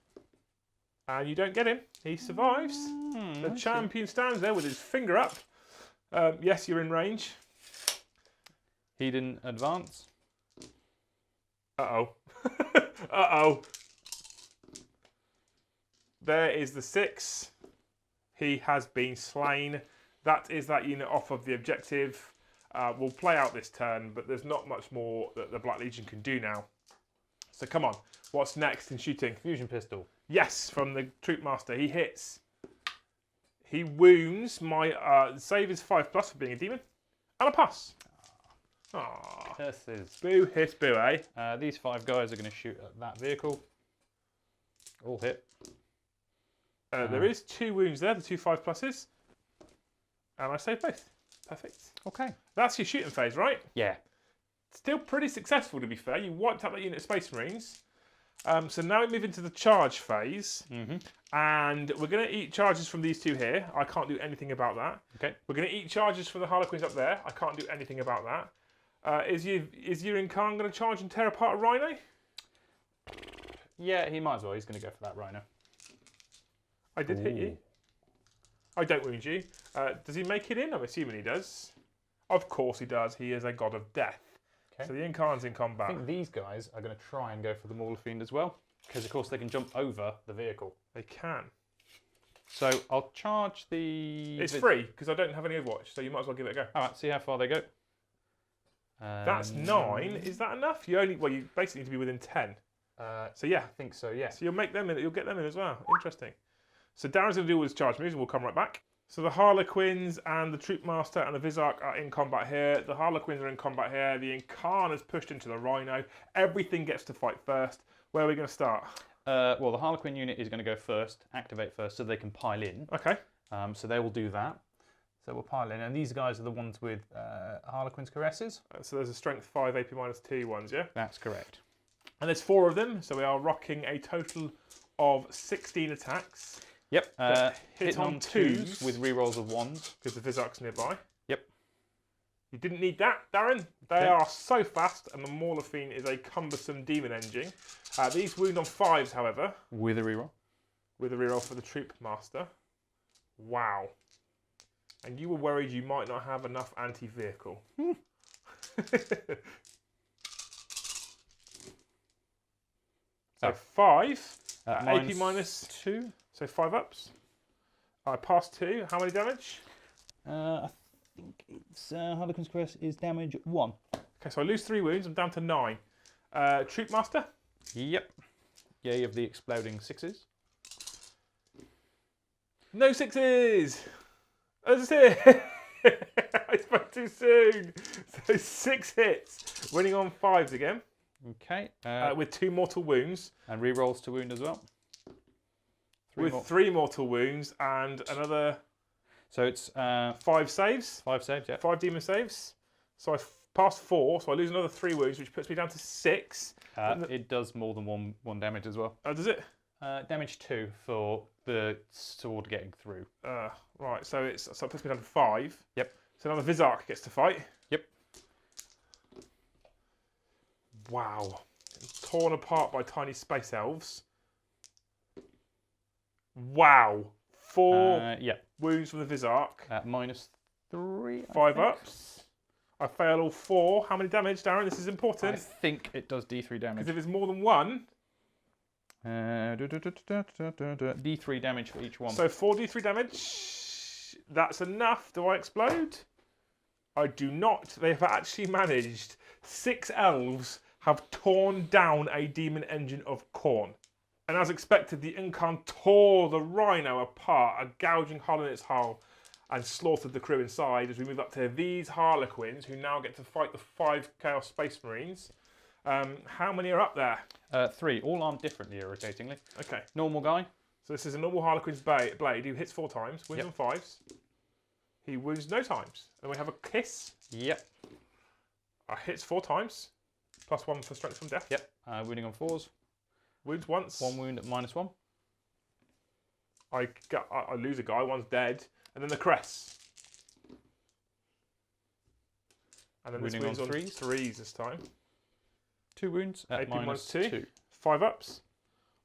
[SPEAKER 1] And you don't get him. He survives. The champion stands there with his finger up. Yes, you're in range.
[SPEAKER 2] He didn't advance.
[SPEAKER 1] Uh-oh. Uh-oh. there is the 6. He has been slain. That is that unit off of the objective. We'll play out this turn, but there's not much more that the Black Legion can do now. So come on, what's next in shooting?
[SPEAKER 2] Fusion pistol.
[SPEAKER 1] Yes, from the Troop Master. He hits. He wounds. My save is 5+ for being a demon. And a pass. Aww.
[SPEAKER 2] Curses.
[SPEAKER 1] Boo, hiss, boo, eh?
[SPEAKER 2] These 5 guys are going to shoot at that vehicle. All hit.
[SPEAKER 1] There is 2 wounds there, the 2 5+s. And I save both. Perfect.
[SPEAKER 2] Okay.
[SPEAKER 1] That's your shooting phase, right?
[SPEAKER 2] Yeah.
[SPEAKER 1] Still pretty successful, to be fair. You wiped out that unit of Space Marines. So now we move into the charge phase. And we're going to eat charges from these 2 here. I can't do anything about that.
[SPEAKER 2] Okay.
[SPEAKER 1] We're going to eat charges from the Harlequins up there. I can't do anything about that. Is Yurin Khan going to charge and tear apart a Rhino?
[SPEAKER 2] Yeah, he might as well. He's going to go for that Rhino.
[SPEAKER 1] I did hit you. I don't wound you. Does he make it in? I'm assuming he does. Of course he does. He is a god of death. Okay. So the Incarn's in combat.
[SPEAKER 2] I think these guys are going to try and go for the Mauler Fiend as well. Because, of course, they can jump over the vehicle.
[SPEAKER 1] They can.
[SPEAKER 2] So I'll charge the...
[SPEAKER 1] It's free, because I don't have any Overwatch, so you might as well give it a go.
[SPEAKER 2] All right, see how far they go.
[SPEAKER 1] That's 9. Is that enough? You basically need to be within 10. So yeah.
[SPEAKER 2] I think so, yeah.
[SPEAKER 1] So you'll make them in. You'll get them in as well. Interesting. So Darren's going to do all his charge moves, and we'll come right back. So the Harlequins and the Troop Master and the Vizark are in combat here. The Harlequins are in combat here. The Incarn is pushed into the Rhino. Everything gets to fight first. Where are we going to start?
[SPEAKER 2] Well, the Harlequin unit is going to go first, activate first, so they can pile in.
[SPEAKER 1] Okay.
[SPEAKER 2] So they will do that. So we'll pile in. And these guys are the ones with Harlequin's Caresses.
[SPEAKER 1] So there's a strength 5, AP -2 ones, yeah?
[SPEAKER 2] That's correct.
[SPEAKER 1] And there's 4 of them, so we are rocking a total of 16 attacks.
[SPEAKER 2] Yep.
[SPEAKER 1] Hit on 2s
[SPEAKER 2] with rerolls of 1s.
[SPEAKER 1] Because the Vizark's nearby.
[SPEAKER 2] Yep.
[SPEAKER 1] You didn't need that, Darren. They are so fast, and the Mauler Fiend is a cumbersome demon engine. These wound on 5s, however.
[SPEAKER 2] With a reroll.
[SPEAKER 1] With a reroll for the Troop Master. Wow. And you were worried you might not have enough anti-vehicle. So 5. AP -2. So 5 ups. I passed 2. How many damage?
[SPEAKER 2] I think it's Harlequin's Caress is damage 1.
[SPEAKER 1] Okay, so I lose 3 wounds. I'm down to 9. Troop Master?
[SPEAKER 2] Yep. Yay of the exploding 6s.
[SPEAKER 1] No 6s! That's it! I spoke too soon. So 6 hits. Winning on 5s again.
[SPEAKER 2] Okay.
[SPEAKER 1] With 2 mortal wounds.
[SPEAKER 2] And rerolls to wound as well.
[SPEAKER 1] 3 mortal wounds and another...
[SPEAKER 2] So it's...
[SPEAKER 1] 5 saves.
[SPEAKER 2] 5 saves, yeah.
[SPEAKER 1] 5 demon saves. So I passed 4, so I lose another 3 wounds, which puts me down to 6.
[SPEAKER 2] It does more than one damage as well.
[SPEAKER 1] Oh, does it?
[SPEAKER 2] Damage 2 for the sword getting through.
[SPEAKER 1] Right, so it puts me down to 5.
[SPEAKER 2] Yep.
[SPEAKER 1] So now the Vizark gets to fight.
[SPEAKER 2] Yep.
[SPEAKER 1] Wow. Torn apart by tiny space elves. Wow. 4 wounds from the Vizark.
[SPEAKER 2] -3.
[SPEAKER 1] 5 ups. I fail all 4. How many damage, Darren? This is important.
[SPEAKER 2] I think it does D3 damage.
[SPEAKER 1] Because if it's more than 1...
[SPEAKER 2] D3 damage for each one.
[SPEAKER 1] So 4 D3 damage. That's enough. Do I explode? I do not. They have actually managed. 6 elves have torn down a demon engine of Khorne. And as expected, the Incarn tore the Rhino apart, a gouging hole in its hull, and slaughtered the crew inside as we move up to these Harlequins, who now get to fight the 5 Chaos Space Marines. How many are up there?
[SPEAKER 2] 3, all armed differently, irritatingly.
[SPEAKER 1] Okay.
[SPEAKER 2] Normal guy.
[SPEAKER 1] So this is a normal Harlequin's blade who hits 4 times, wounds on 5s. He wounds no times. And we have a kiss.
[SPEAKER 2] Yep.
[SPEAKER 1] Hits 4 times, +1 for strength from death.
[SPEAKER 2] Yep. Wounding on 4s.
[SPEAKER 1] Wounds once.
[SPEAKER 2] 1 wound at -1.
[SPEAKER 1] I lose a guy, 1's dead. And then the crest. And then
[SPEAKER 2] wounding
[SPEAKER 1] this wounds
[SPEAKER 2] on
[SPEAKER 1] on
[SPEAKER 2] 3s.
[SPEAKER 1] 3s this time.
[SPEAKER 2] 2 wounds at -2.
[SPEAKER 1] 5 ups.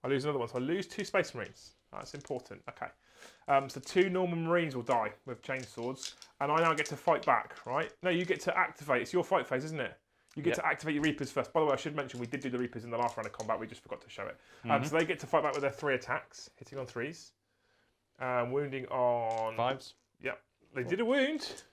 [SPEAKER 1] I lose another one, so I lose 2 Space Marines. That's important. Okay. So 2 normal Marines will die with chainswords, and I now get to fight back, right? No, you get to activate. It's your fight phase, isn't it? You get to activate your Reapers first. By the way, I should mention we did do the Reapers in the last round of combat. We just forgot to show it. So they get to fight back with their 3 attacks, hitting on 3s. Wounding on...
[SPEAKER 2] 5s.
[SPEAKER 1] Yep. They did a wound.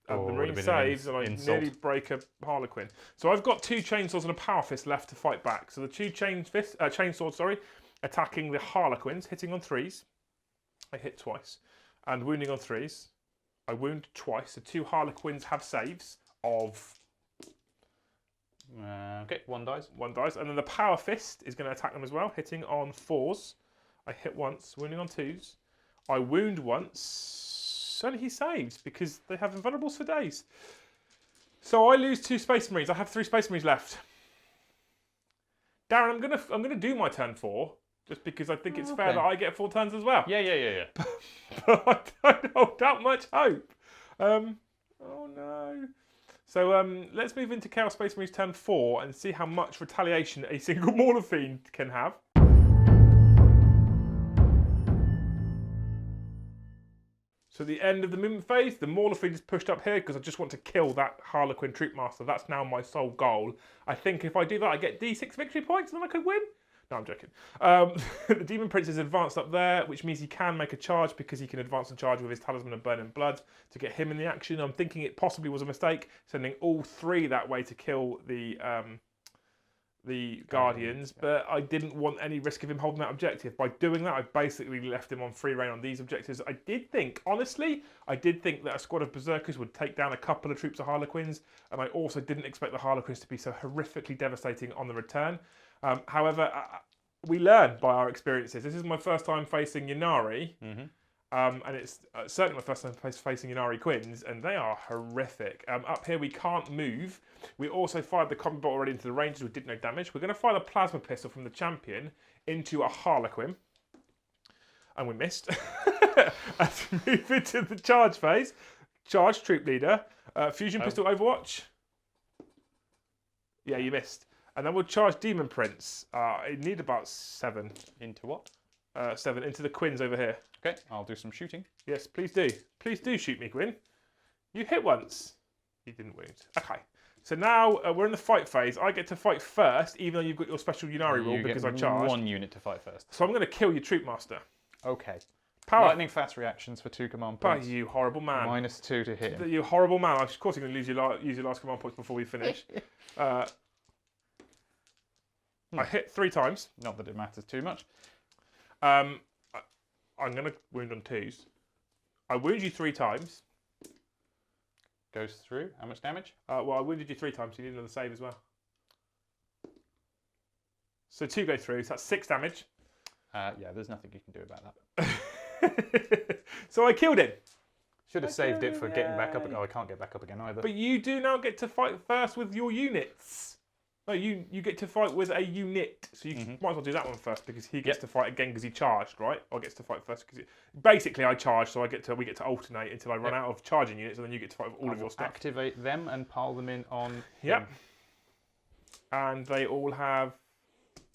[SPEAKER 1] And the
[SPEAKER 2] would
[SPEAKER 1] Marine
[SPEAKER 2] have been
[SPEAKER 1] saves,
[SPEAKER 2] an
[SPEAKER 1] and I
[SPEAKER 2] insult.
[SPEAKER 1] nearly break a Harlequin. So I've got 2 Chainswords and a Power Fist left to fight back. So the 2 Chainswords, attacking the Harlequins, hitting on 3s. I hit twice. And wounding on 3s. I wound twice. The 2 Harlequins have saves of...
[SPEAKER 2] Okay, 1 dies.
[SPEAKER 1] 1 dice. And then the Power Fist is going to attack them as well, hitting on 4s. I hit once, wounding on 2s. I wound once. And he saves because they have invulnerables for days. So I lose 2 Space Marines. I have 3 Space Marines left. Darran, I'm gonna do my turn 4 just because I think it's fair that I get 4 turns as well.
[SPEAKER 2] Yeah.
[SPEAKER 1] But I don't hold out much hope. Oh no. So let's move into Chaos Space Marines turn 4 and see how much retaliation a single Mauler Fiend can have. So at the end of the movement phase, the Mauler Fiend is pushed up here because I just want to kill that Harlequin Troopmaster. That's now my sole goal. I think if I do that, I get D6 victory points and then I could win. No, I'm joking. The Demon Prince is advanced up there, which means he can make a charge because he can advance and charge with his Talisman of Burning Blood to get him in the action. I'm thinking it possibly was a mistake, sending all 3 that way to kill the Guardians, but I didn't want any risk of him holding that objective. By doing that, I basically left him on free reign on these objectives. I did think that a squad of Berserkers would take down a couple of troops of Harlequins, and I also didn't expect the Harlequins to be so horrifically devastating on the return. However, we learn by our experiences. This is my first time facing Ynnari, and it's certainly my first time facing Unary Quins, and they are horrific. Up here we can't move. We also fired the combat bolt already into the Rangers, we did no damage. We're going to fire the Plasma Pistol from the Champion into a Harlequin, and we missed. As we move into the charge phase, charge Troop Leader, Fusion Pistol Overwatch. Yeah, you missed. And then we'll charge Demon Prince. I need about 7.
[SPEAKER 2] Into what?
[SPEAKER 1] 7 into the Quins over here.
[SPEAKER 2] Okay, I'll do some shooting.
[SPEAKER 1] Yes, please do. Please do shoot me, Gwyn. You hit once. You didn't wound. Okay. So now we're in the fight phase. I get to fight first, even though you've got your special Unary rule because I charged.
[SPEAKER 2] 1 unit to fight first.
[SPEAKER 1] So I'm going to kill your Troopmaster.
[SPEAKER 2] Okay.
[SPEAKER 1] Power.
[SPEAKER 2] Lightning fast reactions for 2 command points.
[SPEAKER 1] Oh, you horrible man.
[SPEAKER 2] -2 to hit him.
[SPEAKER 1] You horrible man. Of course you're going to use your last command points before we finish. I hit 3 times.
[SPEAKER 2] Not that it matters too much.
[SPEAKER 1] I'm going to wound on 2s. I wound you 3 times.
[SPEAKER 2] Goes through. How much damage?
[SPEAKER 1] Well, I wounded you 3 times, so you need another save as well. So 2 go through, so that's 6 damage.
[SPEAKER 2] Yeah, there's nothing you can do about that.
[SPEAKER 1] So I killed him.
[SPEAKER 2] Should have saved it for getting back up. Oh, I can't get back up again either.
[SPEAKER 1] But you do now get to fight first with your units. No, you get to fight with a unit. So you might as well do that one first because he gets to fight again because he charged, right? Or gets to fight first because basically I charged, so we get to alternate until I run out of charging units, and then you get to fight with all of your stuff.
[SPEAKER 2] Activate them and pile them in on.
[SPEAKER 1] Yep. And they all have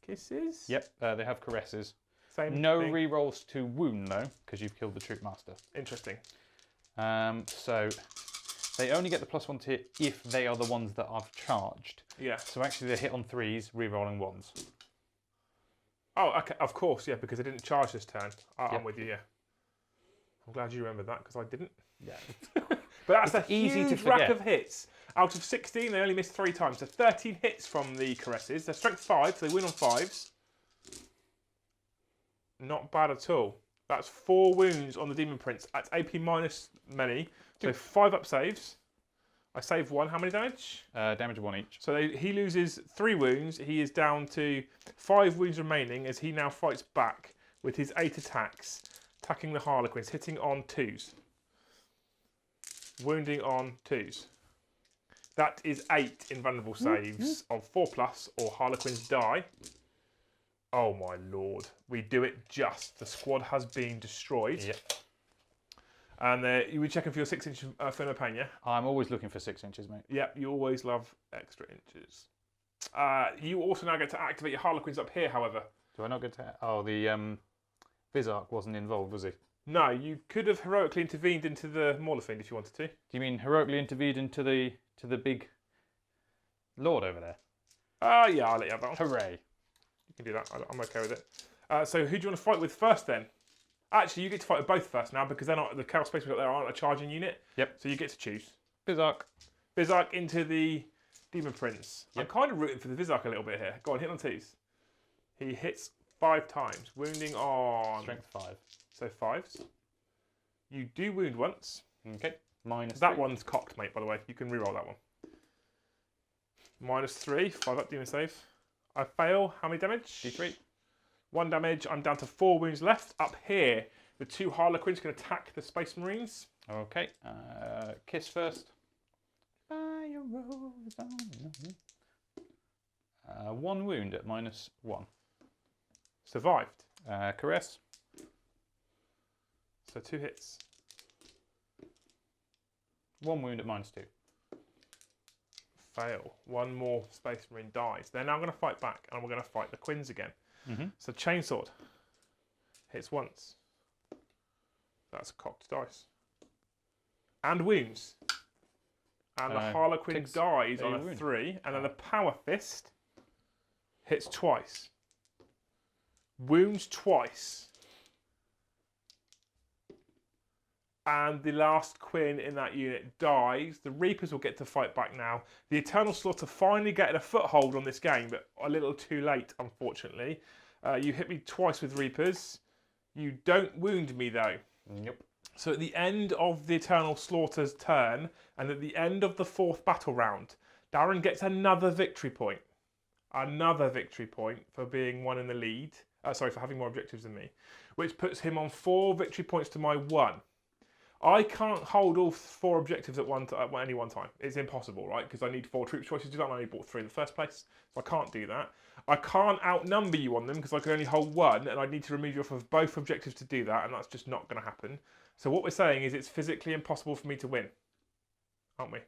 [SPEAKER 1] kisses.
[SPEAKER 2] Yep. They have caresses.
[SPEAKER 1] Same.
[SPEAKER 2] No
[SPEAKER 1] thing.
[SPEAKER 2] rerolls to wound though, because you've killed the troop master.
[SPEAKER 1] Interesting.
[SPEAKER 2] So they only get the +1 to hit if they are the ones that I've charged.
[SPEAKER 1] Yeah.
[SPEAKER 2] So actually they hit on 3s, rerolling 1s.
[SPEAKER 1] Oh, okay. Of course, yeah, because I didn't charge this turn. I'm with you, yeah. I'm glad you remembered that because I didn't.
[SPEAKER 2] Yeah.
[SPEAKER 1] But that's a
[SPEAKER 2] easy to
[SPEAKER 1] huge rack
[SPEAKER 2] forget.
[SPEAKER 1] of hits. Out of 16, they only missed 3 times. So 13 hits from the caresses. They're strength 5, so they win on 5s. Not bad at all. That's 4 wounds on the Demon Prince. That's AP minus many. So 5 up saves. I save 1. How many damage?
[SPEAKER 2] Damage of 1 each.
[SPEAKER 1] So he loses 3 wounds. He is down to 5 wounds remaining as he now fights back with his 8 attacks, attacking the Harlequins, hitting on 2s. Wounding on 2s. That is 8 invulnerable saves of 4+, or Harlequins die. Oh my lord. We do it just. The squad has been destroyed.
[SPEAKER 2] Yep.
[SPEAKER 1] And you were checking for your 6-inch Fino Pain, yeah?
[SPEAKER 2] I'm always looking for 6 inches, mate.
[SPEAKER 1] Yep, you always love extra inches. You also now get to activate your Harlequins up here, however.
[SPEAKER 2] Do I not get to... Oh, the VisiCast wasn't involved, was he?
[SPEAKER 1] No, you could have heroically intervened into the Mauler Fiend if you wanted to.
[SPEAKER 2] Do you mean heroically intervened into the big Lord over there.
[SPEAKER 1] Yeah, I'll let you have that one.
[SPEAKER 2] Hooray.
[SPEAKER 1] You can do that. I'm okay with it. So who do you want to fight with first then? Actually, you get to fight with both first now because they're not the Chaos Space Marines up there aren't a charging unit.
[SPEAKER 2] Yep.
[SPEAKER 1] So you get to choose.
[SPEAKER 2] Bizarre.
[SPEAKER 1] Bizarre into the Demon Prince.
[SPEAKER 2] Yep.
[SPEAKER 1] I'm kind of rooting for the Bizarre a little bit here. Go on, hit on twos. He hits 5 times, wounding on...
[SPEAKER 2] Strength 5.
[SPEAKER 1] So 5s. You do wound once.
[SPEAKER 2] Okay. Minus
[SPEAKER 1] That
[SPEAKER 2] 3.
[SPEAKER 1] one's cocked, mate, by the way. You can reroll that one. Minus 3. 5 up, demon save. I fail. How many damage?
[SPEAKER 2] D3.
[SPEAKER 1] 1 damage. I'm down to 4 wounds left. Up here, the 2 Harlequins can attack the Space Marines.
[SPEAKER 2] Okay. Kiss first. Fire rolls on. 1 wound at minus 1.
[SPEAKER 1] Survived.
[SPEAKER 2] Caress.
[SPEAKER 1] So 2 hits.
[SPEAKER 2] 1 wound at minus 2.
[SPEAKER 1] Fail. 1 more Space Marine dies. They're now going to fight back, and we're going to fight the Quins again.
[SPEAKER 2] Mm-hmm.
[SPEAKER 1] So Chainsword hits once. That's cocked dice. And wounds. And the Harlequin dies on a 3. And then the Power Fist hits twice. Wounds twice. And the last Quinn in that unit dies. The Reapers will get to fight back now. The Eternal Slaughter finally getting a foothold on this game, but a little too late, unfortunately. You hit me twice with Reapers. You don't wound me, though.
[SPEAKER 2] Nope.
[SPEAKER 1] So at the end of the Eternal Slaughter's turn, and at the end of the 4th battle round, Darran gets another victory point. Another victory point for being one in the lead. For having more objectives than me. Which puts him on 4 victory points to my 1. I can't hold all 4 objectives at any one time. It's impossible, right? Because I need 4 troop choices to do that, and I only bought 3 in the first place. So I can't do that. I can't outnumber you on them because I can only hold 1, and I need to remove you off of both objectives to do that, and that's just not going to happen. So what we're saying is it's physically impossible for me to win. Aren't we?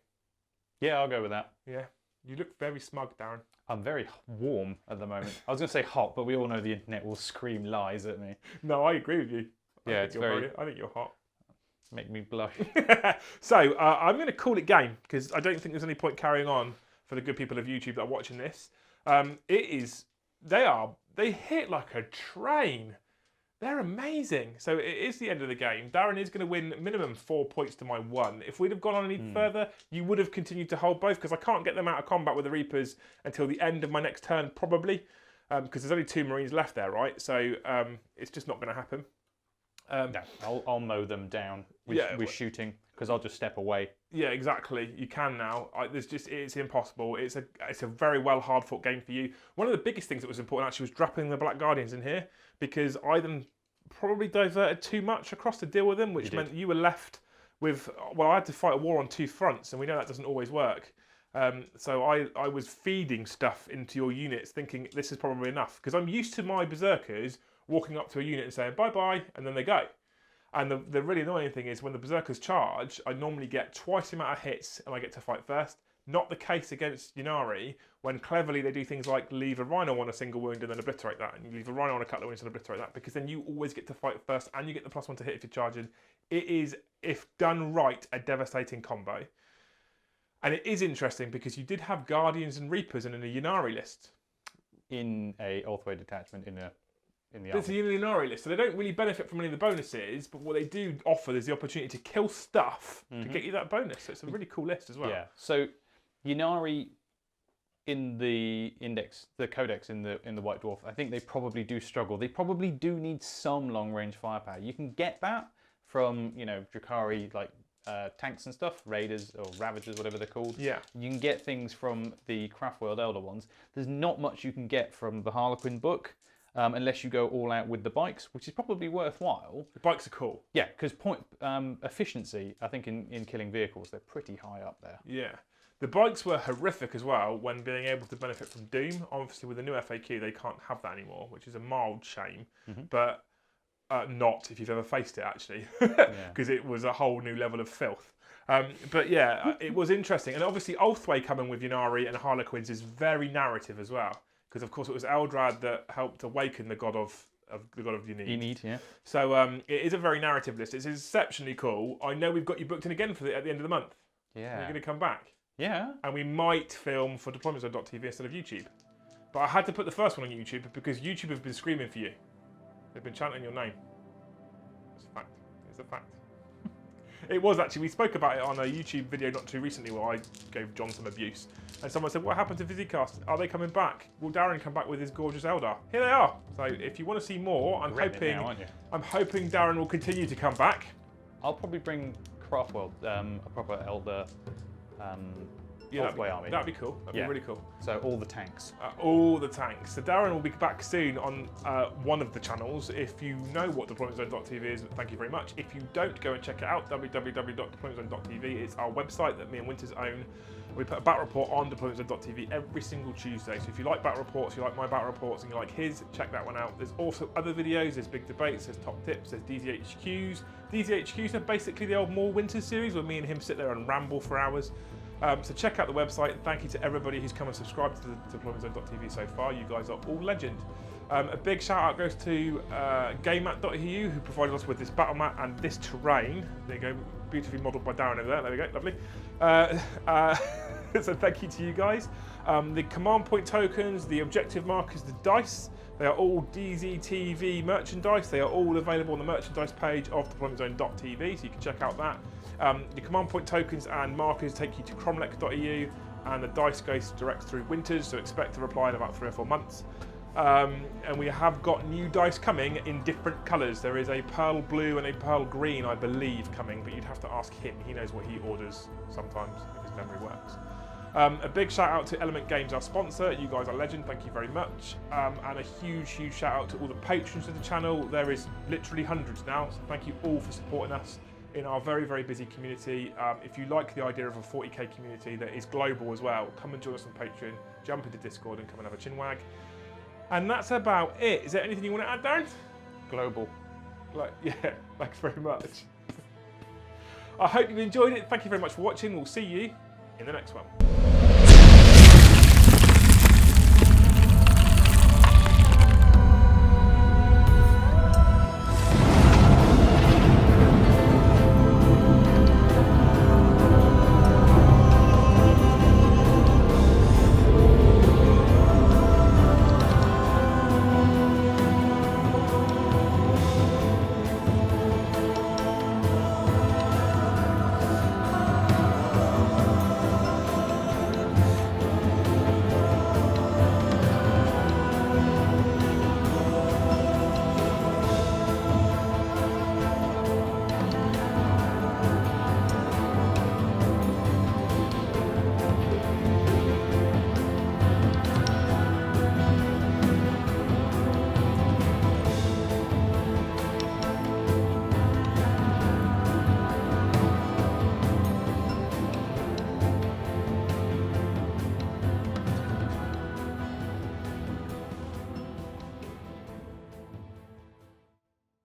[SPEAKER 2] Yeah, I'll go with that.
[SPEAKER 1] Yeah. You look very smug, Darran.
[SPEAKER 2] I'm very warm at the moment. I was going to say hot, but we all know the internet will scream lies at me.
[SPEAKER 1] No, I agree with you.
[SPEAKER 2] Yeah, it's very...
[SPEAKER 1] I think you're hot.
[SPEAKER 2] Make me blush.
[SPEAKER 1] So I'm going to call it game because I don't think there's any point carrying on for the good people of YouTube that are watching this. They hit like a train. They're amazing. So it is the end of the game. Darran is going to win minimum 4 points to my 1. If we'd have gone on any further, you would have continued to hold both because I can't get them out of combat with the Reapers until the end of my next turn probably because there's only 2 Marines left there, right? So it's just not going to happen.
[SPEAKER 2] No, I'll mow them down with shooting because I'll just step away. Yeah,
[SPEAKER 1] exactly. You can now. It's impossible. It's a very well hard fought game for you. One of the biggest things that was important actually was dropping the Black Guardians in here because I then probably diverted too much across to deal with them, which meant you were left with. Well, I had to fight a war on 2 fronts, and we know that doesn't always work. So I was feeding stuff into your units, thinking this is probably enough because I'm used to my berserkers walking up to a unit and saying bye-bye, and then they go. And the really annoying thing is when the berserkers charge, I normally get twice the amount of hits and I get to fight first. Not the case against Ynnari, when cleverly they do things like leave a rhino on a single wound and then obliterate that, and you leave a rhino on a couple of wounds and obliterate that, because then you always get to fight first and you get the +1 to hit if you're charging. It is, if done right, a devastating combo. And it is interesting because you did have Guardians and Reapers in a Ynnari list.
[SPEAKER 2] In a Ulthway detachment in the
[SPEAKER 1] There's the Unary list, so they don't really benefit from any of the bonuses, but what they do offer is the opportunity to kill stuff to get you that bonus. So it's a really cool list as well.
[SPEAKER 2] Yeah. So Ynnari in the index, the codex in the White Dwarf, I think they probably do struggle. They probably do need some long range firepower. You can get that from Drakari like tanks and stuff, Raiders or Ravagers, whatever they're called.
[SPEAKER 1] Yeah.
[SPEAKER 2] You can get things from the Craftworld Elder ones. There's not much you can get from the Harlequin book. Unless you go all out with the bikes, which is probably worthwhile.
[SPEAKER 1] The bikes are cool.
[SPEAKER 2] Yeah, because efficiency, I think in killing vehicles, they're pretty high up there.
[SPEAKER 1] Yeah. The bikes were horrific as well when being able to benefit from Doom. Obviously, with the new FAQ, they can't have that anymore, which is a mild shame. But not if you've ever faced it, actually, because it was a whole new level of filth. But yeah, it was interesting. And obviously, Ulthway coming with Ynnari and Harlequins is very narrative as well. Because of course it was Eldrad that helped awaken the god of Ynid.
[SPEAKER 2] Yeah.
[SPEAKER 1] So it is a very narrative list. It's exceptionally cool. I know we've got you booked in again at the end of the month.
[SPEAKER 2] Yeah.
[SPEAKER 1] You're going to come back.
[SPEAKER 2] Yeah.
[SPEAKER 1] And we might film for deploymentzone.tv instead of YouTube. But I had to put the first one on YouTube because YouTube have been screaming for you. They've been chanting your name. It's a fact. It's a fact. It was actually, we spoke about it on a YouTube video not too recently where I gave John some abuse. And someone said, what happened to VisiCast? Are they coming back? Will Darran come back with his gorgeous Eldar? Here they are. So if you want to see more, I'm hoping Darran will continue to come back.
[SPEAKER 2] I'll probably bring Craftworld, a proper Elder halfway army.
[SPEAKER 1] That'd be cool. That'd be really cool.
[SPEAKER 2] So all the tanks.
[SPEAKER 1] All the tanks. So Darran will be back soon on one of the channels. If you know what deploymentzone.tv is, thank you very much. If you don't, go and check it out, www.deploymentzone.tv. It's our website that me and Winters own. We put a battle report on deploymentzone.tv every single Tuesday. So if you like battle reports, you like my battle reports, and you like his, check that one out. There's also other videos. There's big debates, there's top tips, there's DZHQs. DZHQs are basically the old More Winters series where me and him sit there and ramble for hours. So check out the website. Thank you to everybody who's come and subscribed to the deploymentzone.tv so far. You guys are all legend. A big shout out goes to GameMat.eu who provided us with this battle mat and this terrain. There you go, beautifully modelled by Darran over there. There we go, lovely. So thank you to you guys. The command point tokens, the objective markers, the dice, they are all DZTV merchandise. They are all available on the merchandise page of deploymentzone.tv, so you can check out that. The command point tokens and markers take you to cromlech.eu, and the dice goes direct through Winters, so expect a reply in about 3 or 4 months. And we have got new dice coming in different colours. There is a pearl blue and a pearl green, I believe, coming, but you'd have to ask him. He knows what he orders sometimes, if his memory works. A big shout out to Element Games, our sponsor. You guys are legend, thank you very much. And a huge, huge shout out to all the patrons of the channel. There is literally hundreds now, so thank you all for supporting us in our very, very busy community. If you like the idea of a 40k community that is global as well, come and join us on Patreon, jump into Discord and come and have a chinwag. And that's about it. Is there anything you want to add, Darran?
[SPEAKER 2] Global.
[SPEAKER 1] Yeah, thanks very much. I hope you enjoyed it. Thank you very much for watching. We'll see you in the next one.